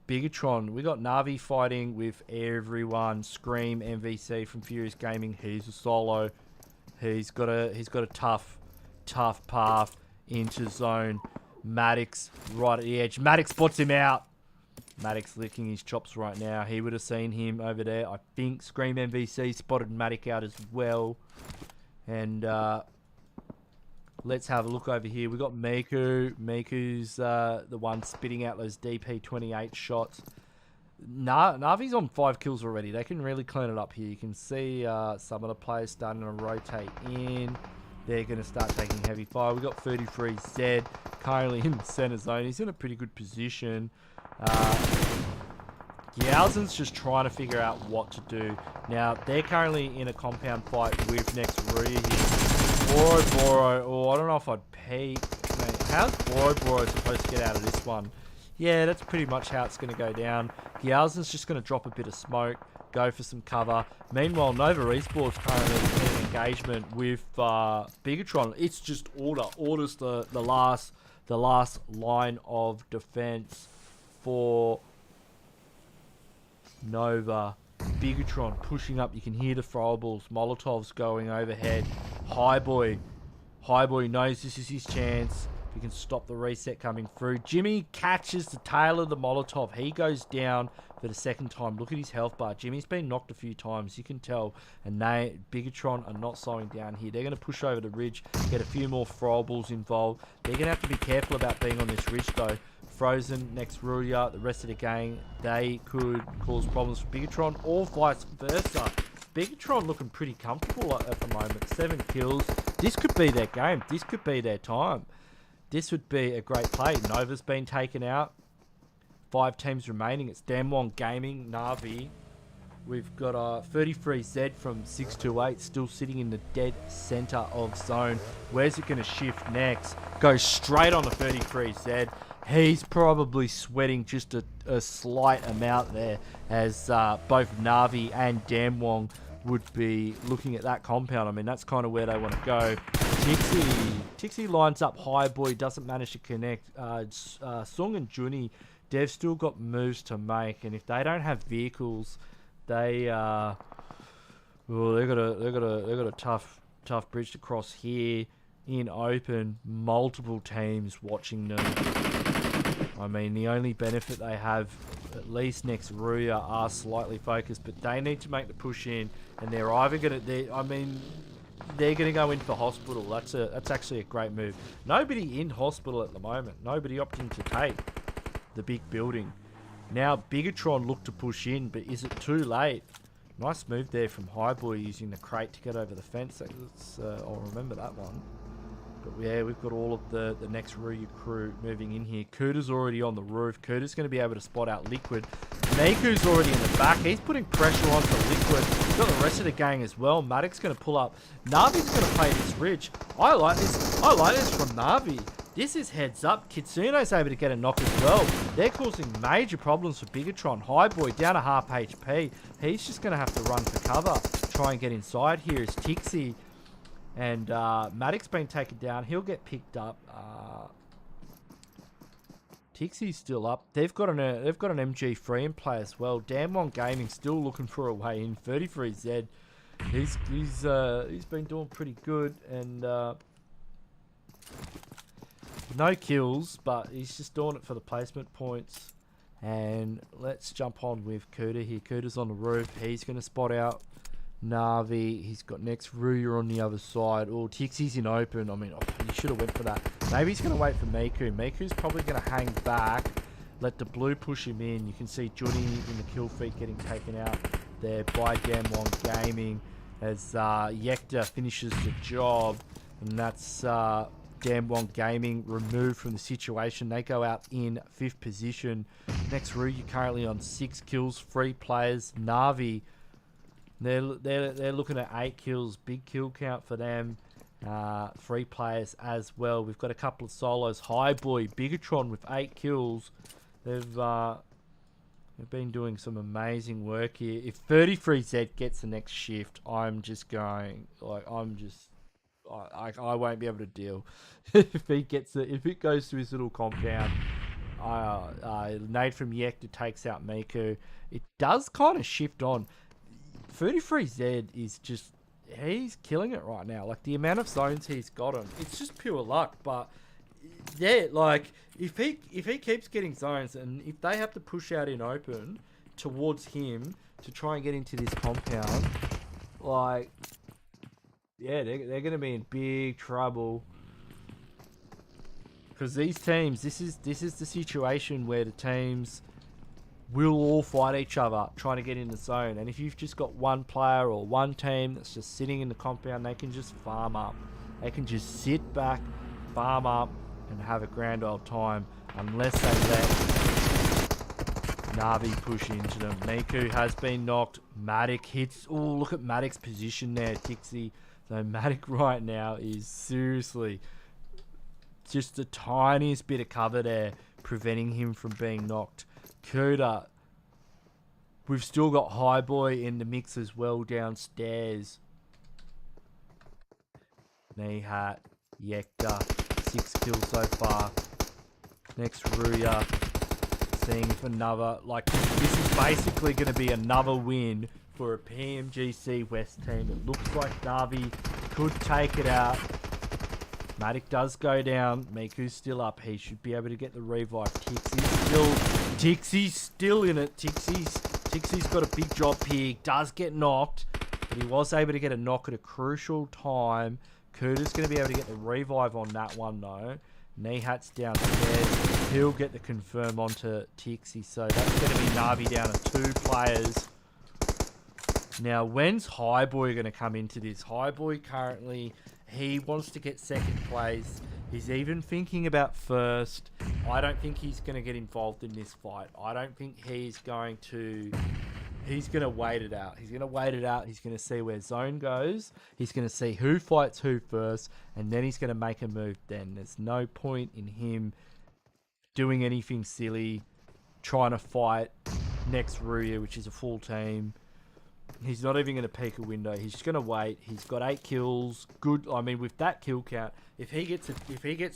BIGETRON. We got Na'Vi fighting with everyone. Scream, MVC from Furious Gaming. He's a solo. He's got a tough path into zone. Maddox right at the edge. Maddox spots him out. Maddox licking his chops right now. He would have seen him over there. I think Scream MVC spotted Maddox out as well. And let's have a look over here. We've got Miku. Miku's the one spitting out those DP28 shots. Na'Vi's on 5 kills already. They can really clean it up here. You can see some of the players starting to rotate in. They're going to start taking heavy fire. We've got 33Z currently in the center zone. He's in a pretty good position. Yalzin's just trying to figure out what to do. Now, they're currently in a compound fight with next RUYA here. Boro. I don't know if I'd peek. How's Boro supposed to get out of this one? Yeah, that's pretty much how it's going to go down. Yalzin's just going to drop a bit of smoke, go for some cover. Meanwhile, Nova Esports currently in engagement with BIGETRON. It's just orders the last line of defense for Nova. BIGETRON pushing up. You can hear the throwables. Molotovs going overhead. Highboy knows this is his chance. If he can stop the reset coming through. Jimmy catches the tail of the Molotov. He goes down for the second time. Look at his health bar. Jimmy's been knocked a few times, you can tell. And BIGETRON are not slowing down here. They're going to push over the ridge, get a few more throwables involved. They're going to have to be careful about being on this ridge though. Frozen, next RUYA, the rest of the gang, they could cause problems for BIGETRON or vice versa. BIGETRON looking pretty comfortable at the moment. 7 kills. This could be their game. This could be their time. This would be a great play. Nova's been taken out. 5 teams remaining. It's Damwon Gaming, Na'Vi. We've got 33Z from 628 still sitting in the dead center of zone. Where's it going to shift next? Goes straight on the 33Z. He's probably sweating just a slight amount there, as both Na'Vi and Damwon would be looking at that compound. I mean, that's kind of where they want to go. Tixie lines up Highboy, doesn't manage to connect. Sung and Juni, they've still got moves to make, and if they don't have vehicles, they've got a tough bridge to cross here in open. Multiple teams watching them. I mean, the only benefit they have, at least next RUYA, are slightly focused, but they need to make the push in, and they're either going to... I mean, they're going to go in for hospital. That's actually a great move. Nobody in hospital at the moment. Nobody opting to take the big building. Now Bigetron look to push in, but is it too late? Nice move there from Highboy using the crate to get over the fence. I'll remember that one. But yeah, we've got all of the next RUYA crew moving in here. Kuda's already on the roof. Kuda's going to be able to spot out Liquid. Miku's already in the back. He's putting pressure on for Liquid. He's got the rest of the gang as well. Maddox's going to pull up. Navi's going to play this rich. I like this. I like this from Navi. This is heads up. Kitsuno's able to get a knock as well. They're causing major problems for Bigetron. Highboy down to half HP. He's just going to have to run for cover. Try and get inside here is Tixie. And Maddox been taken down. He'll get picked up. Tixie's still up. They've got an MG3 in play as well. Damwon Gaming still looking for a way in. 33Z. He's been doing pretty good, and no kills, but he's just doing it for the placement points. And let's jump on with Kuda here. Kuda's on the roof. He's going to spot out Navi. He's got next RUYA on the other side. Oh, Tixie's in open. I mean, he should have went for that. Maybe he's going to wait for Miku. Miku's probably going to hang back, let the blue push him in. You can see Judy in the kill feed getting taken out there by Damwon Gaming as Yekta finishes the job. And that's Damwon Gaming removed from the situation. They go out in 5th position. Next RUYA currently on 6 kills, 3 players. Navi, they're looking at 8 kills, big kill count for them. 3 players as well. We've got a couple of solos. Highboy, Bigetron with 8 kills. They've been doing some amazing work here. If 33Z gets the next shift, I'm just going I won't be able to deal. If it goes to his little compound. Nade from Yekta takes out Miku. It does kind of shift on. 33Z is just, he's killing it right now. Like the amount of zones he's gotten, it's just pure luck. But yeah, like if he keeps getting zones, and if they have to push out in open towards him to try and get into this compound, like yeah, they're gonna be in big trouble. Because these teams, this is the situation where the teams will all fight each other trying to get in the zone. And if you've just got one player or one team that's just sitting in the compound, they can just farm up. They can just sit back, farm up, and have a grand old time unless they let Navi push into them. Miku has been knocked. Matic hits. Oh, look at Matic's position there, Tixie. So Matic right now is seriously just the tiniest bit of cover there, preventing him from being knocked. Kuda, we've still got Highboy in the mix as well downstairs. Nihat, Yekta, 6 kills so far. Next RUYA, seeing if another, like this is basically going to be another win for a PMGC West team. It looks like Navi could take it out. Matic does go down. Miku's still up. He should be able to get the revive. Tixie's still in it. Tixie's got a big job here. Does get knocked, but he was able to get a knock at a crucial time. Kuda's going to be able to get the revive on that one though. Nihat's downstairs. He'll get the confirm onto Tixie. So that's going to be Navi down to 2 players. Now, when's Highboy going to come into this? Highboy currently, he wants to get 2nd place. He's even thinking about 1st. I don't think he's going to get involved in this fight. I don't think he's going to wait it out. He's going to wait it out. He's going to see where zone goes. He's going to see who fights who first, and then he's going to make a move then. There's no point in him doing anything silly, trying to fight next RUYA, which is a full team. He's not even going to peek a window. He's just going to wait. He's got 8 kills. Good. I mean, with that kill count, if he gets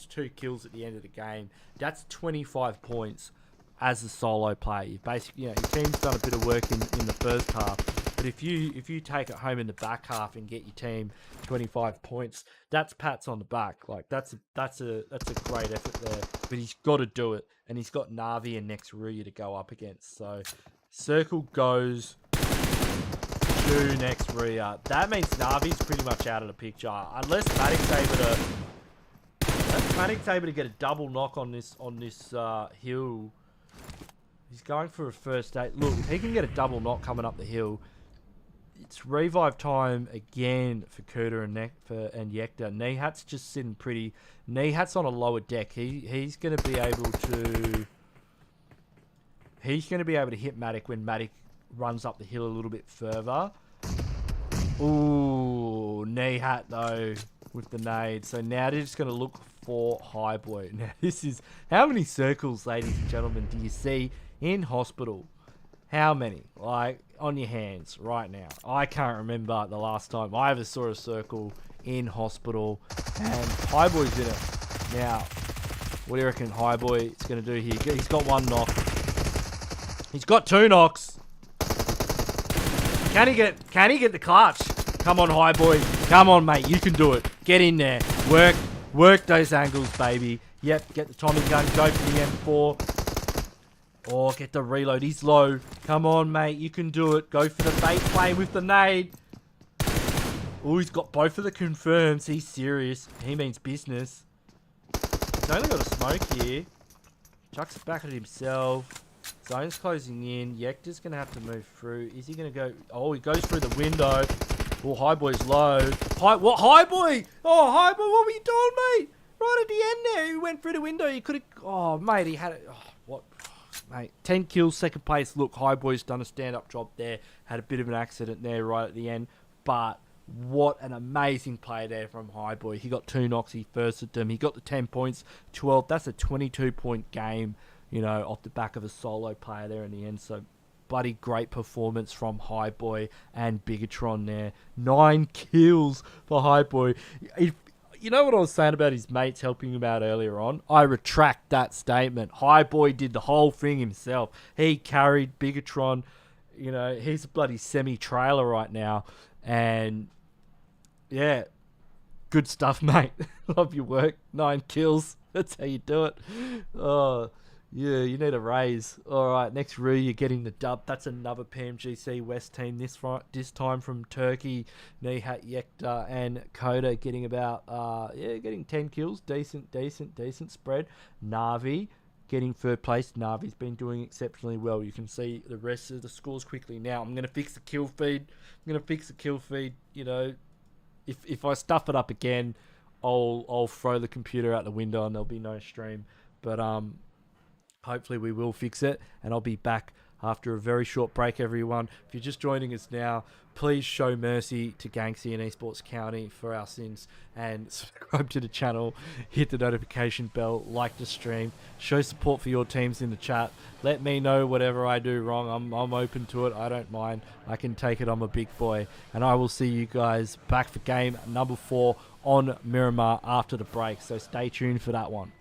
2 kills at the end of the game, that's 25 points as a solo player. You basically, your team's done a bit of work in the first half, but if you take it home in the back half and get your team 25 points, that's pats on the back. Like that's a great effort there. But he's got to do it, and he's got Navi and next RUYA to go up against. So circle goes. 2 next RUYA. That means Navi's pretty much out of the picture. Unless Matic's able to get a double knock on this hill. He's going for a first date. Look, if he can get a double knock coming up the hill, it's revive time again for Kuda and Yekta. Nihat's just sitting pretty. Nihat's on a lower deck. He's going to be able to. He's going to be able to hit Matic when Matic runs up the hill a little bit further. Ooh, Nihat though with the nade. So now they're just going to look for Highboy. Now this is how many circles, ladies and gentlemen, do you see in hospital? How many? Like, on your hands right now. I can't remember the last time I ever saw a circle in hospital. And Highboy's in it. Now, what do you reckon Highboy is going to do here? He's got 1 knock. He's got 2 knocks. Can he get the clutch? Come on, Highboy. Come on, mate. You can do it. Get in there. Work those angles, baby. Yep, get the Tommy gun. Go for the M4. Oh, get the reload. He's low. Come on, mate. You can do it. Go for the bait play with the nade. Oh, he's got both of the confirms. He's serious. He means business. He's only got a smoke here. Chucks it back at himself. Zone's closing in. Yekta's going to have to move through. Is he going to go? Oh, he goes through the window. Oh, Highboy's low. What? Highboy! Oh, Highboy, what were you doing, mate? Right at the end there. He went through the window. He could have... Oh, mate, he had it... Oh, what... Mate, 10 kills, 2nd place. Look, Highboy's done a stand-up job there. Had a bit of an accident there right at the end. But what an amazing play there from Highboy. He got 2 knocks. He firsted them. He got the 10 points. 12. That's a 22-point game, you know, off the back of a solo player there in the end. So, bloody great performance from Highboy and Bigetron there. 9 kills for Highboy. You know what I was saying about his mates helping him out earlier on? I retract that statement. Highboy did the whole thing himself. He carried Bigetron. You know, he's a bloody semi-trailer right now. And, yeah, good stuff, mate. Love your work. 9 kills. That's how you do it. Oh, yeah, you need a raise. All right, next RUYA getting the dub. That's another PMGC West team. This time from Turkey. Nihat, Yekta, and Koda getting about getting 10 kills. Decent spread. Na'Vi getting 3rd place. Navi's been doing exceptionally well. You can see the rest of the scores quickly. Now I'm gonna fix the kill feed. You know, if I stuff it up again, I'll throw the computer out the window and there'll be no stream. But hopefully we will fix it, and I'll be back after a very short break, everyone. If you're just joining us now, please show mercy to Ganksy and Esports County for our sins, and subscribe to the channel, hit the notification bell, like the stream, show support for your teams in the chat. Let me know whatever I do wrong. I'm open to it. I don't mind. I can take it. I'm a big boy. And I will see you guys back for game number 4 on Miramar after the break. So stay tuned for that one.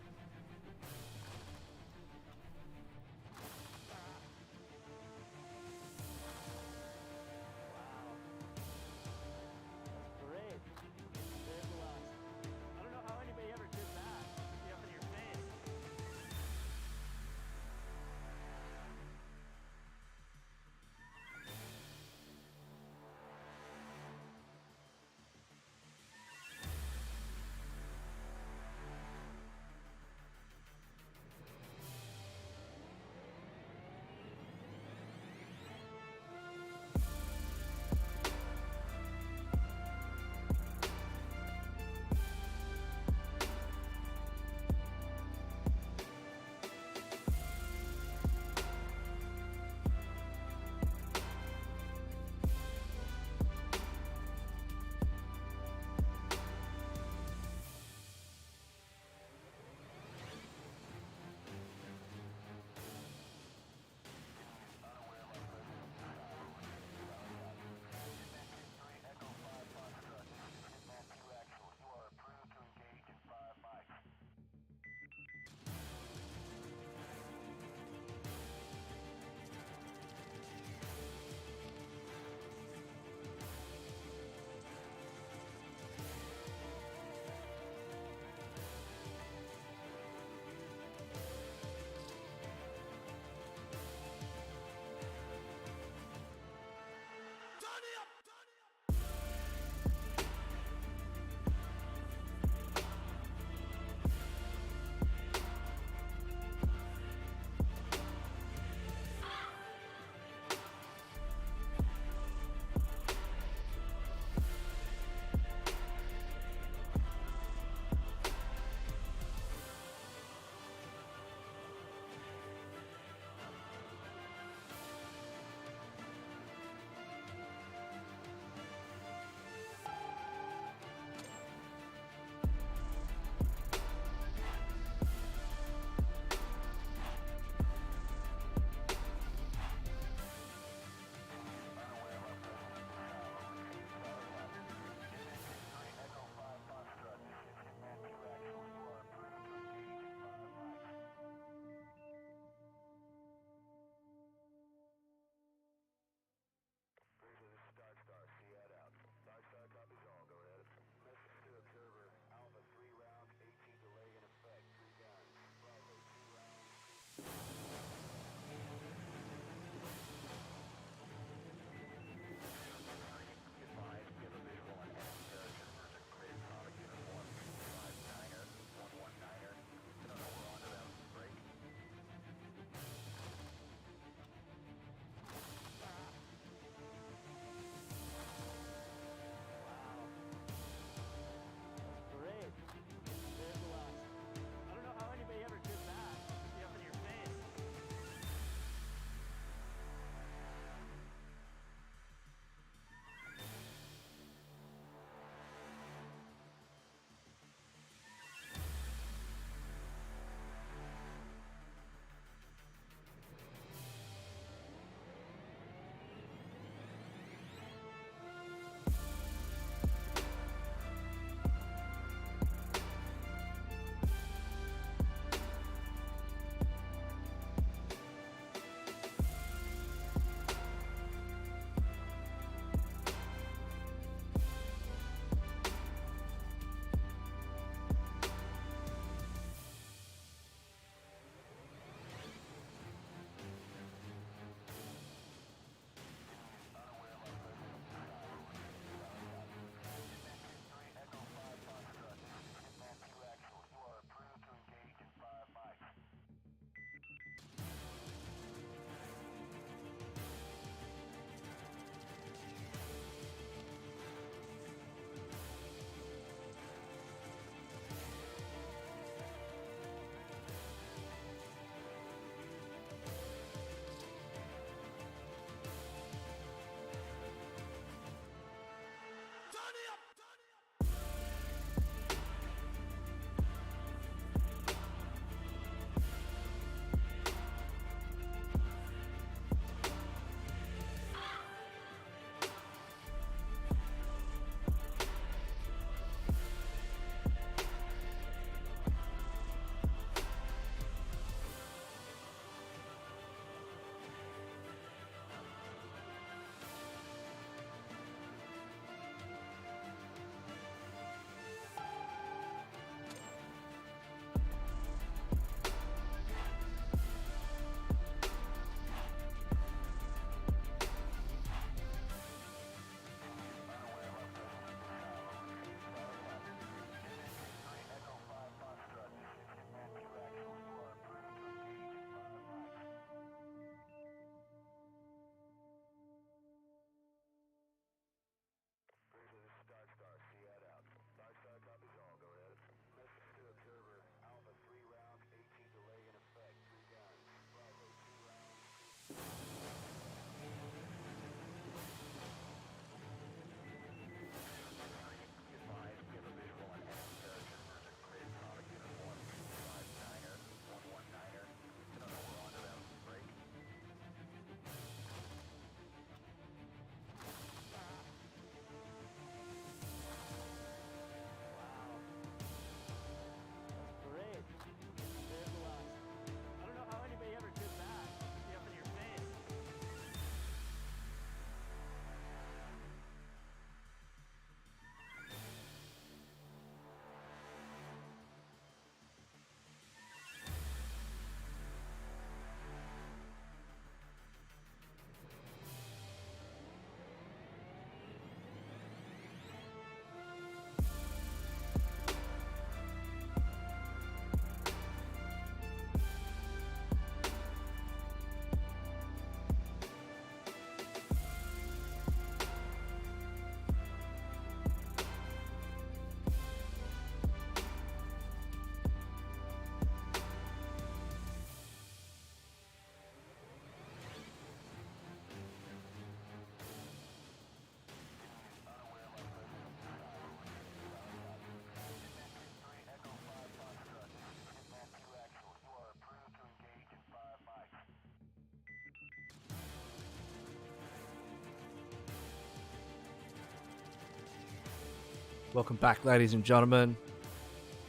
Welcome back, ladies and gentlemen.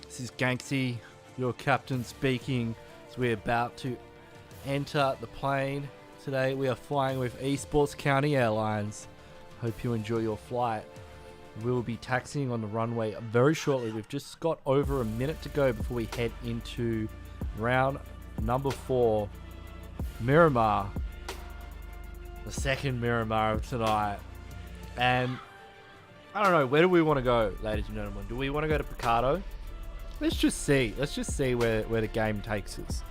This is Ganksy, your captain speaking. So we're about to enter the plane. Today we are flying with Esports County Airlines. Hope you enjoy your flight. We'll be taxiing on the runway very shortly. We've just got over a minute to go before we head into round number 4. Miramar. The second Miramar of tonight. And I don't know, where do we want to go, ladies and gentlemen? Do we want to go to Picado? Let's just see. Let's just see where the game takes us.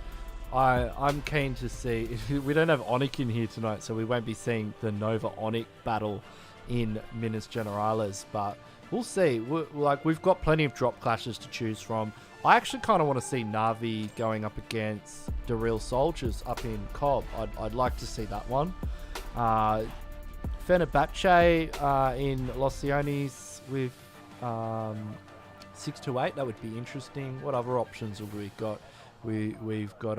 I'm keen to see. We don't have Onyx in here tonight, so we won't be seeing the Nova Onyx battle in Minas Generales, but we'll see. We've got plenty of drop clashes to choose from. I actually kind of want to see Na'Vi going up against the Real Soldiers up in Cobb. I'd like to see that one. Fenerbahçe in Los Leones with 6-8. That would be interesting. What other options have we got? We've got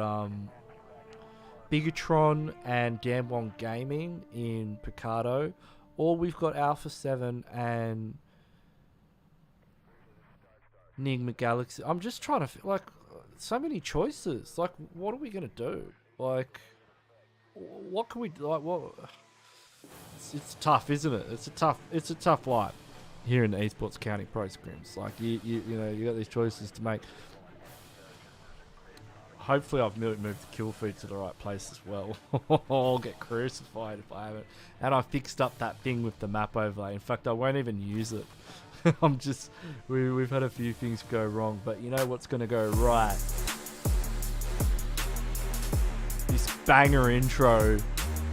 Bigetron and Damwon Gaming in Picado, or we've got Alpha 7 and NIGMA Galaxy. I'm just trying to so many choices. Like, what are we gonna do? Like, what can we what? It's tough, isn't it? It's a tough life here in the Esports County Pro Scrims. Like you know, you got these choices to make. Hopefully I've moved the kill feed to the right place as well. I'll get crucified if I haven't. And I fixed up that thing with the map overlay. In fact, I won't even use it. We've had a few things go wrong, but you know what's going to go right? This banger intro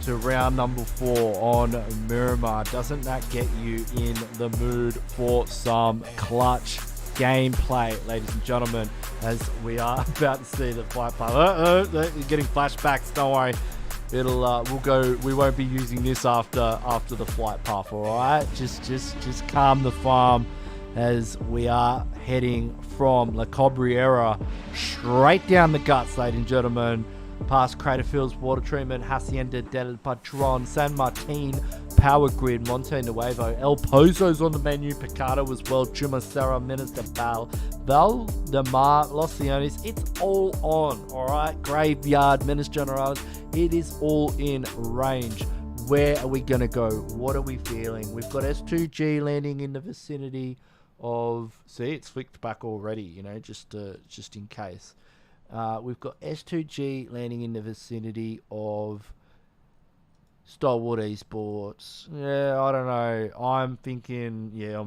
to round number 4 on Miramar. Doesn't that get you in the mood for some clutch gameplay, ladies and gentlemen, as we are about to see the flight path. You're getting flashbacks, don't worry. We won't be using this after the flight path, alright? Just calm the farm as we are heading from La Cabrera straight down the guts, ladies and gentlemen, past Crater Fields Water Treatment, Hacienda del Patron, San Martin Power Grid, Monte Nuevo, El Pozo's on the menu, Picado as well, Chumacera, Minister Val de Mar, Los Leones. It's all on, alright? Graveyard, Minas Generales, it is all in range. Where are we going to go? What are we feeling? We've got S2G landing in the vicinity of... See, it's flicked back already, you know, just in case. We've got S2G landing in the vicinity of STALWART Esports. Yeah, I don't know. I'm thinking. Wait.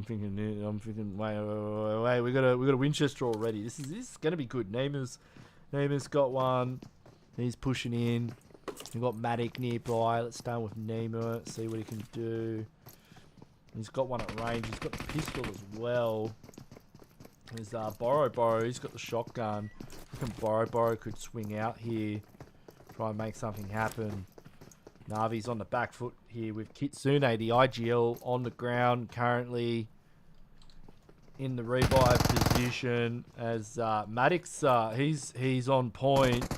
We got a Winchester already. This is gonna be good. Neymar's got one. He's pushing in. We've got Matic nearby. Let's start with Neymar. See what he can do. He's got one at range. He's got the pistol as well. There's Borrow. He's got the shotgun. I reckon Borrow could swing out here, try and make something happen. Navi's on the back foot here with Kitsune, the IGL on the ground currently in the revive position as Maddox, he's on point.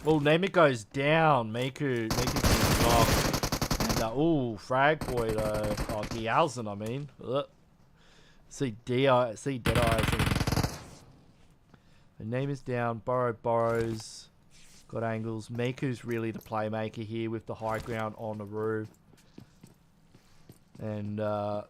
Well, Neymar goes down. Miku's been knocked. And frag boy though. Oh, Dialzen, I mean. See Deadeyes. The name is down. Borrows. Got angles. Miku's really the playmaker here with the high ground on the roof. And yeah,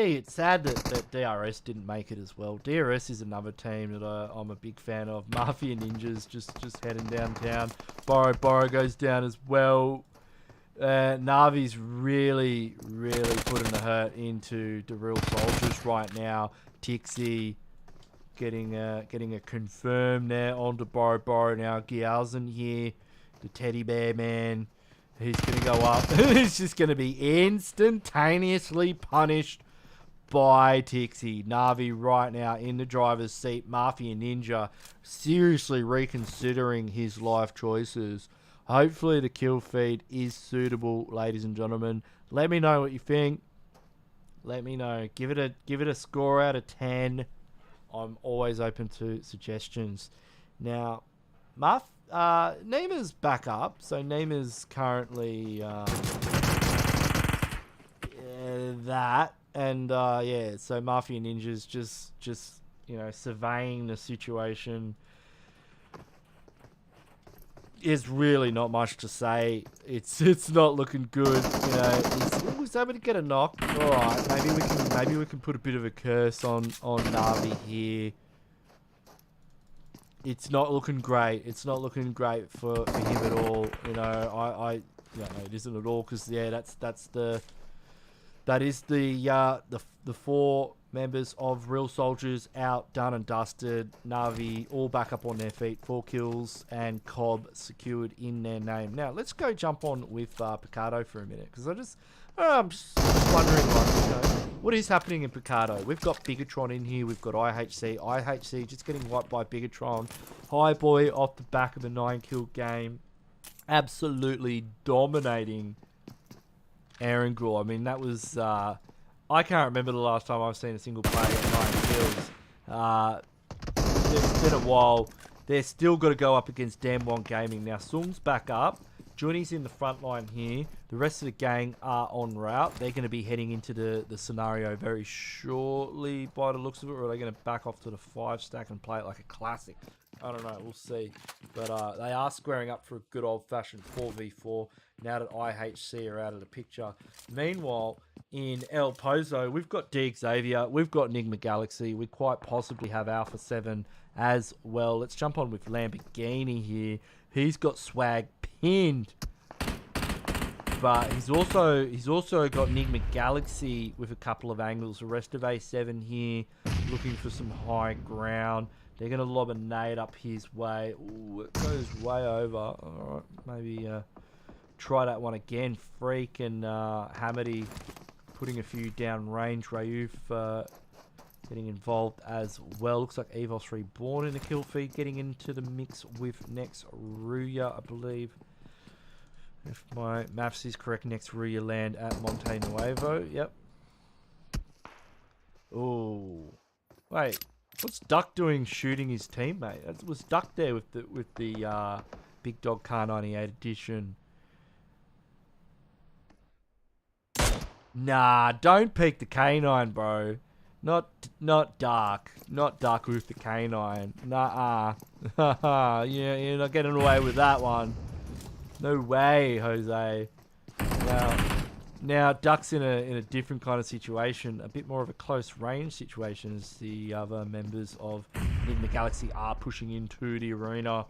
it's sad that DRS didn't make it as well. DRS is another team that I'm a big fan of. Mafia Ninjas just heading downtown. Borrow goes down as well. Navi's really putting the hurt into the Real Soldiers right now. Tixie getting a confirm there onto Borrow now. Gialzen here, the teddy bear man. He's gonna go up. He's just gonna be instantaneously punished by Tixie. Navi right now in the driver's seat. Mafia Ninja seriously reconsidering his life choices. Hopefully the kill feed is suitable, ladies and gentlemen. Let me know what you think. Let me know. Give it a score out of 10. I'm always open to suggestions. Now, Neymar's back up. So Neymar's currently that. And yeah, so Mafia Ninjas just you know, surveying the situation. There's really not much to say. It's not looking good. You know, he's able to get a knock. All right, maybe we can put a bit of a curse on Navi here. It's not looking great. It's not looking great for him at all. You know, no, it isn't at all, because yeah, that is the 4 members of Real Soldiers out, done and dusted. Navi all back up on their feet, 4 kills, and Cobb secured in their name. Now let's go jump on with Picardo for a minute, because I'm just wondering, like, you know, what is happening in Picardo? We've got Bigetron in here, we've got IHC just getting wiped by Bigetron. High Boy off the back of a 9-kill game, absolutely dominating Aaron Graw. I mean, that was I can't remember the last time I've seen a single player get 9 kills. It's been a while. They're still got to go up against Damwon Gaming. Now, Sung's back up. Johnny's in the front line here. The rest of the gang are en route. They're going to be heading into the scenario very shortly by the looks of it. Or are they going to back off to the 5-stack and play it like a classic? I don't know. We'll see. But they are squaring up for a good old-fashioned 4v4 now that IHC are out of the picture. Meanwhile, in El Pozo, we've got XAVIER, we've got NIGMA Galaxy, we quite possibly have Alpha 7 as well. Let's jump on with Lamborghini here. He's got swag pinned, but he's also got NIGMA Galaxy with a couple of angles. The rest of A7 here looking for some high ground. They're going to lob a nade up his way. Ooh, it goes way over. All right, maybe try that one again. Freak and Hamady putting a few down range. Rayouf getting involved as well. Looks like EVOS Reborn in the kill feed, getting into the mix with next RUYA, I believe. If my maths is correct, next RUYA land at Monte Nuevo. Yep. Oh, wait. What's Duck doing shooting his teammate? That was Duck there with the Big Dog Car 98 edition. Nah, don't peek the K9, bro. Not Dark. Not Dark with the K9. Nah. Yeah, you're not getting away with that one. No way, Jose. Now Duck's in a different kind of situation, a bit more of a close range situation, as the other members of NIGMA Galaxy are pushing into the arena.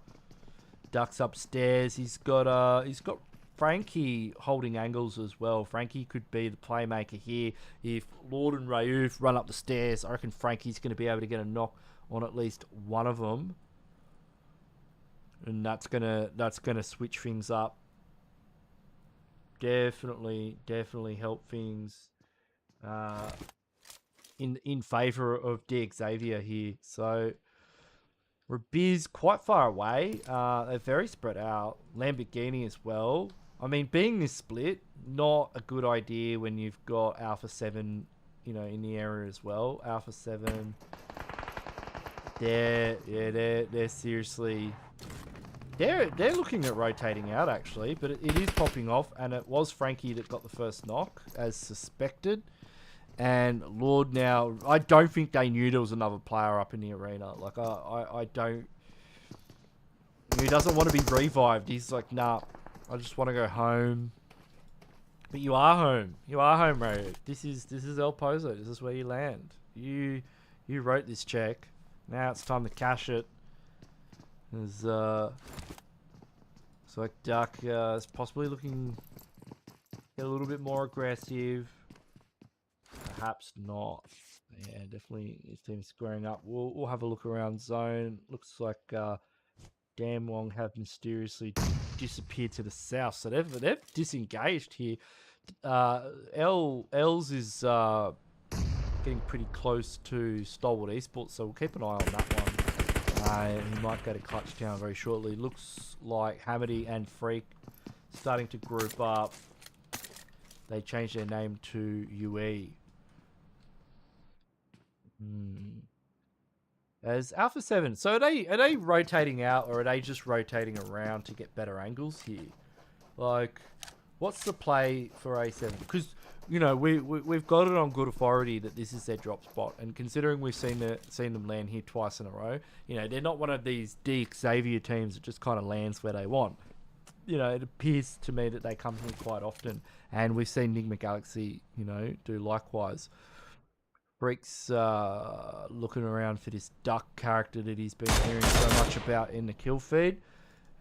Duck's upstairs. He's got Frankie holding angles as well. Frankie could be the playmaker here. If Lord and Rayouf run up the stairs, I reckon Frankie's going to be able to get a knock on at least one of them, and that's gonna switch things up. Definitely help things in favor of XAVIER here. So Rabiz quite far away. They're very spread out. Lamborghini as well. I mean, being this split, not a good idea when you've got Alpha 7, you know, in the area as well. Alpha 7. They're seriously. They're looking at rotating out, actually, but it is popping off, and it was Frankie that got the first knock, as suspected. And Lord now, I don't think they knew there was another player up in the arena. Like, I don't... He doesn't want to be revived. He's like, nah, I just want to go home. But you are home. You are home, bro. This is El Pozo. This is where you land. You wrote this check. Now it's time to cash it. There's it's like Duck is possibly looking get a little bit more aggressive. Perhaps not. Yeah, definitely his team's squaring up. We'll have a look around zone. Looks like Damwon have mysteriously disappeared to the south, so they've disengaged here. Els is getting pretty close to Stalwart Esports, so we'll keep an eye on that one. He might go to Clutch Town very shortly. Looks like Hamady and Freak starting to group up. They changed their name to UE. As Alpha 7. So are they rotating out, or are they just rotating around to get better angles here? Like, What's the play for A7? Because, you know, we've got it on good authority that this is their drop spot. And considering we've seen them land here twice in a row, you know, they're not one of these Xavier teams that just kind of lands where they want. You know, it appears to me that they come here quite often. And we've seen NIGMA Galaxy, you know, do likewise. Freak's looking around for this duck character that he's been hearing so much about in the kill feed.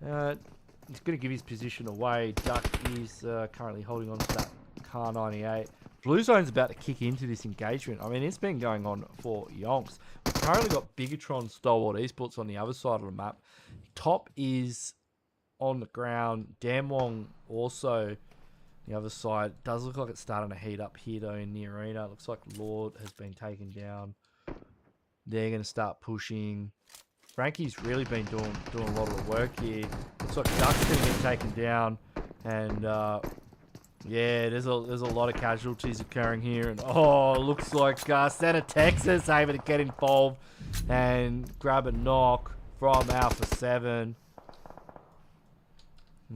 He's going to give his position away. Duck is currently holding on to that Car 98. Blue Zone's about to kick into this engagement. I mean, it's been going on for yonks. We've currently got BIGETRON, STALWART Esports on the other side of the map. Top is on the ground. Damwong also the other side. Does look like it's starting to heat up here though in the arena. It looks like Lord has been taken down. They're going to start pushing. Frankie's really been doing a lot of the work here. Looks like Duck's going to get taken down. And yeah, there's a lot of casualties occurring here. And oh, looks like Santa Texas able to get involved and grab a knock from Alpha 7.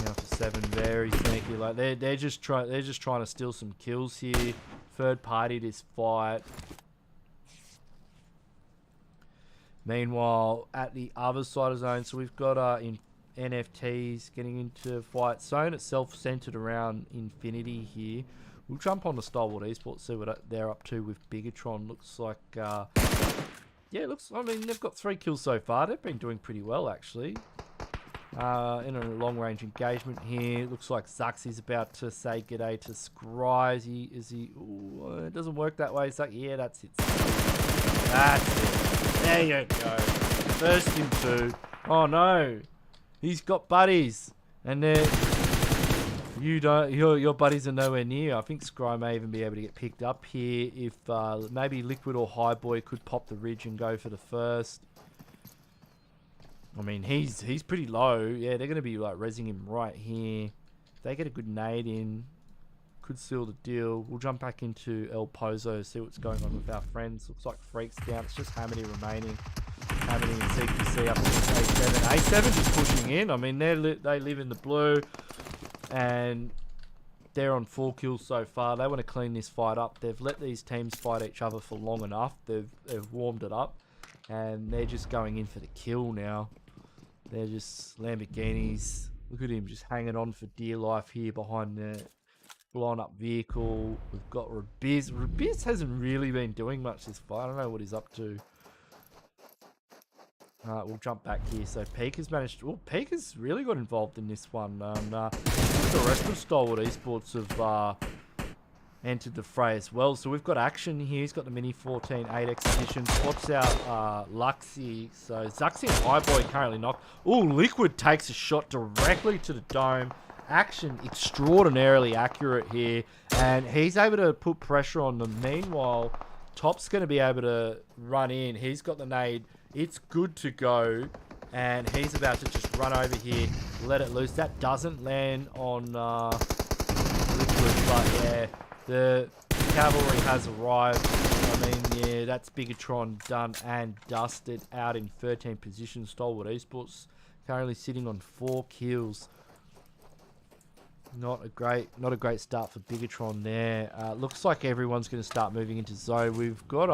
Alpha 7 very sneaky. Like they're just trying to steal some kills here. Third party this fight. Meanwhile, at the other side of zone, so we've got in NFTs getting into fight. Zone itself centered around Infinity here. We'll jump on the STALWART Esports, see what they're up to with BIGETRON. Looks like, yeah, I mean, they've got 3 kills so far. They've been doing pretty well, actually. In a long-range engagement here. Looks like Zuxy's about to say g'day to Scry. Is he? Ooh, it doesn't work that way. Zuck, yeah, that's it. That's it. There you go. First in 2. Oh no, he's got buddies, and your buddies are nowhere near. I think Scry may even be able to get picked up here if maybe Liquid or Highboy could pop the ridge and go for the first. I mean, he's pretty low. Yeah, they're going to be like rezzing him right here. If they get a good nade in, could seal the deal. We'll jump back into El Pozo, see what's going on with our friends. Looks like Freak's down. It's just Hamity remaining. Hamity and CQC up against A7. A7 just pushing in. I mean, they live in the blue. And they're on 4 kills so far. They want to clean this fight up. They've let these teams fight each other for long enough. They've warmed it up. And they're just going in for the kill now. They're just Lamborghinis. Look at him just hanging on for dear life here behind the blown up vehicle. We've got Rebiz. Rebiz hasn't really been doing much this fight. I don't know what he's up to. We'll jump back here. So Peeka's managed to... Well, Peeka's really got involved in this one. The rest of STALWART Esports have entered the fray as well. So we've got action here. He's got the Mini 14 8X edition. Spots out Luxy. So Zuxy and Highboy currently knocked. Oh, Liquid takes a shot directly to the dome. Action extraordinarily accurate here. And he's able to put pressure on them. Meanwhile, Top's going to be able to run in. He's got the nade. It's good to go. And he's about to just run over here, let it loose. That doesn't land on Liquid, but yeah. The cavalry has arrived. I mean, yeah, that's BIGETRON done and dusted out in 13 position. STALWART Esports currently sitting on 4 kills. Not a great start for BIGETRON there. Looks like everyone's going to start moving into zone. We've got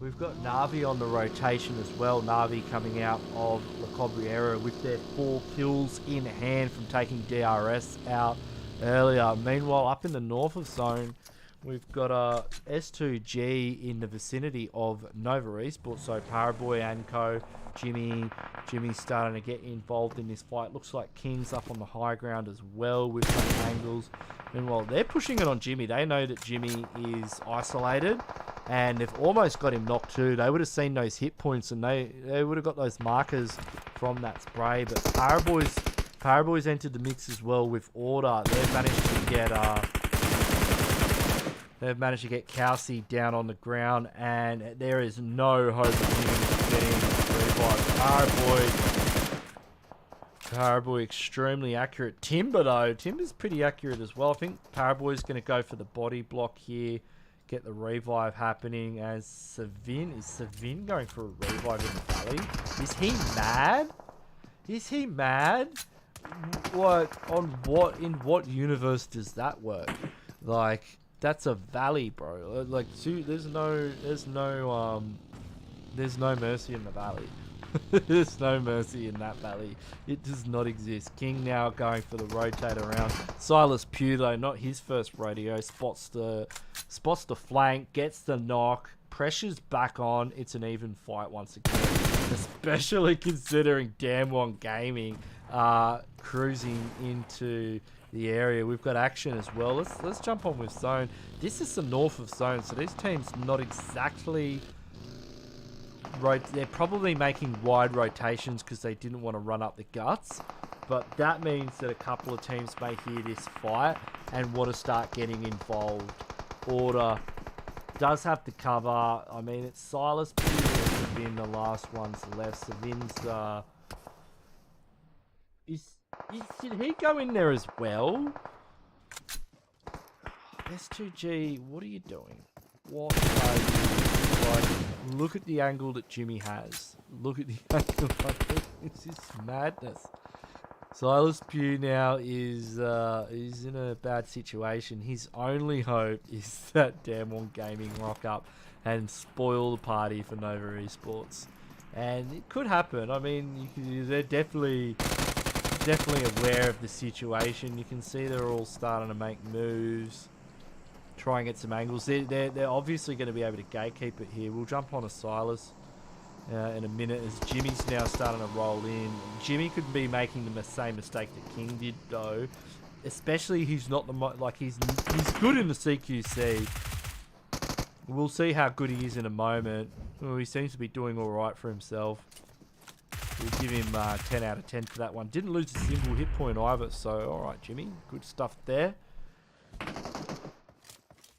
Na'Vi on the rotation as well. Na'Vi coming out of La Cobriera with their 4 kills in hand from taking DRS out earlier. Meanwhile, up in the north of zone, we've got S2G in the vicinity of Nova Esports. So Paraboy and Co. Jimmy's starting to get involved in this fight. Looks like King's up on the high ground as well with some angles. Meanwhile, they're pushing it on Jimmy. They know that Jimmy is isolated, and they've almost got him knocked too. They would have seen those hit points, and they would have got those markers from that spray. But Paraboy's entered the mix as well with Order. They've managed to get Kowsey down on the ground, and there is no hope of him getting revived. Paraboy extremely accurate. Timber though, Timber's pretty accurate as well. I think Paraboy's going to go for the body block here, get the revive happening as Savin. Is Savin going for a revive in the valley? Is he mad? Is he mad? in what universe does that work? Like, that's a valley, bro. Like, there's no mercy in the valley. There's no mercy in that valley. It does not exist. King now going for the rotate around. Silas Pugh, though, not his first rodeo. Spots the flank, gets the knock, pressure's back on. It's an even fight once again. Especially considering Damwon Gaming cruising into the area. We've got action as well. Let's jump on with zone. This is the north of zone, so these teams not exactly... They're probably making wide rotations because they didn't want to run up the guts, but that means that a couple of teams may hear this fight and want to start getting involved. Order does have to cover. I mean, it's Silas have been the last ones left. Savin's should he go in there as well? S2G, what are you doing? What are you... Like, look at the angle that Jimmy has. Look at the angle. It's just madness. Silas Pugh now is in a bad situation. His only hope is that Damwon Gaming rock up and spoil the party for Nova Esports, and it could happen. I mean, they're definitely aware of the situation. You can see they're all starting to make moves. Try and get some angles. They're obviously going to be able to gatekeep it here. We'll jump on a Silas in a minute as Jimmy's now starting to roll in. Jimmy could be making the same mistake that King did, though. Especially he's not the he's good in the CQC. We'll see how good he is in a moment. Oh, he seems to be doing all right for himself. We'll give him 10 out of 10 for that one. Didn't lose a single hit point either. So all right, Jimmy, good stuff there.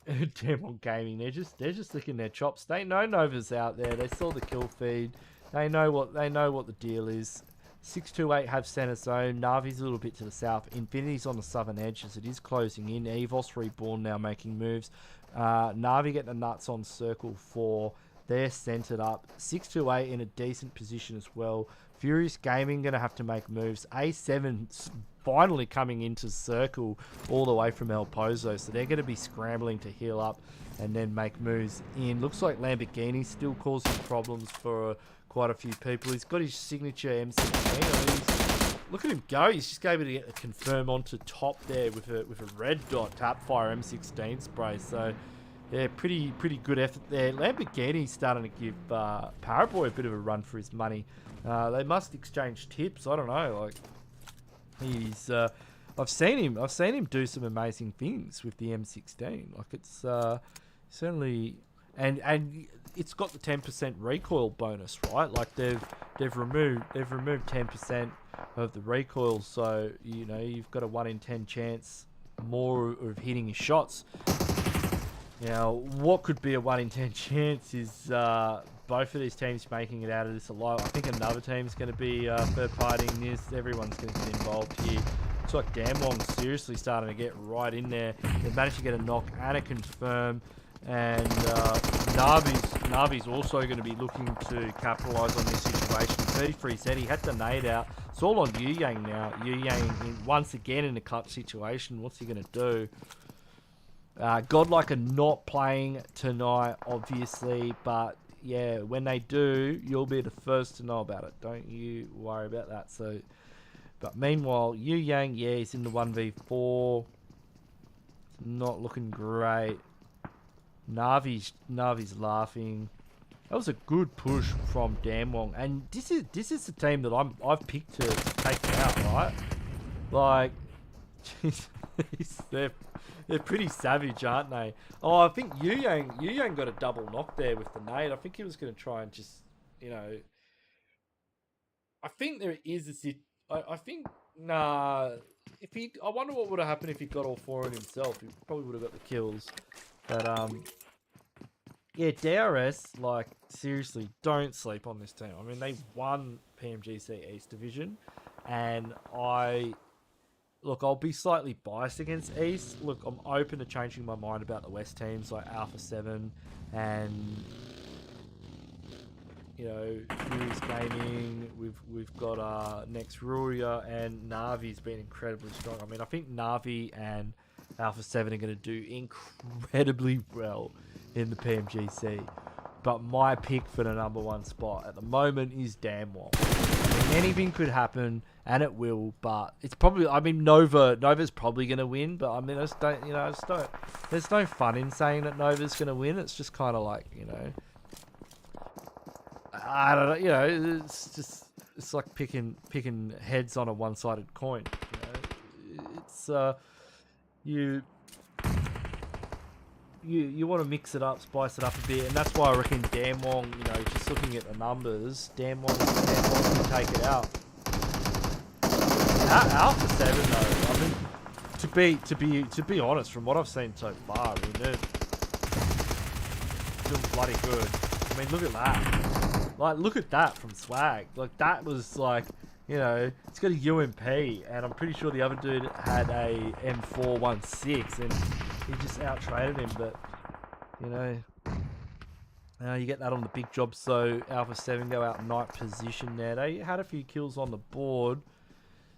Damwon Gaming, they're just licking their chops. They know Nova's out there. They saw the kill feed. They know what the deal is. 628 have center zone. Navi's a little bit to the south. Infinity's on the southern edge as it is closing in. EVOS Reborn now making moves. Navi getting the nuts on circle 4. They're centered up. 628 in a decent position as well. Furious Gaming going to have to make moves. A7 finally coming into circle all the way from El Pozo, so they're going to be scrambling to heal up and then make moves in. Looks like Lamborghini's still causing problems for quite a few people. He's got his signature M16. Look at him go. He's just able to get a confirm onto top there with a red dot tap fire M16 spray. So yeah, pretty good effort there. Lamborghini's starting to give Paraboy a bit of a run for his money. They must exchange tips. I don't know. Like, he's I've seen him do some amazing things with the M16. Like, it's certainly, and it's got the 10% recoil bonus, right? Like, they've removed 10% of the recoil, so you know you've got a 1 in 10 chance more of hitting your shots. Now, what could be a 1 in 10 chance is both of these teams making it out of this alive. I think another team's going to be third-partying this. Everyone's going to get involved here. Looks like Damwon's seriously starting to get right in there. They've managed to get a knock and a confirm. And Navi's also going to be looking to capitalise on this situation. 33 said he had the nade out. It's all on Yu Yang now. Yu Yang once again in a clutch situation. What's he going to do? Godlike are not playing tonight, obviously, but yeah, when they do, you'll be the first to know about it. Don't you worry about that. So, but meanwhile, Yu Yang, yeah, he's in the 1v4. It's not looking great. Navi's laughing. That was a good push from Damwon, and this is the team that I've picked to take out, right? Like, they're pretty savage, aren't they? Oh, I think Yu Yang got a double knock there with the nade. I think he was going to try and just, you know, I think there is a I think, nah, I wonder what would have happened if he got all 4 in himself. He probably would have got the kills. But, yeah, DRS, like, seriously, don't sleep on this team. I mean, they won PMGC East Division, and look, I'll be slightly biased against East. Look, I'm open to changing my mind about the West teams like Alpha 7 and you know, Furious Gaming. We've got next RUYA, and Navi's been incredibly strong. I mean, I think Navi and Alpha 7 are going to do incredibly well in the PMGC. But my pick for the #1 spot at the moment is Damwon. I mean, anything could happen, and it will. But it's probably, I mean, Nova's probably going to win. But I mean, I just don't, you know, I just don't. There's no fun in saying that Nova's going to win. It's just kind of like, you know, I don't know. You know, it's just, it's like picking heads on a one-sided coin. You know, it's you want to mix it up, spice it up a bit, and that's why I reckon Damwon, you know, just looking at the numbers, Damwon can take it out. Alpha 7 though, I mean, to be honest, from what I've seen so far, I mean, they're doing bloody good. I mean, look at that. Like, look at that from Swag. Like, that was like, you know, it's got a UMP, and I'm pretty sure the other dude had a M416, and he just out-traded him. But, you know, you get that on the big job. So Alpha 7 go out night position there. They had a few kills on the board.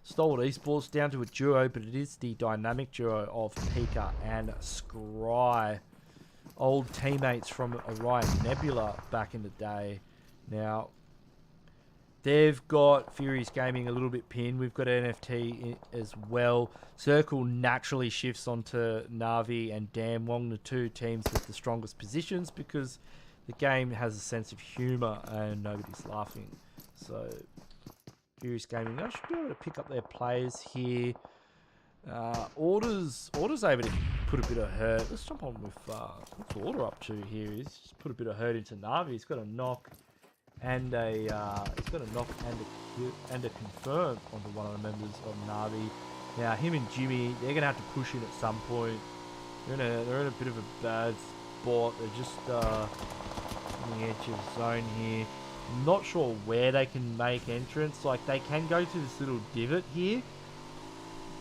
Stalwart Esports down to a duo, but it is the dynamic duo of Pika and Scry. Old teammates from Orion Nebula back in the day. Now, they've got Furious Gaming a little bit pinned. We've got NFT as well. Circle naturally shifts onto Navi and Damwon, the two teams with the strongest positions, because the game has a sense of humour and nobody's laughing. So, Furious Gaming, I should be able to pick up their players here. Order's able to put a bit of hurt. Let's jump on with what's Order up to here. He's just put a bit of hurt into Navi. He's got a knock and a confirm onto one of the members of Navi. Now him and Jimmy, they're gonna have to push in at some point. They're in a bit of a bad spot. They're just on the edge of zone here. I'm not sure where they can make entrance. Like, they can go to this little divot here.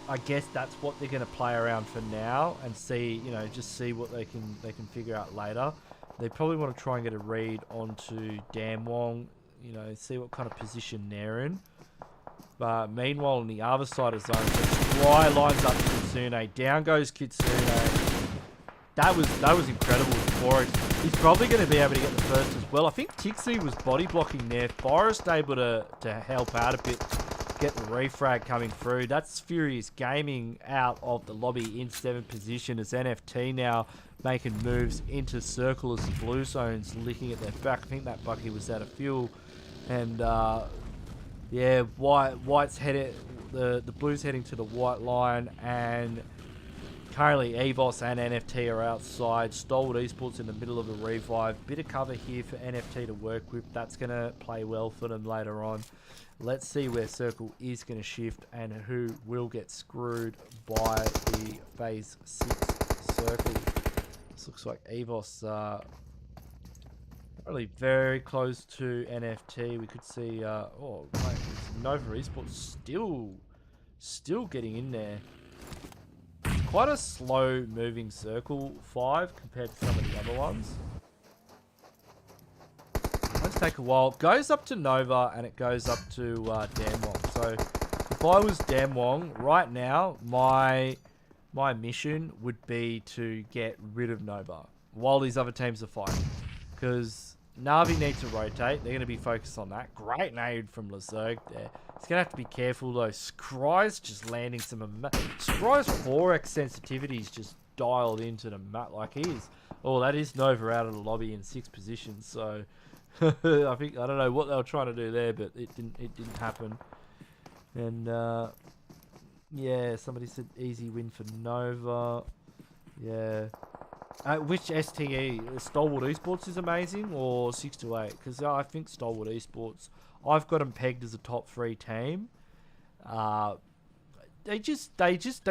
I guess that's what they're going to play around for now and see, you know, just see what they can figure out later. They probably want to try and get a read onto Damwon, you know, see what kind of position they're in. But meanwhile, on the other side of zone, Scry lines up Kitsune. Down goes Kitsune. That was incredible for it. He's probably going to be able to get the first as well. I think Tixie was body blocking there. Forrest able to help out a bit, get the refrag coming through. That's Furious Gaming out of the lobby in 7th position as NFT now making moves into circle as the blue zone's licking at their back. I think that Bucky was out of fuel. And yeah, White's headed, the blue's heading to the white line, and currently EVOS and NFT are outside. Stalwart Esports in the middle of a revive. Bit of cover here for NFT to work with. That's going to play well for them later on. Let's see where Circle is going to shift and who will get screwed by the Phase 6 Circle. This looks like EVOS probably very close to NFT. We could see, oh, mate, Nova Esports still getting in there. Quite a slow moving Circle 5 compared to some of the other ones. Let's take a while. It goes up to Nova and it goes up to Damwon. So if I was Damwon right now, my mission would be to get rid of Nova while these other teams are fighting, because Navi needs to rotate. They're going to be focused on that. Great nade from Lazerg there. He's going to have to be careful though. Scry's just landing some... Scry's 4x sensitivity is just dialed into the map like he is. Oh, that is Nova out of the lobby in 6th position. So I don't know what they were trying to do there, but it didn't happen. And yeah, somebody said easy win for Nova. Yeah. Which STE? Stalwart Esports is amazing, or 6 to 8? Because I think Stalwart Esports, I've got them pegged as a top 3 team. They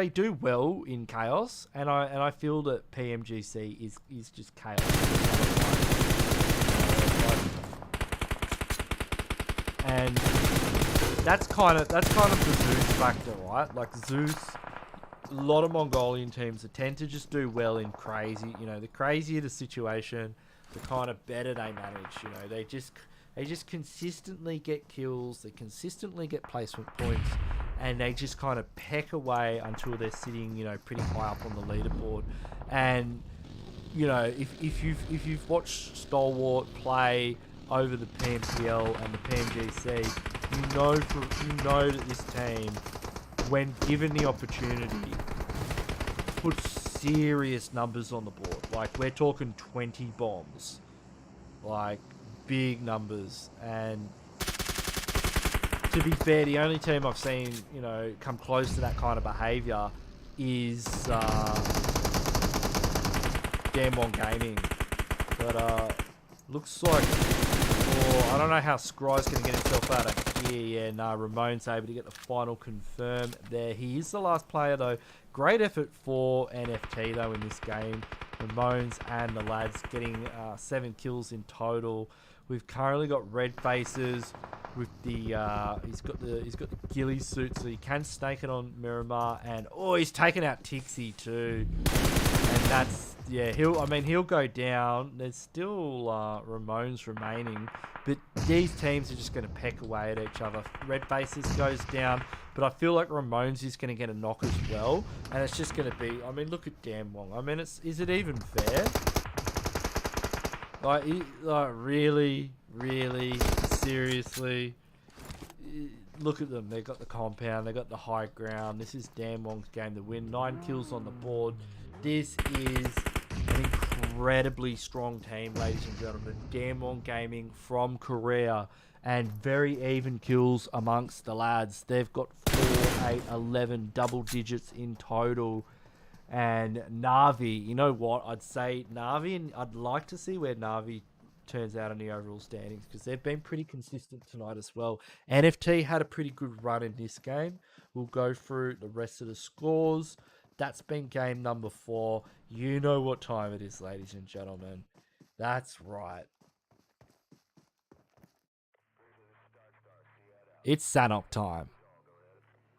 do well in chaos, and I feel that PMGC is just chaos. And that's kind of the Zeus factor, right? Like Zeus. A lot of Mongolian teams that tend to just do well in crazy, you know, the crazier the situation, the kind of better they manage, you know, They just consistently get kills. They consistently get placement points. And they just kind of peck away until they're sitting, you know, pretty high up on the leaderboard. And, you know, if you've watched Stalwart play over the PMPL and the PMGC, you know that this team, when given the opportunity, puts serious numbers on the board. Like, we're talking 20 bombs, like big numbers. And to be fair, the only team I've seen, you know, come close to that kind of behaviour is Gamewon Gaming. But looks like, I don't know how Scry's going to get himself out of here. Yeah, nah, Ramon's able to get the final confirm there. He is the last player though. Great effort for NFT though in this game. Ramones and the lads getting 7 kills in total. We've currently got red faces with the he's got the ghillie suit, so he can snake it on Miramar, and he's taken out Tixie too. And that's, yeah, he'll go down. There's still Ramones remaining, but these teams are just going to peck away at each other. Red faces goes down, but I feel like Ramones is going to get a knock as well, and it's just going to be, I mean, look at Damwong. I mean, is it even fair? Like really, seriously, look at them. They got the compound, they got the high ground. This is Damwong's game to win. 9 kills on the board. This is an incredibly strong team, ladies and gentlemen. Damwong Gaming from Korea, and very even kills amongst the lads. They've got 4, 8, 11 double digits in total. And Na'Vi, you know what? I'd say Na'Vi, and I'd like to see where Na'Vi turns out in the overall standings, because they've been pretty consistent tonight as well. NFT had a pretty good run in this game. We'll go through the rest of the scores. That's been game number 4. You know what time it is, ladies and gentlemen. That's right. It's Sanhok time.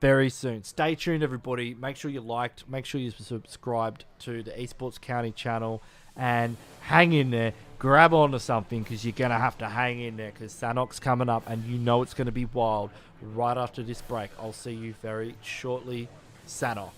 Very soon. Stay tuned, everybody. Make sure you liked. Make sure you subscribed to the Esports County channel. And hang in there. Grab onto something, because you're going to have to hang in there, because Sanhok's coming up and you know it's going to be wild right after this break. I'll see you very shortly. Sanhok.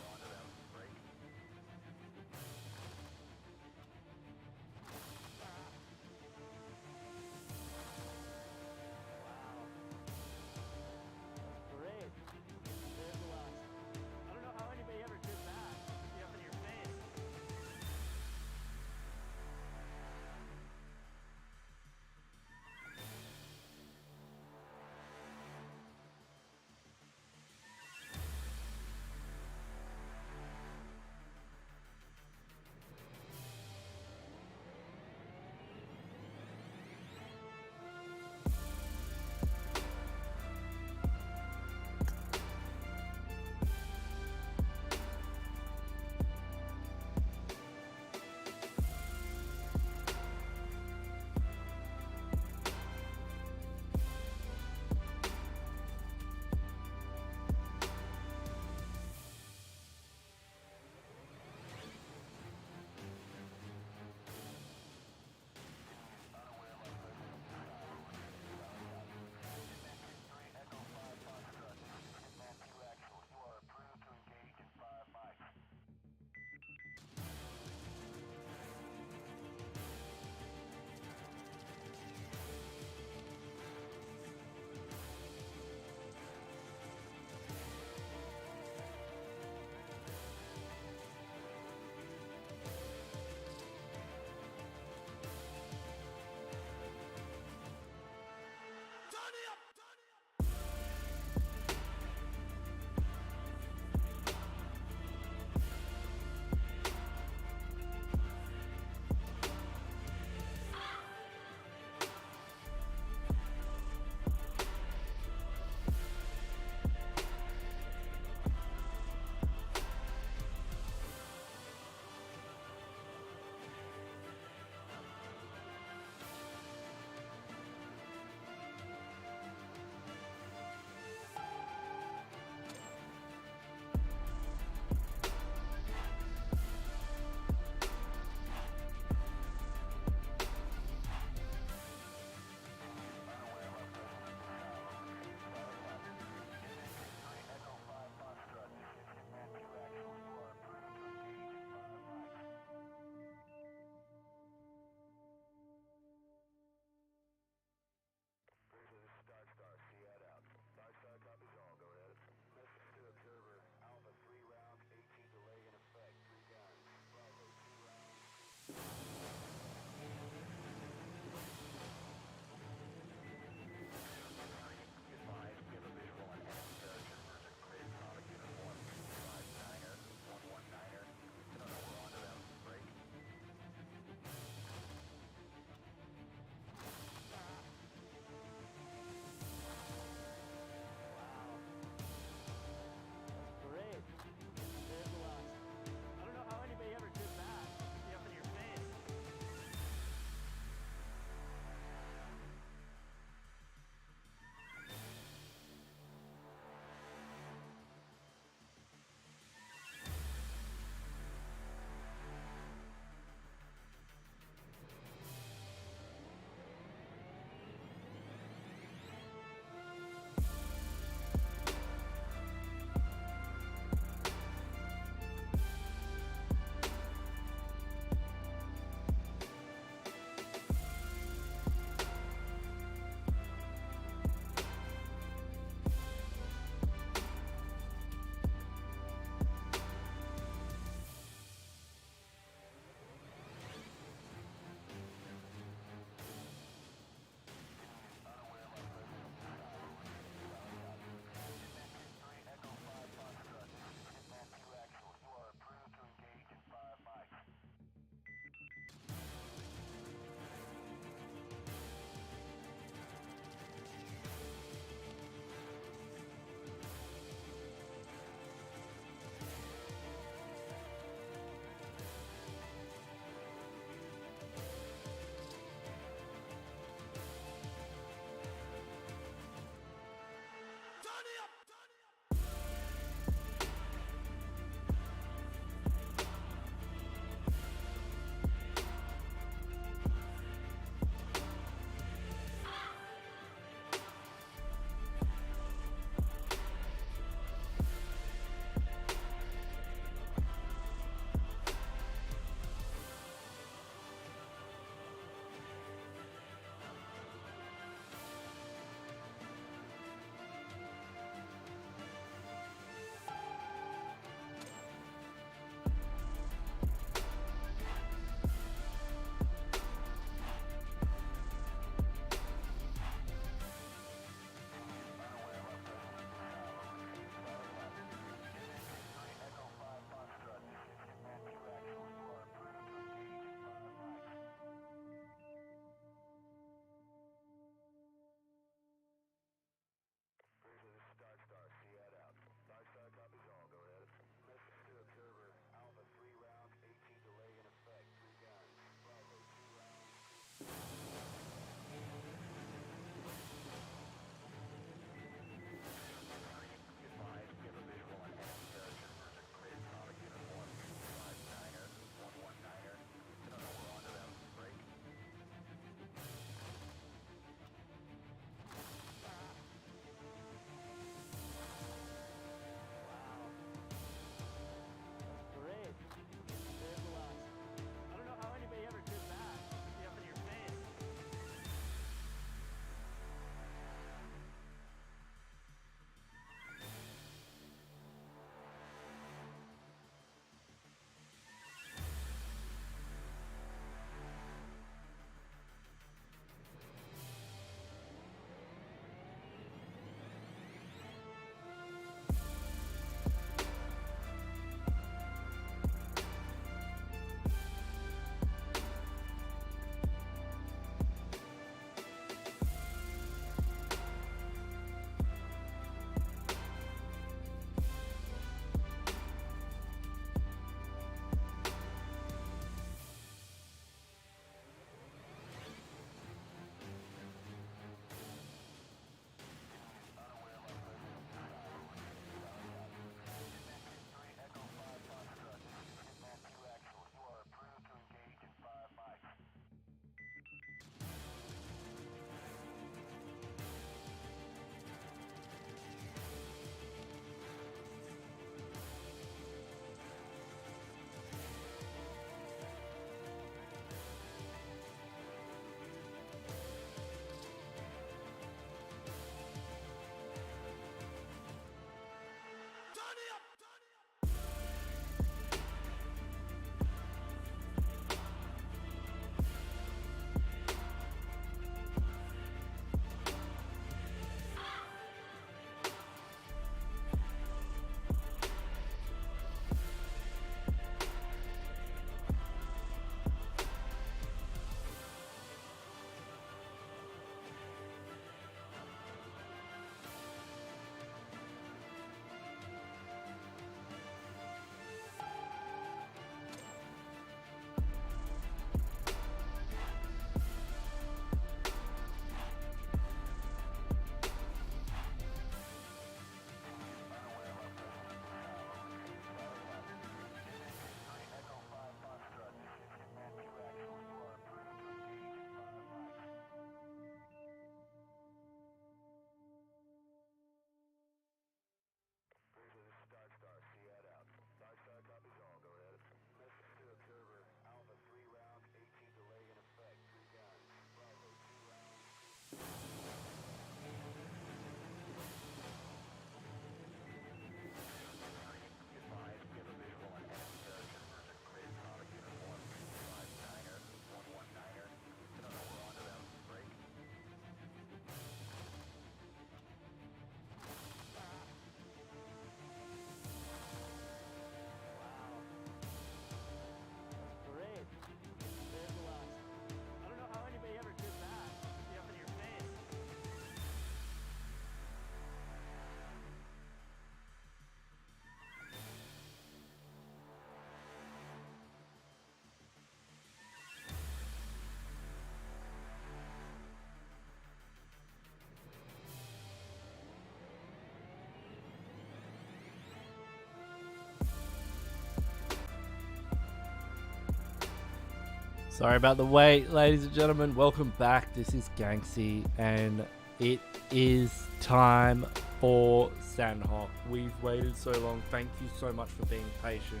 Sorry about the wait, ladies and gentlemen. Welcome back. This is Gangsy, and it is time for Sanhok. We've waited so long. Thank you so much for being patient.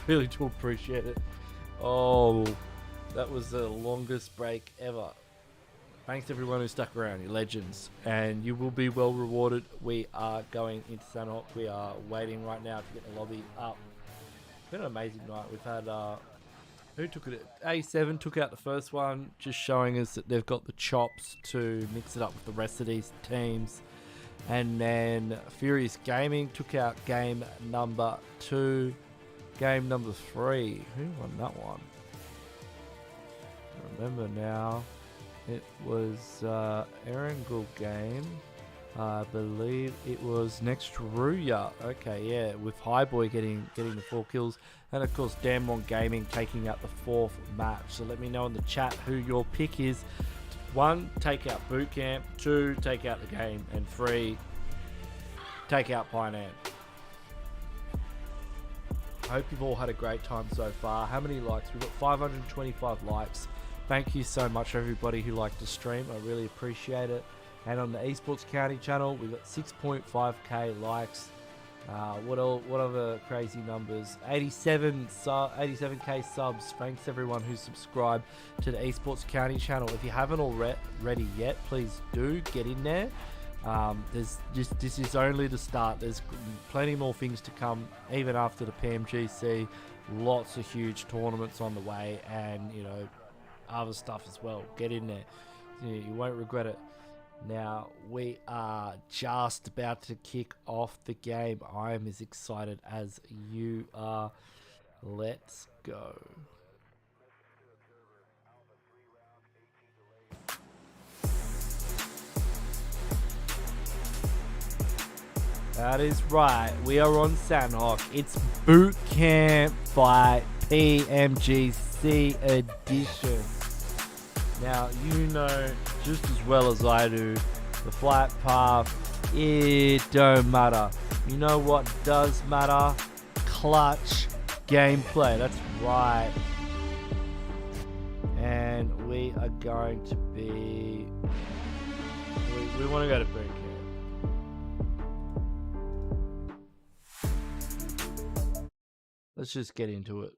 Really do appreciate it. Oh, that was the longest break ever. Thanks to everyone who stuck around. You're legends, and you will be well rewarded. We are going into Sanhok. We are waiting right now to get the lobby up. It's been an amazing night. We've had who took it? A7 took out the first one, just showing us that they've got the chops to mix it up with the rest of these teams. And then Furious Gaming took out game number 2. Game number 3. Who won that one? I remember now. It was Erangel game. I believe it was next RUYA. Okay, yeah, with Highboy getting the 4 kills. And of course, Damwon Gaming taking out the 4th match. So let me know in the chat who your pick is. 1, take out Bootcamp. 2, take out the game. And 3, take out Pioneer. I hope you've all had a great time so far. How many likes? We've got 525 likes. Thank you so much everybody who liked the stream. I really appreciate it. And on the Esports County channel, we've got 6.5k likes. What other crazy numbers? 87k subs. Thanks everyone who subscribed to the Esports County channel. If you haven't already yet, please do get in there. This is only the start. There's plenty more things to come, even after the PMGC. Lots of huge tournaments on the way, and you know, other stuff as well. Get in there. You won't regret it. Now, we are just about to kick off the game. I am as excited as you are. Let's go. That is right. We are on Sanhok. It's Boot Camp by PMGC Edition. Now, you know just as well as I do, the flight path, it don't matter. You know what does matter? Clutch gameplay. That's right. And we are going to be... We want to go to boot camp. Let's just get into it.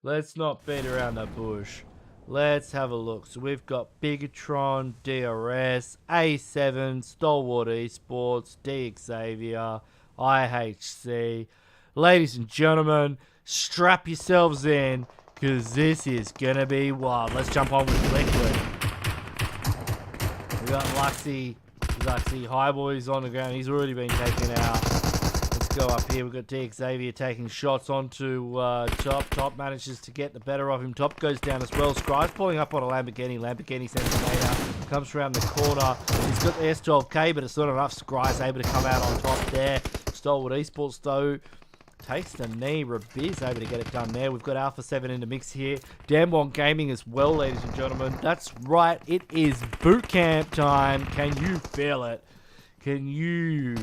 Let's not beat around the bush. Let's have a look. So we've got BIGETRON, DRS, A7, STALWART ESPORTS, XAVIER, IHC. Ladies and gentlemen, strap yourselves in, because this is going to be wild. Let's jump on with Liquid. We got Luxy. Highboy's on the ground. He's already been taken out. Let's go up here. We've got XAVIER taking shots onto Top. Top manages to get the better of him. Top goes down as well. Scry's pulling up on a Lamborghini. Lamborghini sends him out. Comes around the corner. He's got the S12K, but it's not enough. Scry's able to come out on top there. STALWART ESPORTS, though, takes the knee. Rabiz able to get it done there. We've got Alpha 7 in the mix here. Damwon Gaming as well, ladies and gentlemen. That's right. It is boot camp time. Can you feel it? Can you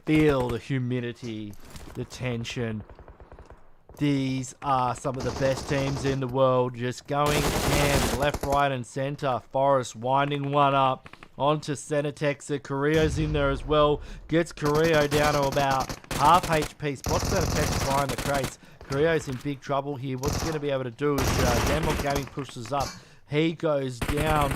feel the humidity, the tension? These are some of the best teams in the world, just going ham, left, right, and center. Forest winding one up onto Senatexa. Carrillo's in there as well. Gets Carrillo down to about half HP. Spots Senatexa behind the crates. Carrillo's in big trouble here. What's he going to be able to do is Damwon Gaming pushes up. He goes down.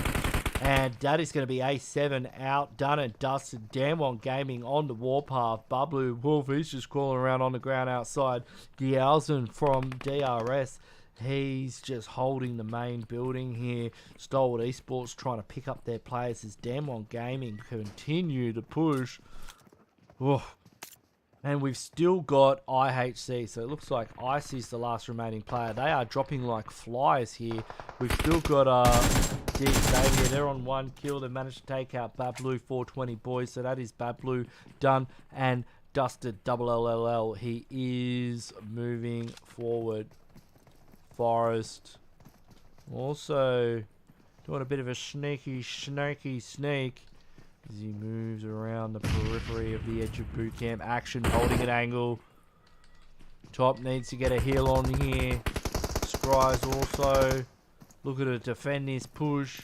And that is going to be A7 out, done and dusted. Damwon Gaming on the warpath. Bublu Wolf, he's just crawling around on the ground outside. Gialzen from DRS, he's just holding the main building here. STALWART ESPORTS trying to pick up their players as Damwon Gaming continue to push. Oh. And we've still got IHC, so it looks like Ice is the last remaining player. They are dropping like flies here. We've still got XAVIER. They're on 1 kill. They've managed to take out Bablu 420 boys, so that is Bablu done and dusted. Double LLL. He is moving forward. Forest also doing a bit of a sneak as he moves around the periphery of the edge of boot camp action, holding an angle. Top needs to get a heal on here. Scry's also looking to defend this push.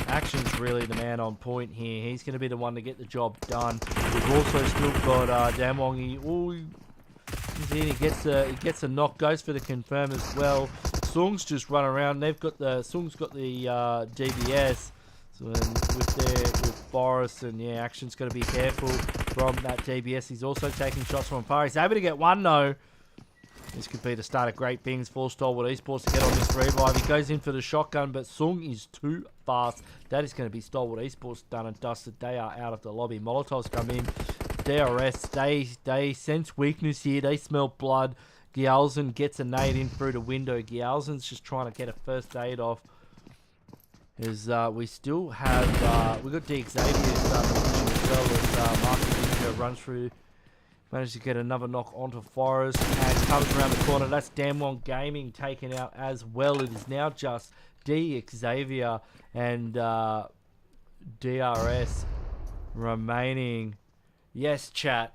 Action's really the man on point here. He's going to be the one to get the job done. We've also still got Damwong. He's in. He gets a knock. Goes for the confirm as well. Sung's just run around. Sung's got the DBS. So with Boris, and yeah, Action's got to be careful from that DBS. He's also taking shots from far. He's able to get one though. This could be the start of great things for Stalwart Esports to get on this revive. He goes in for the shotgun, but Sung is too fast. That is going to be Stalwart Esports done and dusted. They are out of the lobby. Molotovs come in. DRS, they sense weakness here. They smell blood. Gialzen gets a nade in through the window. Gialzen's just trying to get a first aid off. As we still have, we got XAVIER'S as well as Mark runs through. Managed to get another knock onto Forest and comes around the corner. That's Damwon Gaming taken out as well. It is now just XAVIER and DRS remaining. Yes, chat.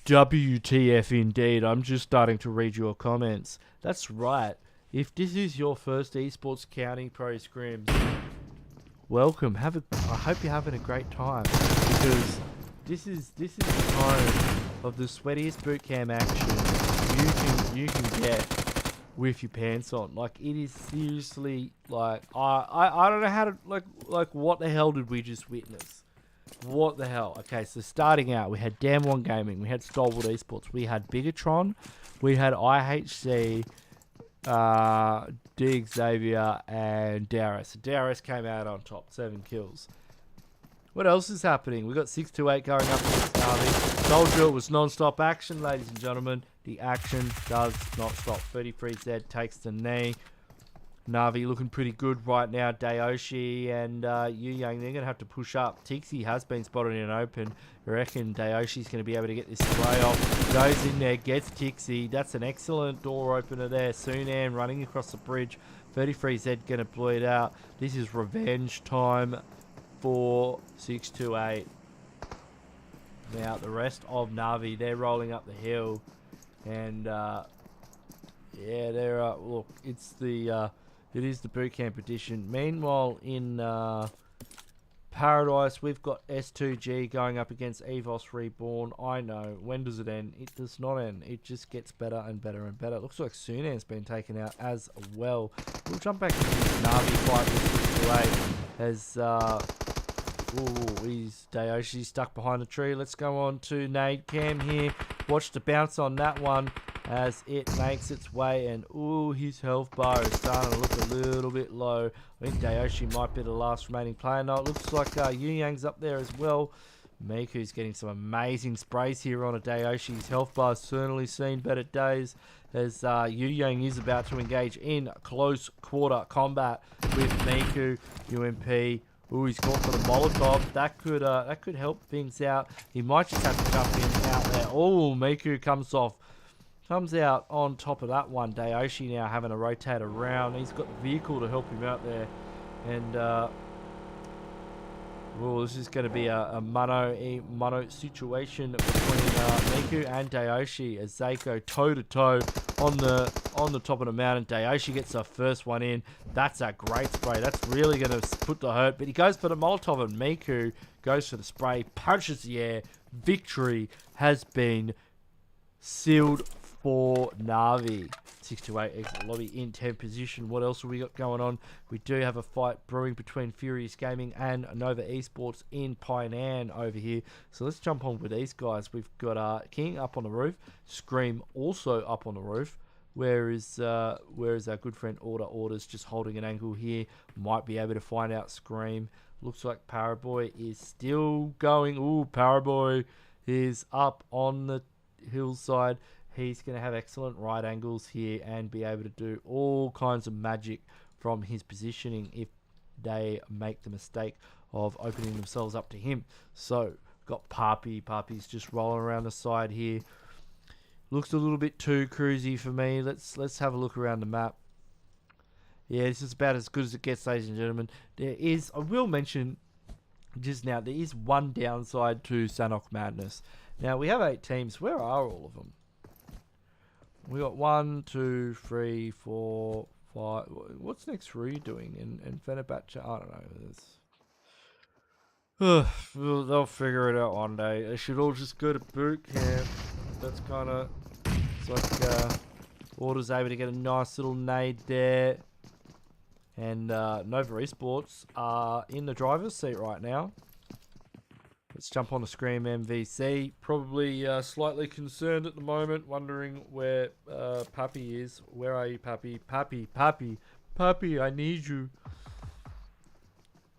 WTF indeed. I'm just starting to read your comments. That's right. If this is your first Esports County Pro Scrims, welcome. I hope you're having a great time, because this is the time of the sweatiest bootcamp action you can get with your pants on. Like, it is seriously like I don't know how to like what the hell did we just witness? What the hell? Okay, so starting out, we had Damwon Gaming, we had Stalwart Esports, we had BIGETRON, we had IHC, XAVIER, and DRS. DRS came out on top, 7 kills. What else is happening? We got 6-8 going up against Navi. Told you it was non-stop action, ladies and gentlemen. The action does not stop. 33Z takes the knee. Navi looking pretty good right now. Dayoshi and Yu Yang, they're going to have to push up. Tixi has been spotted in an open. I reckon Dayoshi's going to be able to get this spray off. Goes in there, gets Tixi. That's an excellent door opener there. Sunan running across the bridge. 33Z going to blow it out. This is revenge time for 6-8. Now the rest of Navi, they're rolling up the hill, and yeah, they're look, it's the it is the bootcamp edition. Meanwhile, in Paradise, we've got S2G going up against EVOS Reborn. I know, when does it end? It does not end. It just gets better and better and better. It looks like Sunan's been taken out as well. We'll jump back into this Navi fight with 6-8 as ooh, he's Dayoshi stuck behind a tree. Let's go on to Nade Cam here. Watch the bounce on that one as it makes its way, and ooh, his health bar is starting to look a little bit low. I think Dayoshi might be the last remaining player. No, it looks like Yu Yang's up there as well. Miku's getting some amazing sprays here on a Dayoshi. His health bar's certainly seen better days as Yu Yang is about to engage in close quarter combat with Miku. UMP. Ooh, he's gone for the Molotov. That could help things out. He might just have to jump in out there. Oh, Miku comes out on top of that one. Dayoshi now having to rotate around. He's got the vehicle to help him out there. And well, this is going to be a mono situation between Miku and Dayoshi as they go toe to toe on the top of the mountain. Dayoshi gets the first one in. That's a great spray. That's really going to put the hurt. But he goes for the Molotov, and Miku goes for the spray, punches the air. Victory has been sealed for Navi. 6-8 exit lobby in 10th position. What else have we got going on? We do have a fight brewing between Furious Gaming and Nova Esports in Painan over here. So let's jump on with these guys. We've got King up on the roof, Scream also up on the roof. Where is our good friend Orders just holding an angle here? Might be able to find out Scream. Looks like Paraboy is still going. Ooh, Paraboy is up on the hillside. He's going to have excellent right angles here and be able to do all kinds of magic from his positioning if they make the mistake of opening themselves up to him. So, got Papi. Papi's just rolling around the side here. Looks a little bit too cruisy for me. Let's have a look around the map. Yeah, this is about as good as it gets, ladies and gentlemen. There is, I will mention just now, there is one downside to Sanhok Madness. Now, we have 8 teams. Where are all of them? We got 1, 2, 3, 4, What's next RUYA doing? And FENERBAHÇE, I don't know. They'll figure it out one day. They should all just go to boot camp. That's kind of... It's like Order's able to get a nice little nade there. And Nova Esports are in the driver's seat right now. Let's jump on the Scream MVC. Probably slightly concerned at the moment, wondering where Pappy is. Where are you, Pappy? Pappy, I need you.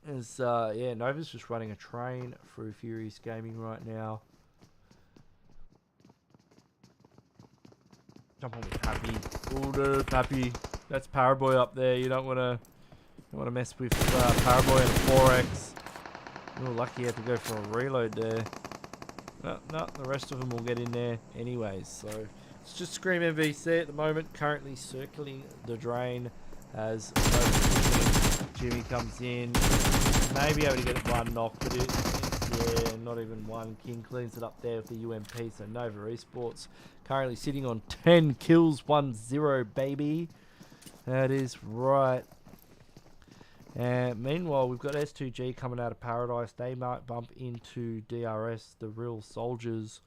As yeah, Nova's just running a train through Furious Gaming right now. Jump on with Pappy. Oh no, Pappy. That's Paraboy up there. You don't want to mess with Paraboy and a 4X. Oh, lucky he had to go for a reload there. No, the rest of them will get in there anyways. So it's just Scream MVC at the moment, currently circling the drain as Jimmy comes in. Maybe able to get one knock, but yeah, not even one. King cleans it up there with the UMP. So Nova Esports currently sitting on 10 kills, 1-0, baby. That is right. And meanwhile, we've got S2G coming out of Paradise. They might bump into DRS, the real soldiers.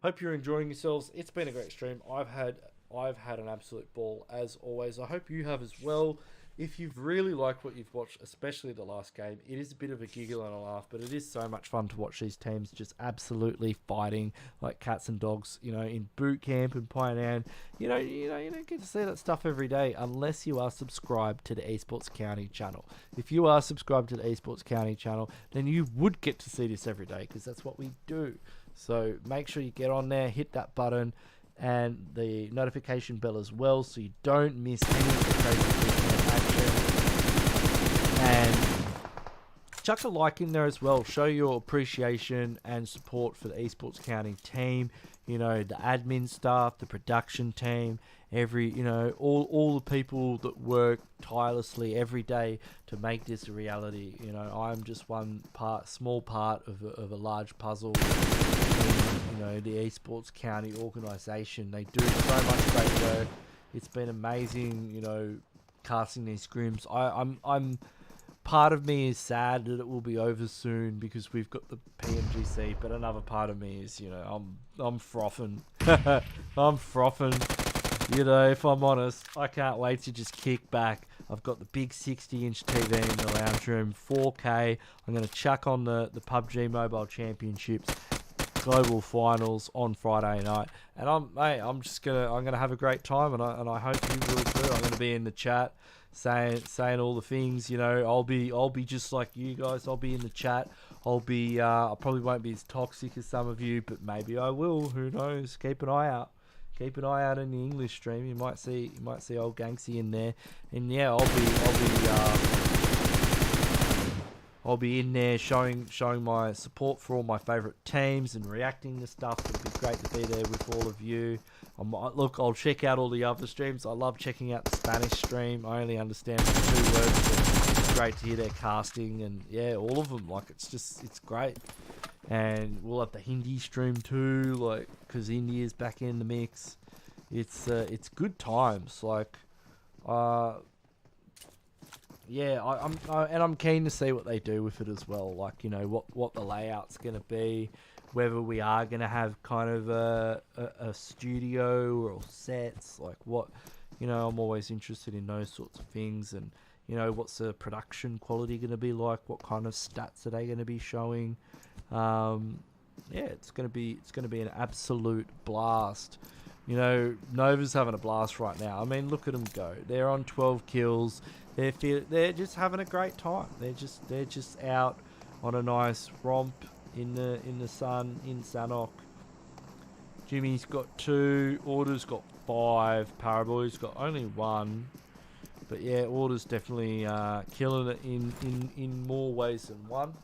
Hope you're enjoying yourselves. It's been a great stream. I've had an absolute ball as always. I hope you have as well. If you've really liked what you've watched, especially the last game, it is a bit of a giggle and a laugh, but it is so much fun to watch these teams just absolutely fighting like cats and dogs, you know, in boot camp and Pioneer. You don't get to see that stuff every day unless you are subscribed to the Esports County channel. If you are subscribed to the Esports County channel, then you would get to see this every day because that's what we do. So make sure you get on there, hit that button, and the notification bell as well, so you don't miss any of the crazy action. And chuck a like in there as well. Show your appreciation and support for the Esports County team. You know, the admin staff, the production team, all the people that work tirelessly every day to make this a reality. You know, I'm just small part of a large puzzle. You know, the Esports County organisation. They do so much great work. It's been amazing, you know, casting these scrims. I'm part of me is sad that it will be over soon because we've got the PMGC, but another part of me is, you know, I'm frothing. I'm frothing. You know, if I'm honest, I can't wait to just kick back. I've got the big 60-inch TV in the lounge room, 4K. I'm going to chuck on the PUBG Mobile Championships Global Finals on Friday night, and I'm gonna have a great time, and I hope you will too. I'm gonna be in the chat saying all the things. You know, I'll be just like you guys. I'll be in the chat. I probably won't be as toxic as some of you, but maybe I will. Who knows? Keep an eye out. Keep an eye out in the English stream. You might see old Ganksy in there, and yeah, I'll be in there showing my support for all my favourite teams and reacting to stuff. It'll be great to be there with all of you. Look, I'll check out all the other streams. I love checking out the Spanish stream. I only understand the 2 words, but it's great to hear their casting, and yeah, all of them. Like, it's great. And we'll have the Hindi stream too, like, because India's back in the mix. It's good times. Like, yeah, I'm keen to see what they do with it as well. Like, you know, what the layout's going to be, whether we are going to have kind of a studio or sets, like what, you know, I'm always interested in those sorts of things. And, you know, what's the production quality going to be like? What kind of stats are they going to be showing? Yeah, it's going to be an absolute blast. You know, Nova's having a blast right now. I mean, look at them go. They're on 12 kills. They're just having a great time. They're just out on a nice romp in the sun in Sanhok. Jimmy's got 2. Order's got 5. Paraboy's got only 1. But yeah, Order's definitely killing it in more ways than one.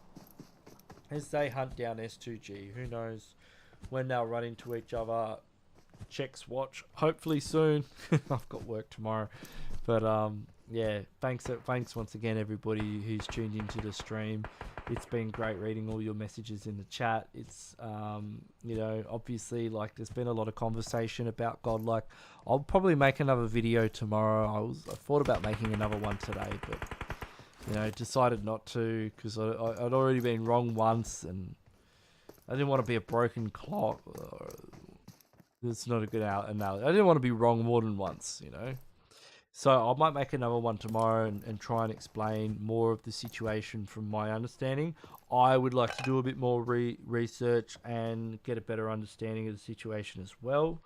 As they hunt down S2G, who knows when they'll run into each other. Checks watch, hopefully soon. I've got work tomorrow, but yeah, thanks once again, everybody who's tuned into the stream. It's been great reading all your messages in the chat. It's, you know, obviously, like, there's been a lot of conversation about Godlike. I'll probably make another video tomorrow. I thought about making another one today, but, you know, decided not to because I'd already been wrong once, and I didn't want to be a broken clock. It's not a good analogy. I didn't want to be wrong more than once, you know. So I might make another one tomorrow and try and explain more of the situation from my understanding. I would like to do a bit more research and get a better understanding of the situation as well.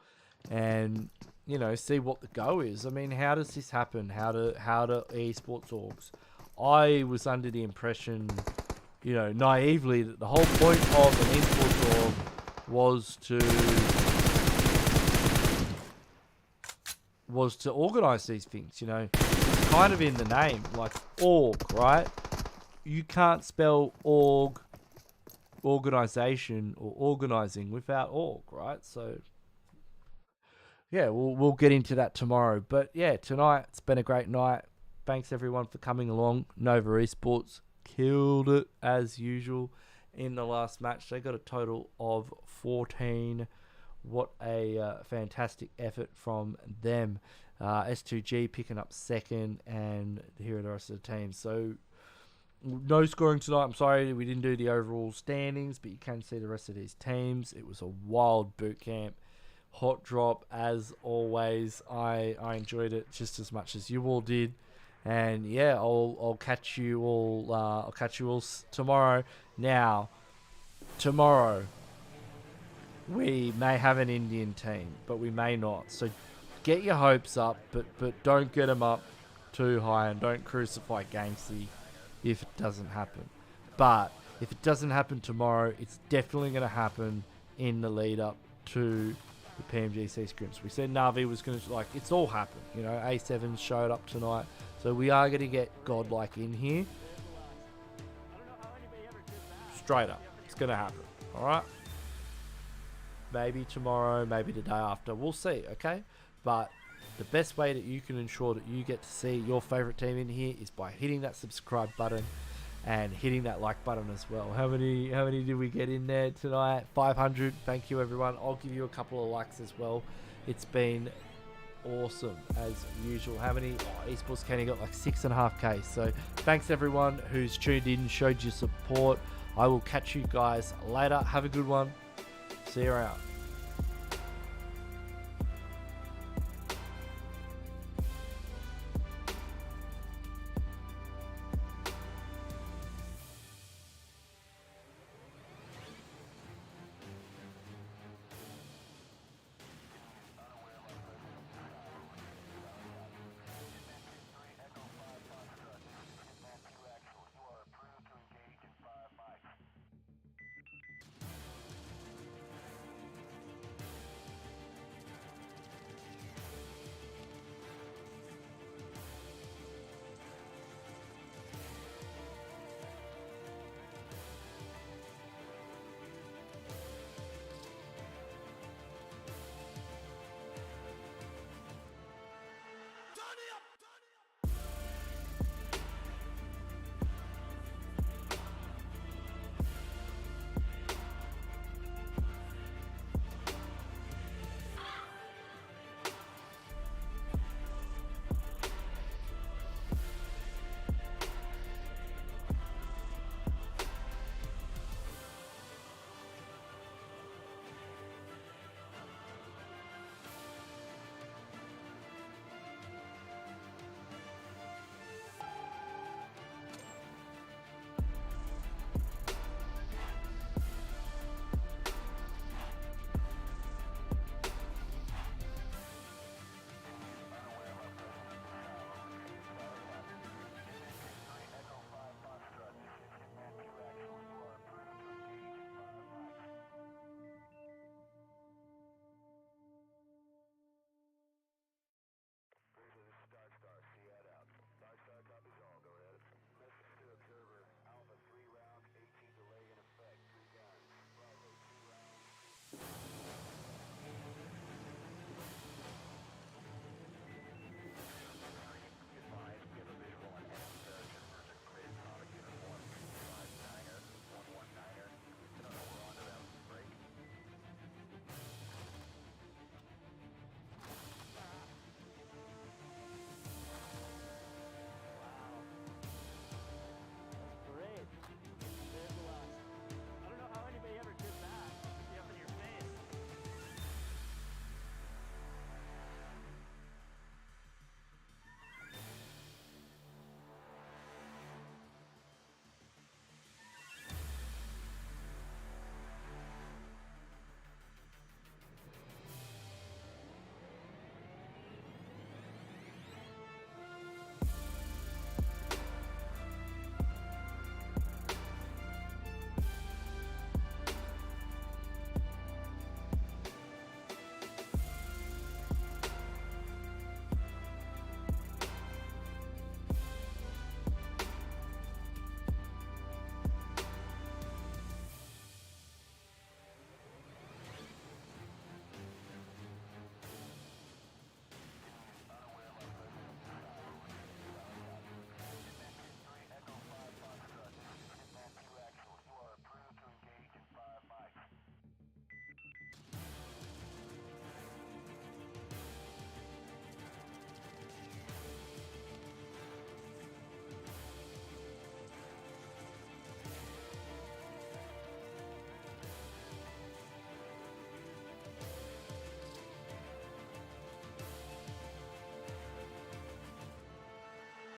And, you know, see what the go is. I mean, how does this happen? How do esports orgs? I was under the impression, you know, naively, that the whole point of an esports org was to organize these things, you know. It's kind of in the name, like org, right? You can't spell org, organization, or organizing without org, right? So, yeah, we'll get into that tomorrow. But yeah, tonight, it's been a great night. Thanks everyone for coming along. Nova Esports killed it as usual in the last match. They got a total of 14. What a fantastic effort from them. S2G picking up second, and here are the rest of the team. So, no scoring tonight. I'm sorry we didn't do the overall standings, but you can see the rest of these teams. It was a wild boot camp. Hot drop, as always. I enjoyed it just as much as you all did. And yeah, I'll catch you all. I'll catch you all tomorrow. Now, tomorrow, we may have an Indian team, but we may not. So get your hopes up, but don't get them up too high, and don't crucify Gangsy if it doesn't happen. But if it doesn't happen tomorrow, it's definitely going to happen in the lead up to the PMGC scrims. We said Navi was going to, like, it's all happened. You know, A7 showed up tonight. So we are going to get Godlike in here. Straight up. It's going to happen. Alright? Maybe tomorrow, maybe the day after. We'll see, okay? But the best way that you can ensure that you get to see your favorite team in here is by hitting that subscribe button and hitting that like button as well. How many did we get in there tonight? 500. Thank you, everyone. I'll give you a couple of likes as well. It's been awesome as usual. How many? Esports Kenny got like 6.5k. So thanks everyone who's tuned in, showed your support. I will catch you guys later. Have a good one. See you around.